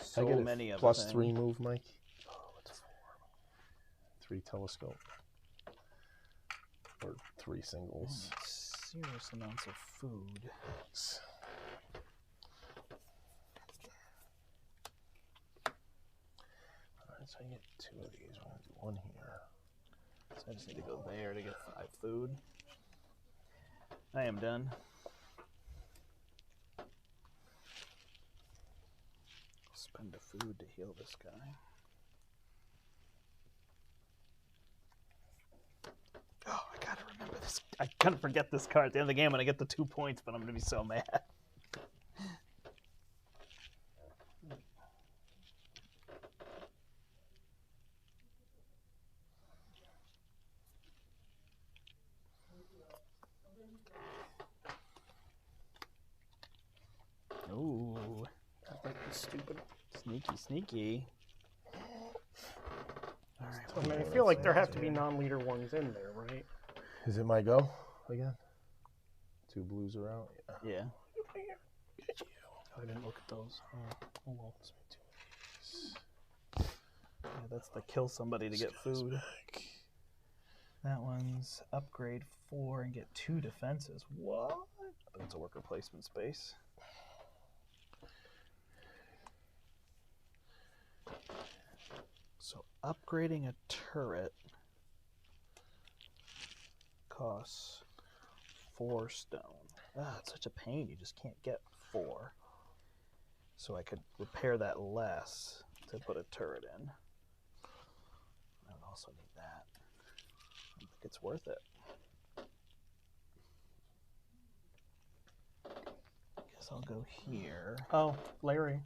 so many of them. +3 move, Mike. Oh, it's 4. 3 telescope. Or 3 singles. Serious amounts of food. Alright, so I get 2 of these. We're going to do 1 here. So I just need to go there to get 5 food. I am done. I'll spend the food to heal this guy. Oh, I gotta remember this. I couldn't forget this card. At the end of the game, I'm gonna get the 2 points, but I'm gonna be so mad. Ooh, That might be stupid. sneaky, sneaky. All right. I mean, I feel like there have to be non-leader ones in there, right? Is it my go again? 2 blues are out. Yeah. I didn't look at those. Oh well. Yeah, that's the kill somebody to get food. That one's upgrade 4 and get 2 defenses. What? That's a worker placement space. So upgrading a turret costs 4 stone. Ah, it's such a pain. You just can't get 4. So I could repair that less to put a turret in. I would also need that. I don't think it's worth it. Guess I'll go here. Oh, Larry.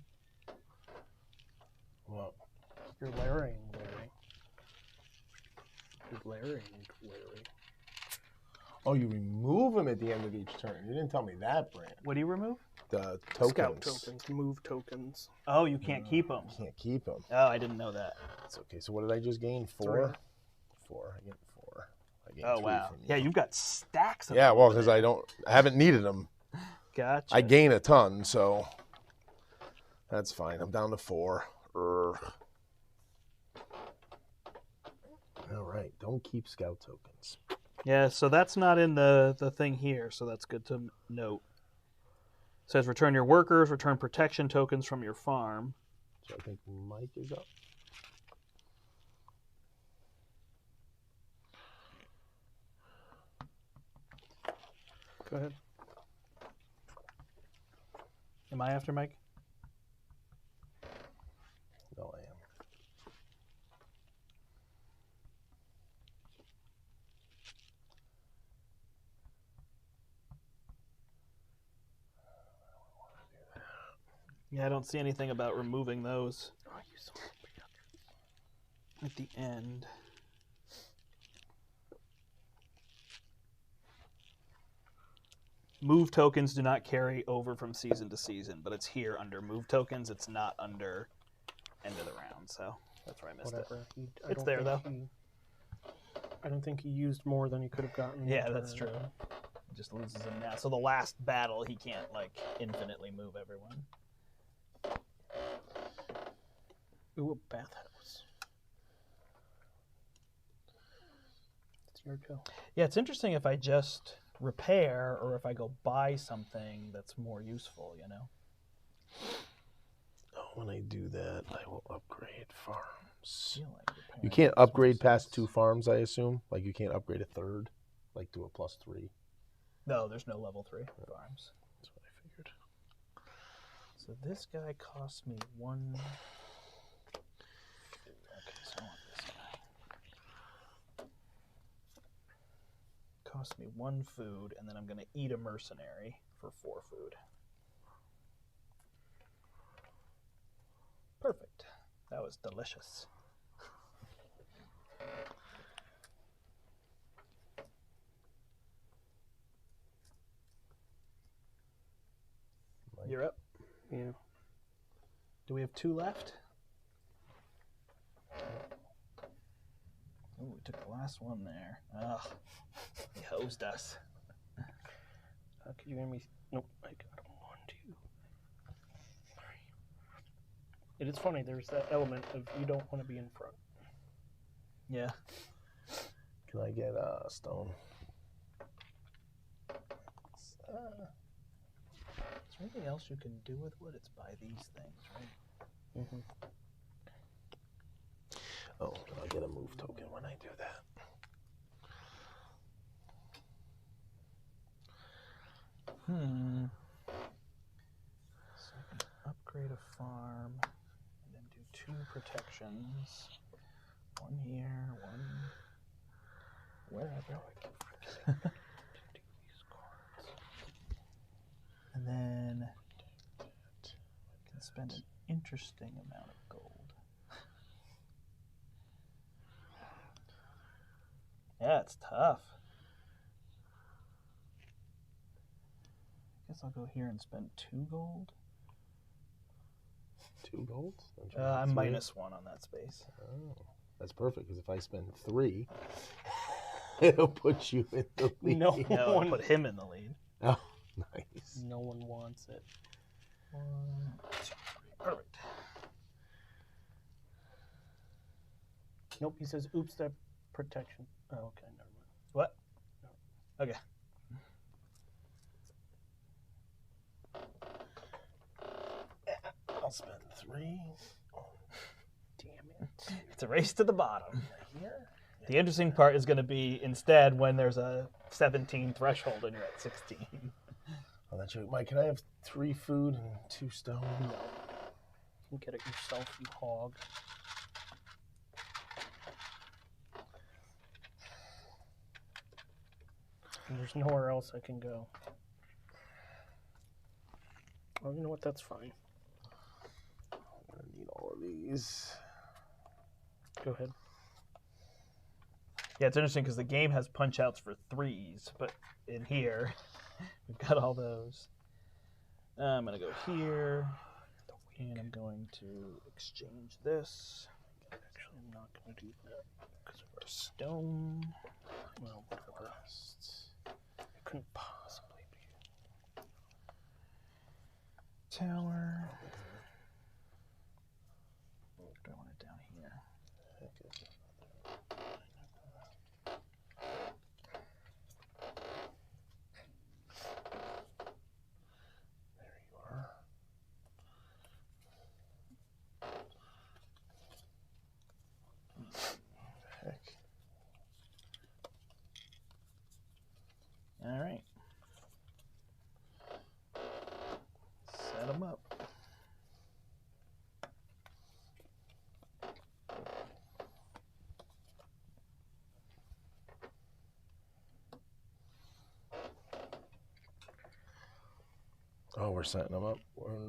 What? You're Larrying, Larry. You're Larrying, Larry. Oh, you remove them at the end of each turn. You didn't tell me that, Brandt. What do you remove? The tokens. Scout tokens, move tokens. Oh, you can't keep them. You can't keep them. Oh, I didn't know that. It's okay. So what did I just gain? 4? 3. 4. I get 4. I gained Oh, 3 wow. from you. Yeah, you've got stacks of Yeah, them well, over because there. I haven't needed them. Gotcha. I gain a ton, so that's fine. I'm down to 4. All right. Don't keep scout tokens. Yeah, so that's not in the thing here, so that's good to note. It says return your workers, return protection tokens from your farm. So I think Mike is up. Go ahead. Am I after Mike? No, I am. Yeah, I don't see anything about removing those Oh, you saw at the end. Move tokens do not carry over from season to season, but it's here under move tokens. It's not under end of the round, so that's where I missed it. whatever. It's there, though. I don't think he used more than he could have gotten. Yeah, that's true. He just loses him now. So the last battle, he can't, like, infinitely move everyone. Ooh, a bathhouse. It's your go. Yeah, it's interesting if I just repair or if I go buy something that's more useful, you know? Oh, when I do that, I will upgrade farms. I feel like repairing You can't is upgrade useless. past 2 farms, I assume? Like you can't upgrade a third? Like do a +3? No, there's no level 3 farms. That's what I figured. So this guy costs me 1 cost me 1 food, and then I'm going to eat a mercenary for 4 food. Perfect. That was delicious. You're up. Yeah. Do we have 2 left? Oh, we took the last one there. Ugh. He hosed us. Could you hear me? Nope. I got him. 1, 2, 3. It is funny. There's that element of you don't want to be in front. Yeah. Can I get a stone? Is there anything else you can do with wood? It's by these things, right? Mm-hmm. Oh, I'll get a move token when I do that. So I can upgrade a farm and then do 2 protections. 1 here, 1 wherever. And then I can spend an interesting amount of gold. Yeah, it's tough. I guess I'll go here and spend 2 gold. 2 golds? I'm -1 on that space. Oh, that's perfect, because if I spend 3, it'll put you in the lead. No No, one. put him in the lead. Oh, nice. No one wants it. 1, 2, 3. Perfect. Nope. He says, "Oops, that protection." Oh, okay, never mind. What? Okay. I'll spend 3. Damn it. It's a race to the bottom. Here? The interesting part is going to be instead when there's a 17 threshold and you're at 16. Oh, that's right. Mike, can I have 3 food and 2 stone? No. You can get it yourself, you hog. And there's nowhere else I can go. Oh, you know what? That's fine. I'm going to need all of these. Go ahead. Yeah, it's interesting because the game has punch outs for 3s, but in here, we've got all those. I'm going to go here, and I'm going to exchange this. Actually, I'm not going to do that because of our Stone. well, whatever. It couldn't possibly be. Tower. Do I want it down here? There you are. Heck. All right. Set them up. Oh, we're setting them up.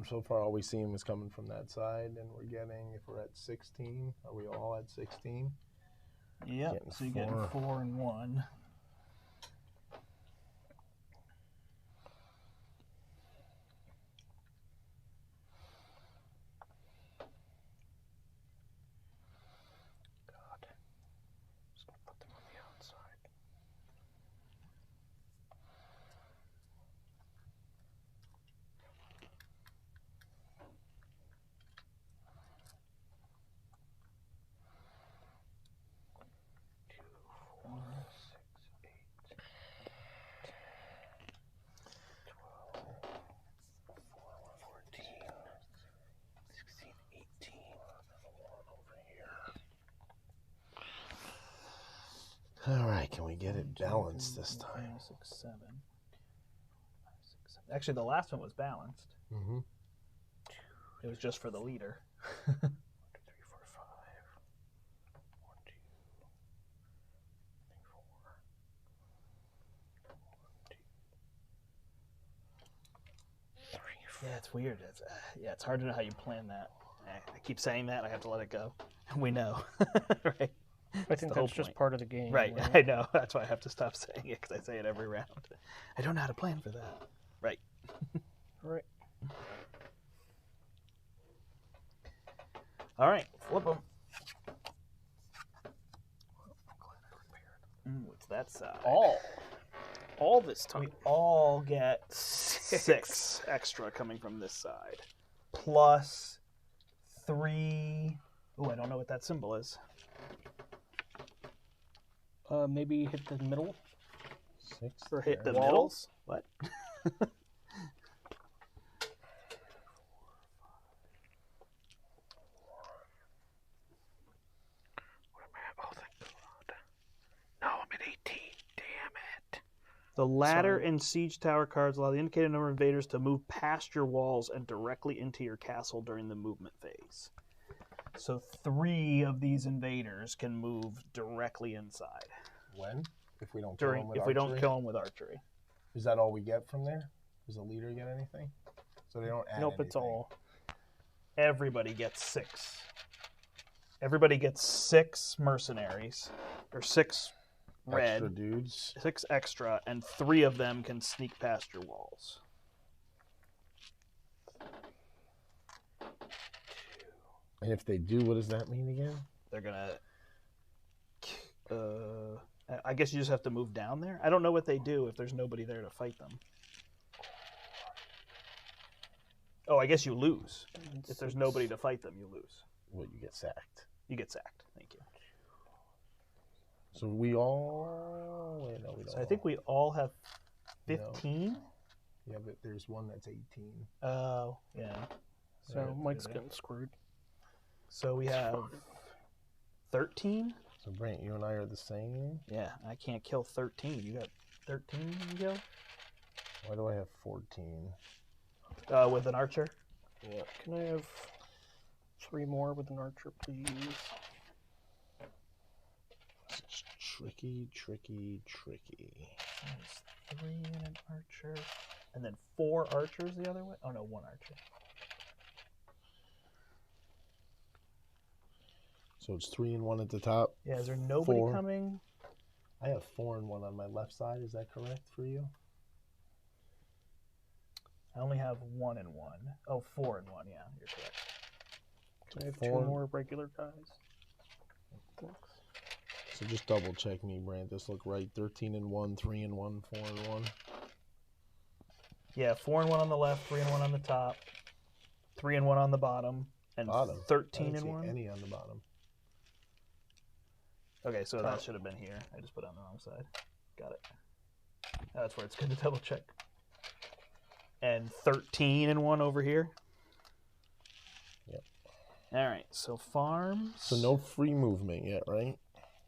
So far, all we seen was coming from that side, and we're getting, if we're at 16, are we all at 16? Yep. Getting So you're getting 4. 4 and 1. God. Just going to put them on the outside. All right, can we get it balanced this time? 5, 6, 7. 5, 6, 7. Actually, the last one was balanced. Mm-hmm. It was just for the leader. 1, 2, 3, 4, 5. 1, 2, 3, 4. Yeah, it's weird. It's hard to know how you plan that. I keep saying that. I have to let it go. We know, right? I think the whole that's just point. part of the game. Right. I know. That's why I have to stop saying it because I say it every round. I don't know how to plan for that. Right. Right. All right. Flip them. What's that side? All this time. We all get 6 extra coming from this side. Plus 3. Oh, I don't know what that symbol is. Maybe hit the middle 6 or hit The the middle? walls. What? Oh, thank God. No, I'm at 18. Damn it. The ladder Sorry. and siege tower cards allow the indicated number of invaders to move past your walls and directly into your castle during the movement phase. So 3 of these invaders can move directly inside. When? If we don't kill them with If archery? we don't kill them with archery. Is that all we get from there? Does the leader get anything? So they don't add Nope, anything. it's all. Everybody gets 6. Everybody gets 6 mercenaries, or 6 red, Extra dudes. 6 extra, and 3 of them can sneak past your walls. And if they do, what does that mean again? They're gonna. I guess you just have to move down there. I don't know what they do if there's nobody there to fight them. Oh, I guess you lose. If there's nobody to fight them, you lose. Well, you get sacked. You get sacked. Thank you. So we all... Wait, no, we don't. So I think we all have 15. Yeah, but there's one that's 18. Oh, yeah. So Right, Mike's yeah. getting screwed. So we have 13. So Brant, you and I are the same. Yeah, I can't kill 13. You got 13 you can kill? Why do I have 14? With an archer? Yeah. Can I have 3 more with an archer, please? It's tricky, tricky, tricky. There's 3 and an archer. And then 4 archers the other way? Oh, no, 1 archer. So it's 3 and 1 at the top. Yeah, is there nobody 4. coming? I have 4 and 1 on my left side. Is that correct for you? I only have 1 and 1. Oh, 4 and 1. Yeah, you're correct. Can I have 4. 2 more regular guys? Thanks. So just double check me, Brant. This look right. 13 and 1, 3 and 1, 4 and 1. Yeah, 4 and 1 on the left, 3 and 1 on the top, 3 and 1 on the bottom, and Bottom. 13 I don't and see 1. any on the bottom. Okay, so that should have been here. I just put it on the wrong side. Got it. That's where it's good to double check. And 13 and 1 over here. Yep. All right, so farms. So no free movement yet, right?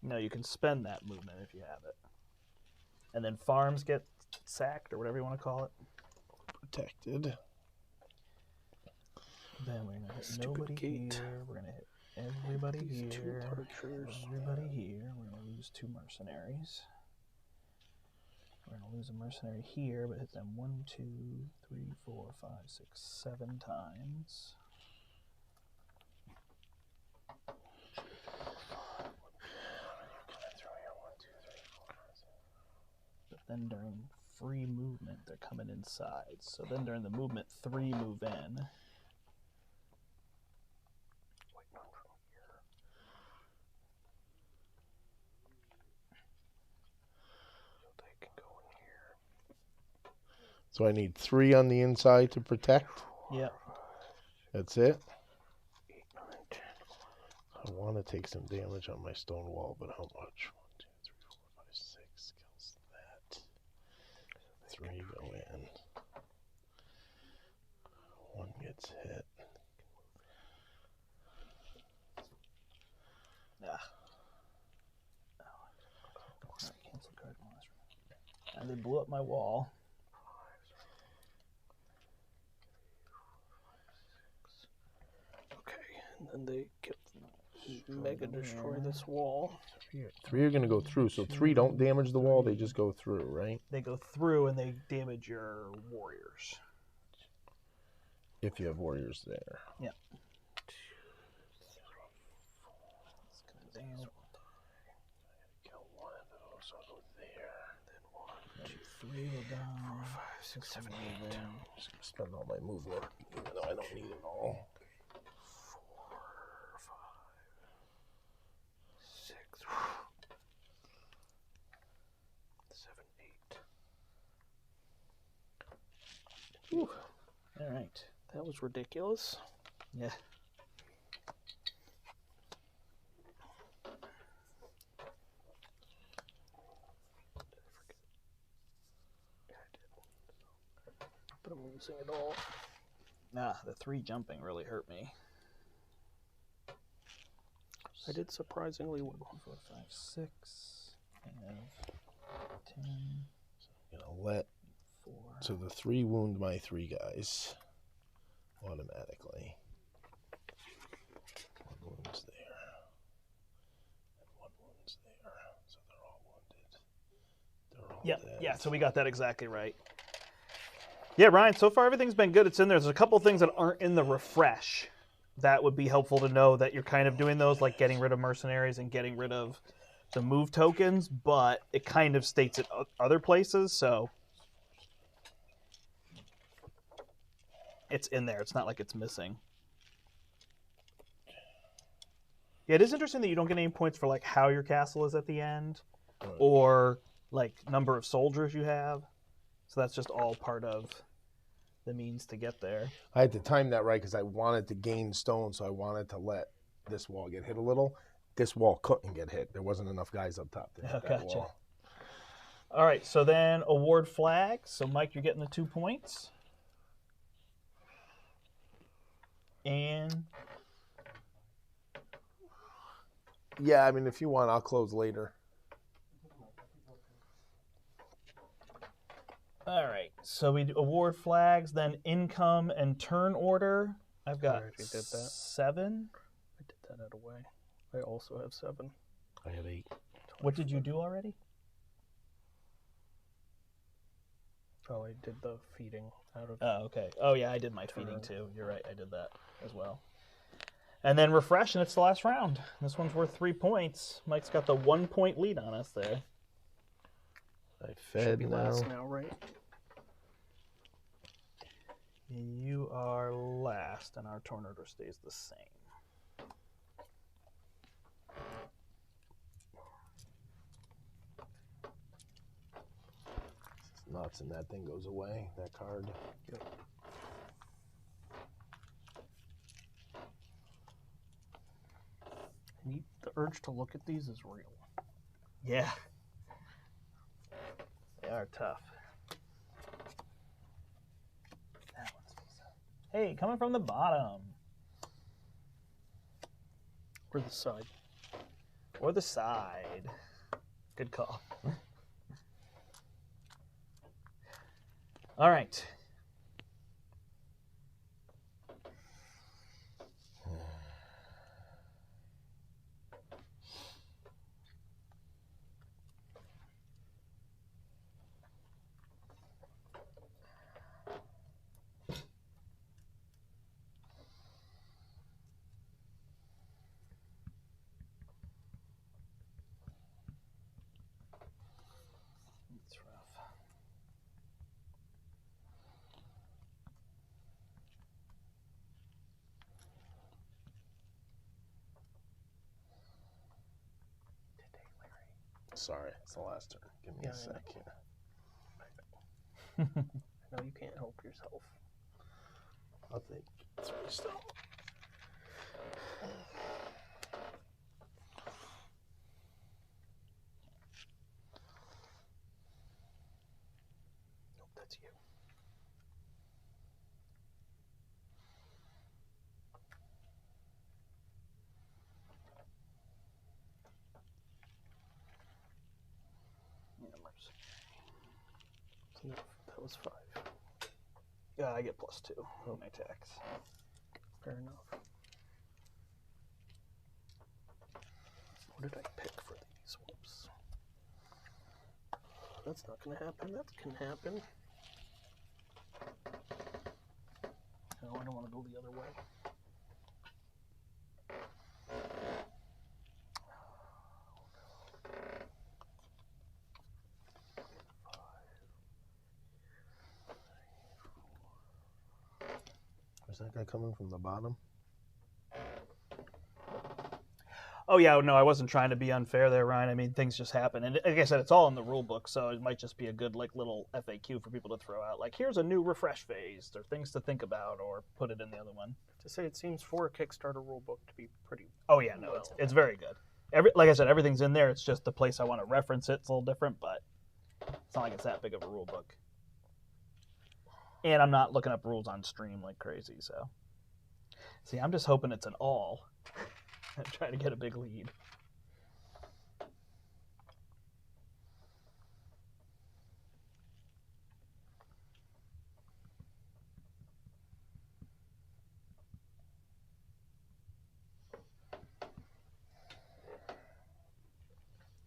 No, you can spend that movement if you have it. And then farms get sacked or whatever you want to call it. Protected. Then we're gonna hit Stupid nobody gate. here. We're gonna hit everybody These 2 here. archers. Everybody here. We're gonna lose 2 mercenaries. We're gonna lose a mercenary here, but hit them 1, 2, 3, 4, 5, 6, 7 times. But then during free movement, they're coming inside. So then during the movement, 3 move in. So I need 3 on the inside to protect. Yep. That's it. I want to take some damage on my stone wall, but how much? 1, 2, 3, 4, 5, 6 kills that. 3 go in. 1 gets hit. Alright, cancel card from last round. And they blew up my wall. Okay, and then they mega destroy this wall. 3 are going to go through, so 3 don't damage the wall, they just go through, right? They go through and they damage your warriors. If you have warriors there. Yeah. Let's go down. Kill one of those. I'll go there. Then 1, 2, 3 will die. 4, 5, 6, 7, 8. I'm just gonna spend all my movement, even though I don't need it all. 4, 5, 6, 7, 8. Whew, All right. that was ridiculous. Yeah. But I'm losing it all. Nah, the 3 jumping really hurt me. I did surprisingly well. 4, 5, 6. I have 10. I'm gonna let 4. so the 3 wound my 3 guys automatically. 1 wound's there. And 1 wound's there. So they're all wounded. They're all dead. Yeah, so we got that exactly right. Yeah, Ryan, so far everything's been good. It's in there. There's a couple things that aren't in the refresh. That would be helpful to know that you're kind of doing those, like getting rid of mercenaries and getting rid of the move tokens, but it kind of states it other places, so it's in there. It's not like it's missing. Yeah, it is interesting that you don't get any points for like how your castle is at the end, Right. or like number of soldiers you have. So that's just all part of the means to get there. I had to time that right because I wanted to gain stone, so I wanted to let this wall get hit a little. This wall couldn't get hit. There wasn't enough guys up top to hit that Gotcha. wall. All right, so then award flags. So Mike, you're getting the 2 points. And Yeah, I mean, if you want, I'll close later. all right, so we do award flags, then income and turn order. I've got already did that. 7. I did that out of way. I also have 7. I have 8. What did you do already? Oh, I did the feeding out of. Oh, okay. Oh, yeah, I did my feeding Turn. too. You're right, I did that as well. And then refresh, and it's the last round. This one's worth 3 points. Mike's got the 1 point lead on us there. I Should fed be now. last now, right? You are last, and our turn order stays the same. It's nuts, and that thing goes away, that card. Yep. And the urge to look at these is real. Yeah. They are tough. That one's decent. Hey, coming from the bottom. Or the side. Or the side. Good call. All right. It's rough. Sorry, it's the last turn. Give me Yeah, a I sec know. here. I know you can't help yourself. I'll take 3 stone. Nope, that's you. So that was 5. Yeah, I get +2 on my tax. Fair enough. What did I pick for these? Whoops. That's not going to happen. That can happen. No, I don't Is that guy coming from the bottom? Oh yeah, no, I wasn't trying to be unfair there, Ryan. I mean, things just happen, and like I said, it's all in the rule book, so it might just be a good like little FAQ for people to throw out. Like, here's a new refresh phase, or things to think about, or put it in the other one. To say it seems for a Kickstarter rulebook to be pretty. Oh yeah, no, it's very good. Like I said, everything's in there. It's just the place I want to reference it's a little different, but it's not like it's that big of a rule book. And I'm not looking up rules on stream like crazy, so. See, I'm just hoping it's an all. I'm trying to get a big lead.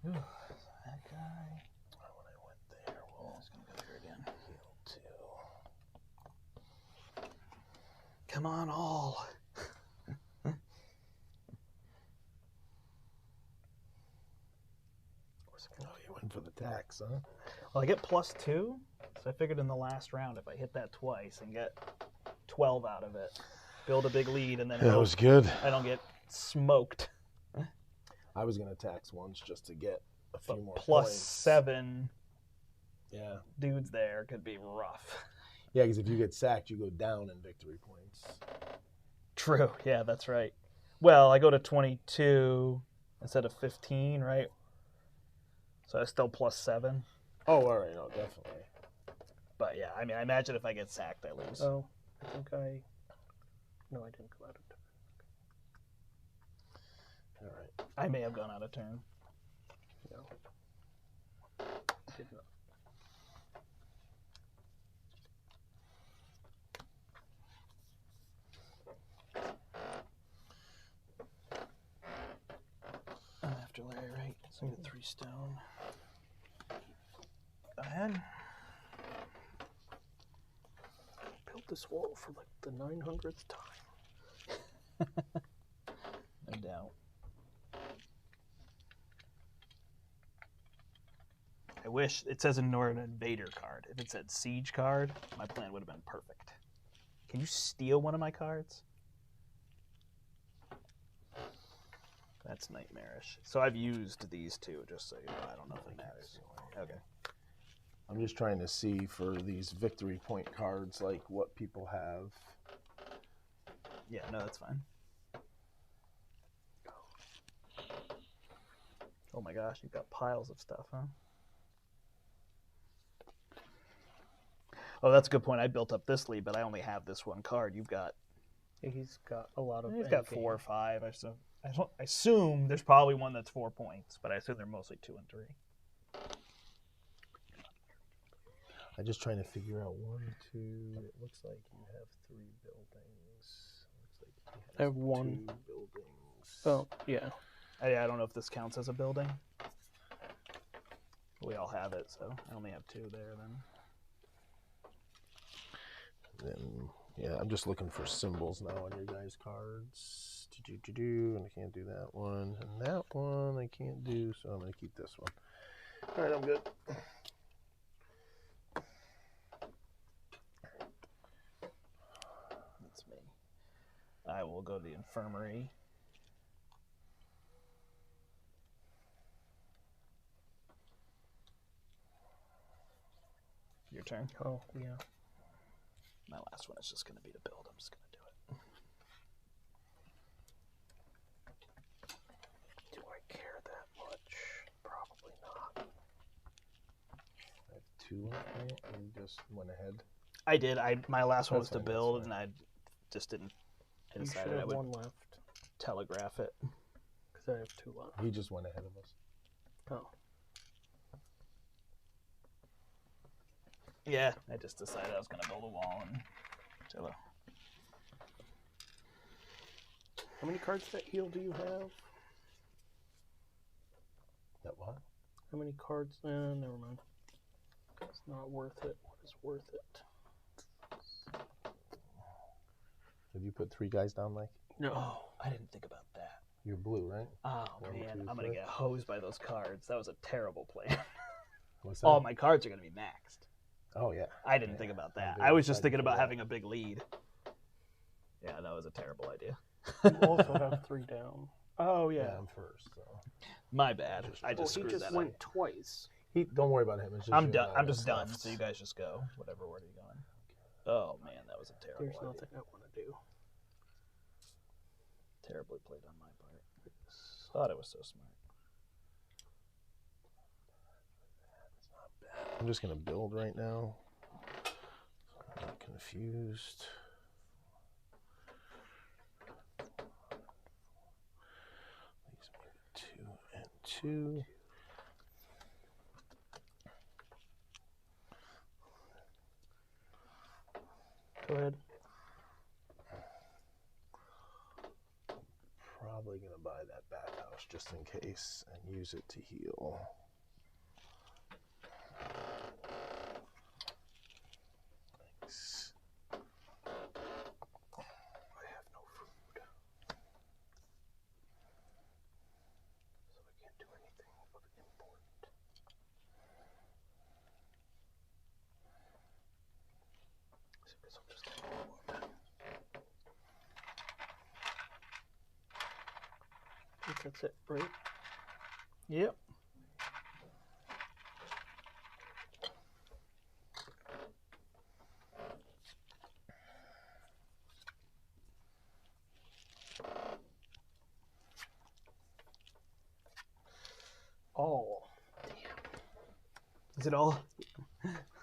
Ooh, that guy. When I went there, well, I was gonna go here again. heal too. Come on, all. Oh, you went for the tax, huh? Well, I get +2, so I figured in the last round if I hit that twice and get 12 out of it, build a big lead, and then That was good. I don't get smoked. I was gonna tax once just to get a few more Plus points. 7 Yeah. dudes there could be rough. Yeah, because if you get sacked, you go down in victory points. True. Yeah, that's right. Well, I go to 22 instead of 15, right? So it's still +7. Oh, all right. No, definitely. But yeah, I mean, I imagine if I get sacked, I lose. Oh, I think I. No, I didn't go out of turn. All right. I may have gone out of turn. No. Did not. I'm after Larry, right? So I get 3 stone. Go ahead. Built this wall for like the 900th time. No doubt. I wish it says ignore an invader card. If it said siege card, my plan would have been perfect. Can you steal one of my cards? That's nightmarish. So I've used these two, just so you know. I don't know if it matters. Okay. I'm just trying to see for these victory point cards, like what people have. Yeah, no, that's fine. Oh my gosh, you've got piles of stuff, huh? Oh, that's a good point. I built up this lead, but I only have this one card. You've got... Yeah, he's got a lot of. He's got 4 or 5. I assume there's probably one that's 4 points, but I assume they're mostly 2 and 3. I'm just trying to figure out 1, 2. It looks like you have 3 buildings. Looks like he has I have 1. 2 buildings. Oh, yeah. I don't know if this counts as a building. We all have it, so I only have 2 there then. Then, yeah, I'm just looking for symbols now on your guys' cards. And I can't do that one. And that one I can't do, so I'm going to keep this one. All right, I'm good. That's me. I will go to the infirmary. Your turn. Oh, yeah. My last one is just going to be to build. I'm just going to do it. Do I care that much? Probably not. I have 2 left, and you just went ahead. I did. My last one was That's to fine, build, that's and I just didn't. I You should decided I have would 1 left. telegraph it. Because I have 2 left. He just went ahead of us. Oh. Yeah, I just decided I was going to build a wall and so. How many cards that heal do you have? That what? How many cards? Never mind. It's not worth it. What is worth it? Did you put 3 guys down, Mike? No. Oh, I didn't think about that. You're blue, right? Oh 1, man, 2, I'm going to 3. get hosed by those cards. That was a terrible plan. What's that? All my cards are going to be maxed. Oh, yeah. I didn't think about that. I'm very I was just excited thinking for about that. having a big lead. Yeah, that was a terrible idea. You also have 3 down. Oh, yeah. I'm first. So. My bad. I just He screwed just that went up. twice. Don't worry about him. It's just I'm you done. and I I'm just that's done. left. So you guys just go. Whatever order you're going. Oh man, that was a terrible There's idea. nothing I want to do. Terribly played on my part. Thought it was so smart. I'm just gonna build right now. I'm not confused. These maybe 2 and 2. Go ahead. Probably gonna buy that bathhouse just in case and use it to heal. Thanks. I have no food, so I can't do anything of import. So I guess I'll just get one. I think that's it, right? Yep. All. Is it all?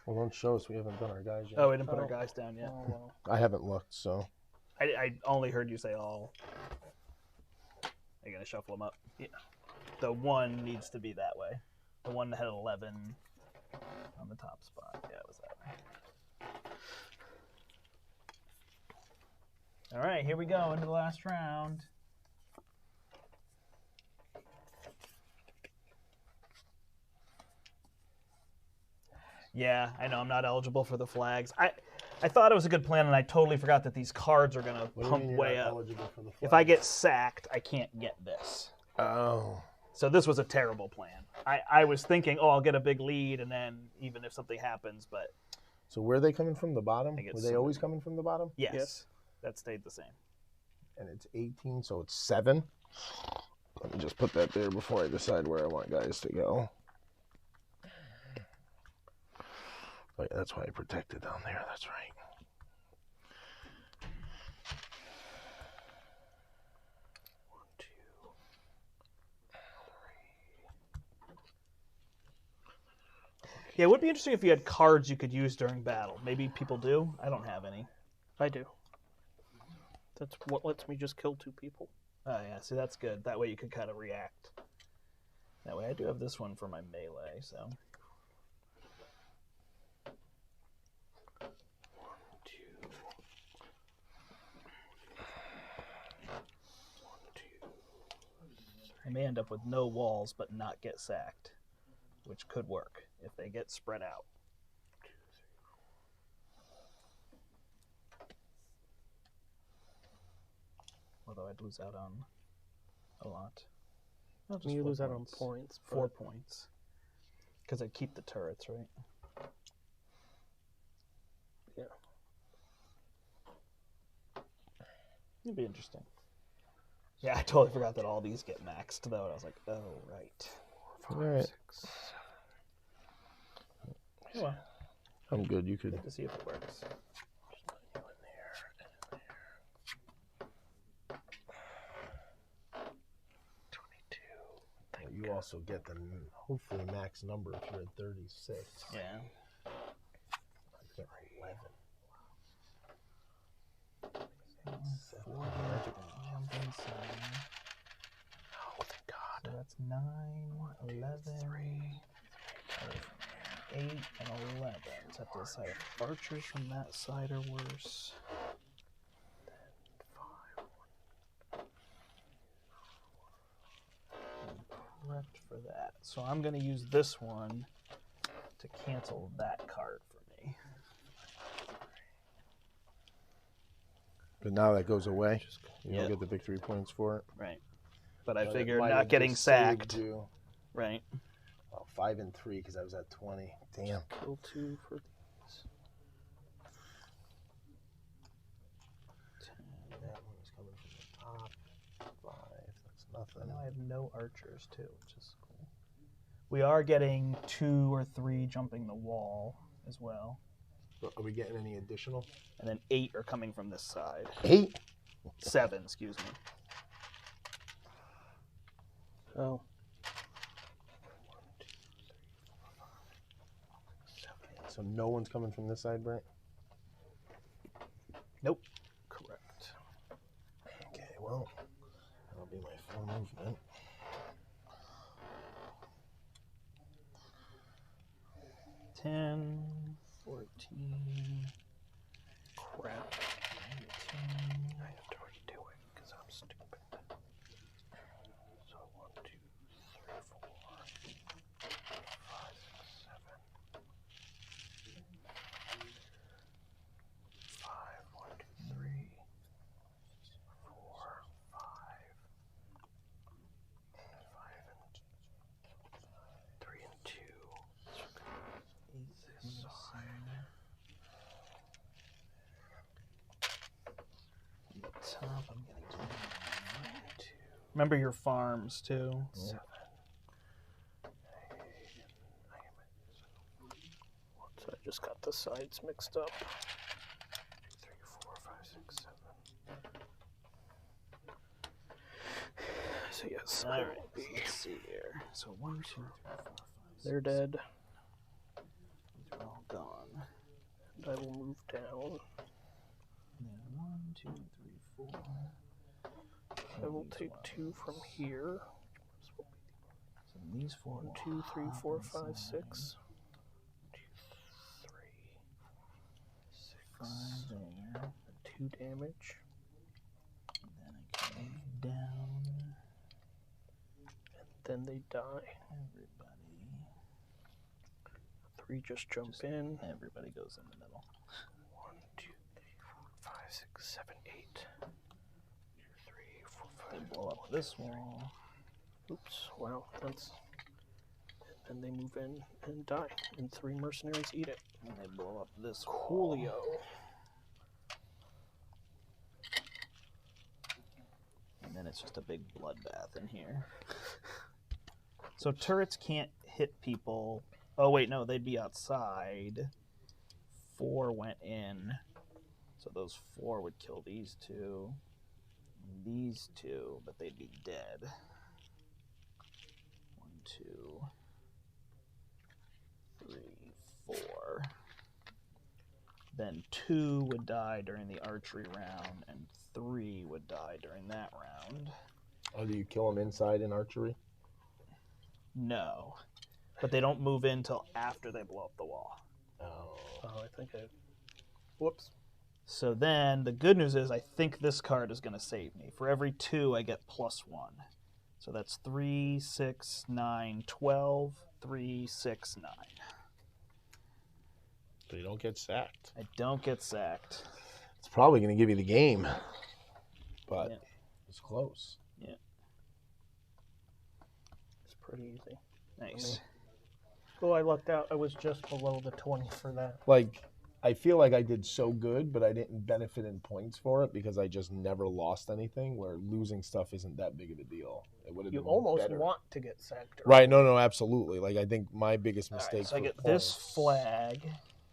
Well, don't show us. We haven't done our guys yet. Oh, we didn't put our guys down yet. Oh, well. I haven't looked, so. I only heard you say all. Are you gonna shuffle them up? Yeah. The one needs to be that way. The one that had 11 on the top spot. Yeah, it was that way. All right, here we go into the last round. Yeah, I know I'm not eligible for the flags. I thought it was a good plan, and I totally forgot that these cards are gonna pump way up. If I get sacked, I can't get this. Oh. So this was a terrible plan. I was thinking, oh, I'll get a big lead, and then even if something happens, but So where are they coming from? The bottom? I get Were they some- always coming from the bottom? yes, Yes. that stayed the same. And it's 18, so it's 7. Let me just put that there before I decide where I want guys to go. Oh, yeah, that's why I protected down there. That's right. Yeah, it would be interesting if you had cards you could use during battle. Maybe people do. I don't have any. I do. That's what lets me just kill 2 people. Oh yeah, see that's good. That way you could kind of react. That way I do have this one for my melee, so. 1, 2. 1, 2. I may end up with no walls but not get sacked, which could work if they get spread out. 2, 3. Although I'd lose out on a lot. No, just You 4 lose out on points. points. 4 but points. Because I'd keep the turrets, right? Yeah. It'd be interesting. Yeah, I totally forgot that all these get maxed, though. And I was like, oh, right. All right. 6, 7. Oh, well, I'm good. You could. good to see if it works. You also get the hopefully max number if you're at 36. Yeah. I get 11. 4 jump inside. Oh, thank God. So that's 9, 11, 8, and 11. Just have to decide if archers from that side are worse. Correct for that. So I'm going to use this one to cancel that card for me. But now that goes away. You Yeah. don't get the big 3 points for it. Right. But I But it figured might not have getting just saved sacked. You. Right. Well, 5 and 3 because I was at 20. Damn. Kill 2 for these. 10, Nothing. Now I have no archers too, which is cool. We are getting 2 or 3 jumping the wall as well. Are we getting any additional? And then 8 are coming from this side. 8? 7, excuse me. Oh. So no one's coming from this side, Brent? Nope. Correct. Okay, well, that'll be my full movement. $10, 14. Crap. 19. I have to redo it because I'm stupid. So 1, 2, 3, 4, 5, 6, 7. 5, 1, 2, 3, 4, 5. 5 and 3 and 2. This side. Top, I'm getting 2. Remember your farms too. 7. So I just got the sides mixed up. 2, 3, 4, 5, 6, 7. So yes, All I right. will be. Let's see here. So 1, 2, 3, 4, 5. They're dead. These are all gone. And I will move down. And then 1, 2, 3, 4. I will take 2 from here. So these 4. 1, 2, 3, 4, 5, 6. 2, 3, 5 6. there. 2 damage. And then I can move down. Then they die. Everybody. 3 just jump in. Everybody goes in the middle. 1, 2, 3, 4, 5, 6, 7, 8. 2, 3, 4, 5. They blow up this wall. Oops, wow, that's. And then they move in and die, and 3 mercenaries eat it. And they blow up this wall. Coolio. And then it's just a big bloodbath in here. So turrets can't hit people. Oh, wait, no, they'd be outside. 4 went in. So those 4 would kill these 2. And these 2, but they'd be dead. 1, 2, 3, 4. Then 2 would die during the archery round, and 3 would die during that round. Oh, do you kill them inside in archery? No. But they don't move in till after they blow up the wall. Oh. Oh, I think I. Whoops. So then the good news is I think this card is going to save me. For every 2, I get +1. So that's 3, 6, 9, 12, 3, 6, 9. So you don't get sacked. I don't get sacked. It's probably going to give you the game, but Yeah. it's close. Yeah. It's pretty easy. Nice. Well, I lucked out. I was just below the 20 for that. Like, I feel like I did so good, but I didn't benefit in points for it because I just never lost anything, where losing stuff isn't that big of a deal. It would have You been almost better. want to get sacked. Right, no, absolutely. Like, I think my biggest mistake So I for get points, this flag,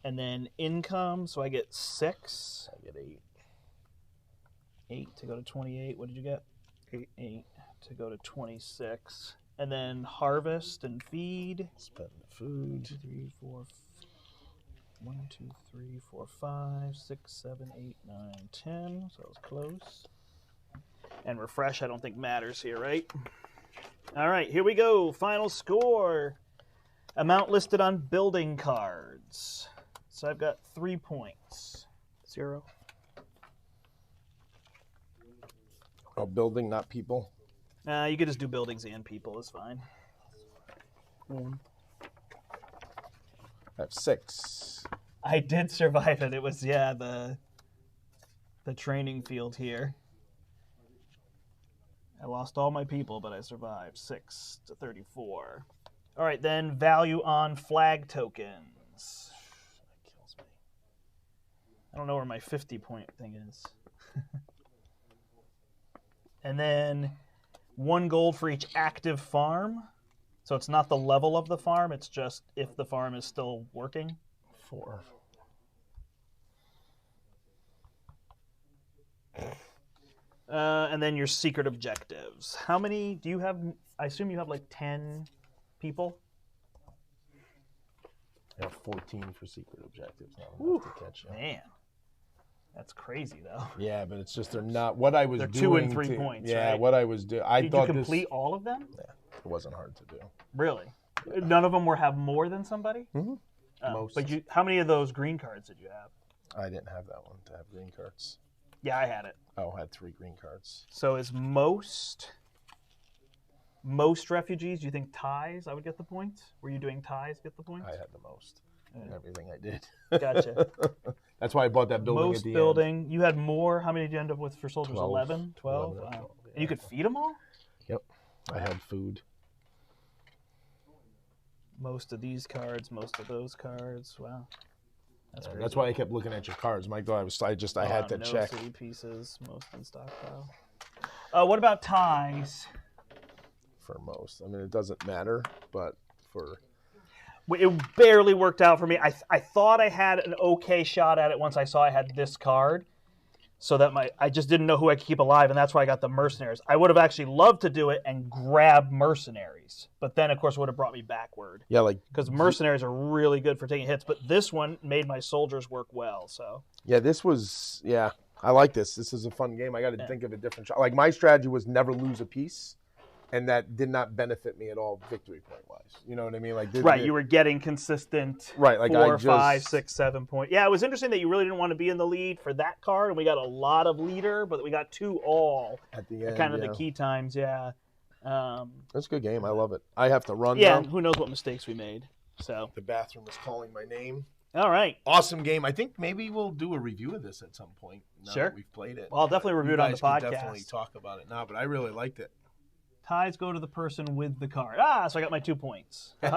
and then income, so I get 6. I get 8. 8 to go to 28. What did you get? 8. 8 to go to 26. And then harvest and feed. Spend the food. 2, 3, 4. 1, 2, 3, 4, 5, 6, 7, 8, 9, 10. So that was close. And refresh, I don't think matters here, right? All right, here we go. Final score. Amount listed on building cards. So I've got 3 points. 0. Oh, building, not people. You could just do buildings and people. It's fine. 1. I have 6. I did survive it. It was, yeah, the training field here. I lost all my people, but I survived. 6 to 34. All right, then value on flag tokens. That kills me. I don't know where my 50-point thing is. And then 1 gold for each active farm. So it's not the level of the farm, it's just if the farm is still working. 4. And then your secret objectives. How many do you have? I assume you have like 10 people? I have 14 for secret objectives now. To catch you. Man. That's crazy, though. Yeah, but it's just they're not what I was they're doing. 2 and 3 points. Yeah, right? what I was doing. Did you complete all of them? Yeah, it wasn't hard to do. Really? None of them have more than somebody? Mm-hmm. Most. But how many of those green cards did you have? I didn't have that one to have green cards. Yeah, I had it. Oh, I had 3 green cards. So is most refugees, do you think ties I would get the points? Were you doing ties get the points? I had the most. Everything I did. Gotcha. That's why I bought that building most at the building. end. You had more. How many did you end up with for soldiers? 12. 11? 12? 11 or 12, Wow. yeah. And you could feed them all? Yep. I had food. Most of these cards, most of those cards. Wow. That's crazy. That's why I kept looking at your cards, Mike. Though I had to no check. city pieces, most in stockpile. What about ties? For most, I mean, it doesn't matter, but for It barely worked out for me. I thought I had an okay shot at it once I saw I had this card, so that I just didn't know who I could keep alive, and that's why I got the mercenaries. I would have actually loved to do it and grab mercenaries, but then of course it would have brought me backward. yeah, like Because mercenaries are really good for taking hits, but this one made my soldiers work well. So yeah, this was I like this. This is a fun game. I got to think of a different shot. Like my strategy was never lose a piece. And that did not benefit me at all, victory point wise. You know what I mean? Like, you were getting consistent. Right, like 4, 5, 6, 7 points. Yeah, it was interesting that you really didn't want to be in the lead for that card, and we got a lot of leader, but we got 2 all at the end. Kind of the key times. Yeah, that's a good game. I love it. I have to run. Yeah, now. and who knows what mistakes we made? So the bathroom is calling my name. All right, awesome game. I think maybe we'll do a review of this at some point. Now sure, that we've played it. Well, I'll definitely review it on the podcast. Definitely talk about it now, but I really liked it. Ties go to the person with the card. So I got my 2 points. That's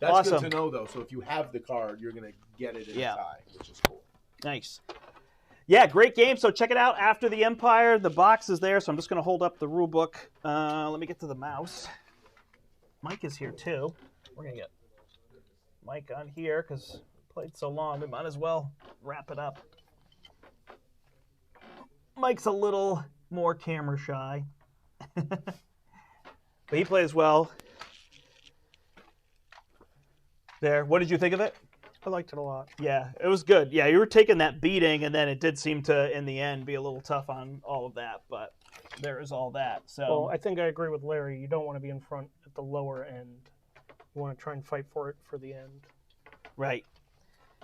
awesome. good to know, though. So if you have the card, you're going to get it in a tie, which is cool. Nice. Yeah, great game. So check it out after the Empire. The box is there, so I'm just going to hold up the rule book. Let me get to the mouse. Mike is here, too. We're going to get Mike on here because we played so long. We might as well wrap it up. Mike's a little more camera shy. But he plays well. There. What did you think of it? I liked it a lot. Yeah, it was good. Yeah, you were taking that beating, and then it did seem to, in the end, be a little tough on all of that. But there is all that. So, well, I think I agree with Larry. You don't want to be in front at the lower end. You want to try and fight for it for the end. Right.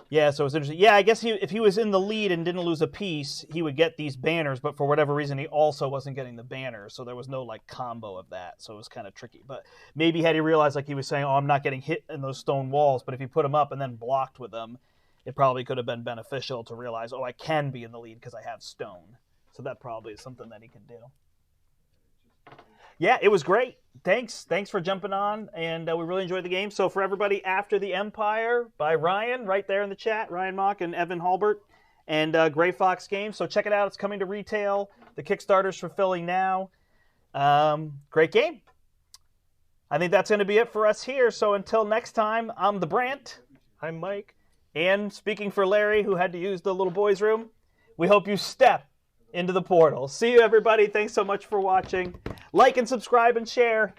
Yeah, so it's interesting. Yeah, I guess if he was in the lead and didn't lose a piece, he would get these banners, but for whatever reason, he also wasn't getting the banners, so there was no, like, combo of that, so it was kind of tricky. But maybe had he realized, like he was saying, I'm not getting hit in those stone walls, but if he put them up and then blocked with them, it probably could have been beneficial to realize, I can be in the lead because I have stone. So that probably is something that he can do. Yeah, it was great. Thanks for jumping on, and we really enjoyed the game. So for everybody, After the Empire by Ryan, right there in the chat, Ryan Mock and Evan Halbert, and Gray Fox Games. So check it out. It's coming to retail. The Kickstarter's fulfilling now. Great game. I think that's going to be it for us here. So until next time, I'm the Brandt. I'm Mike. And speaking for Larry, who had to use the little boys' room, we hope you step into the portal. See you, everybody. Thanks so much for watching. Like and subscribe and share.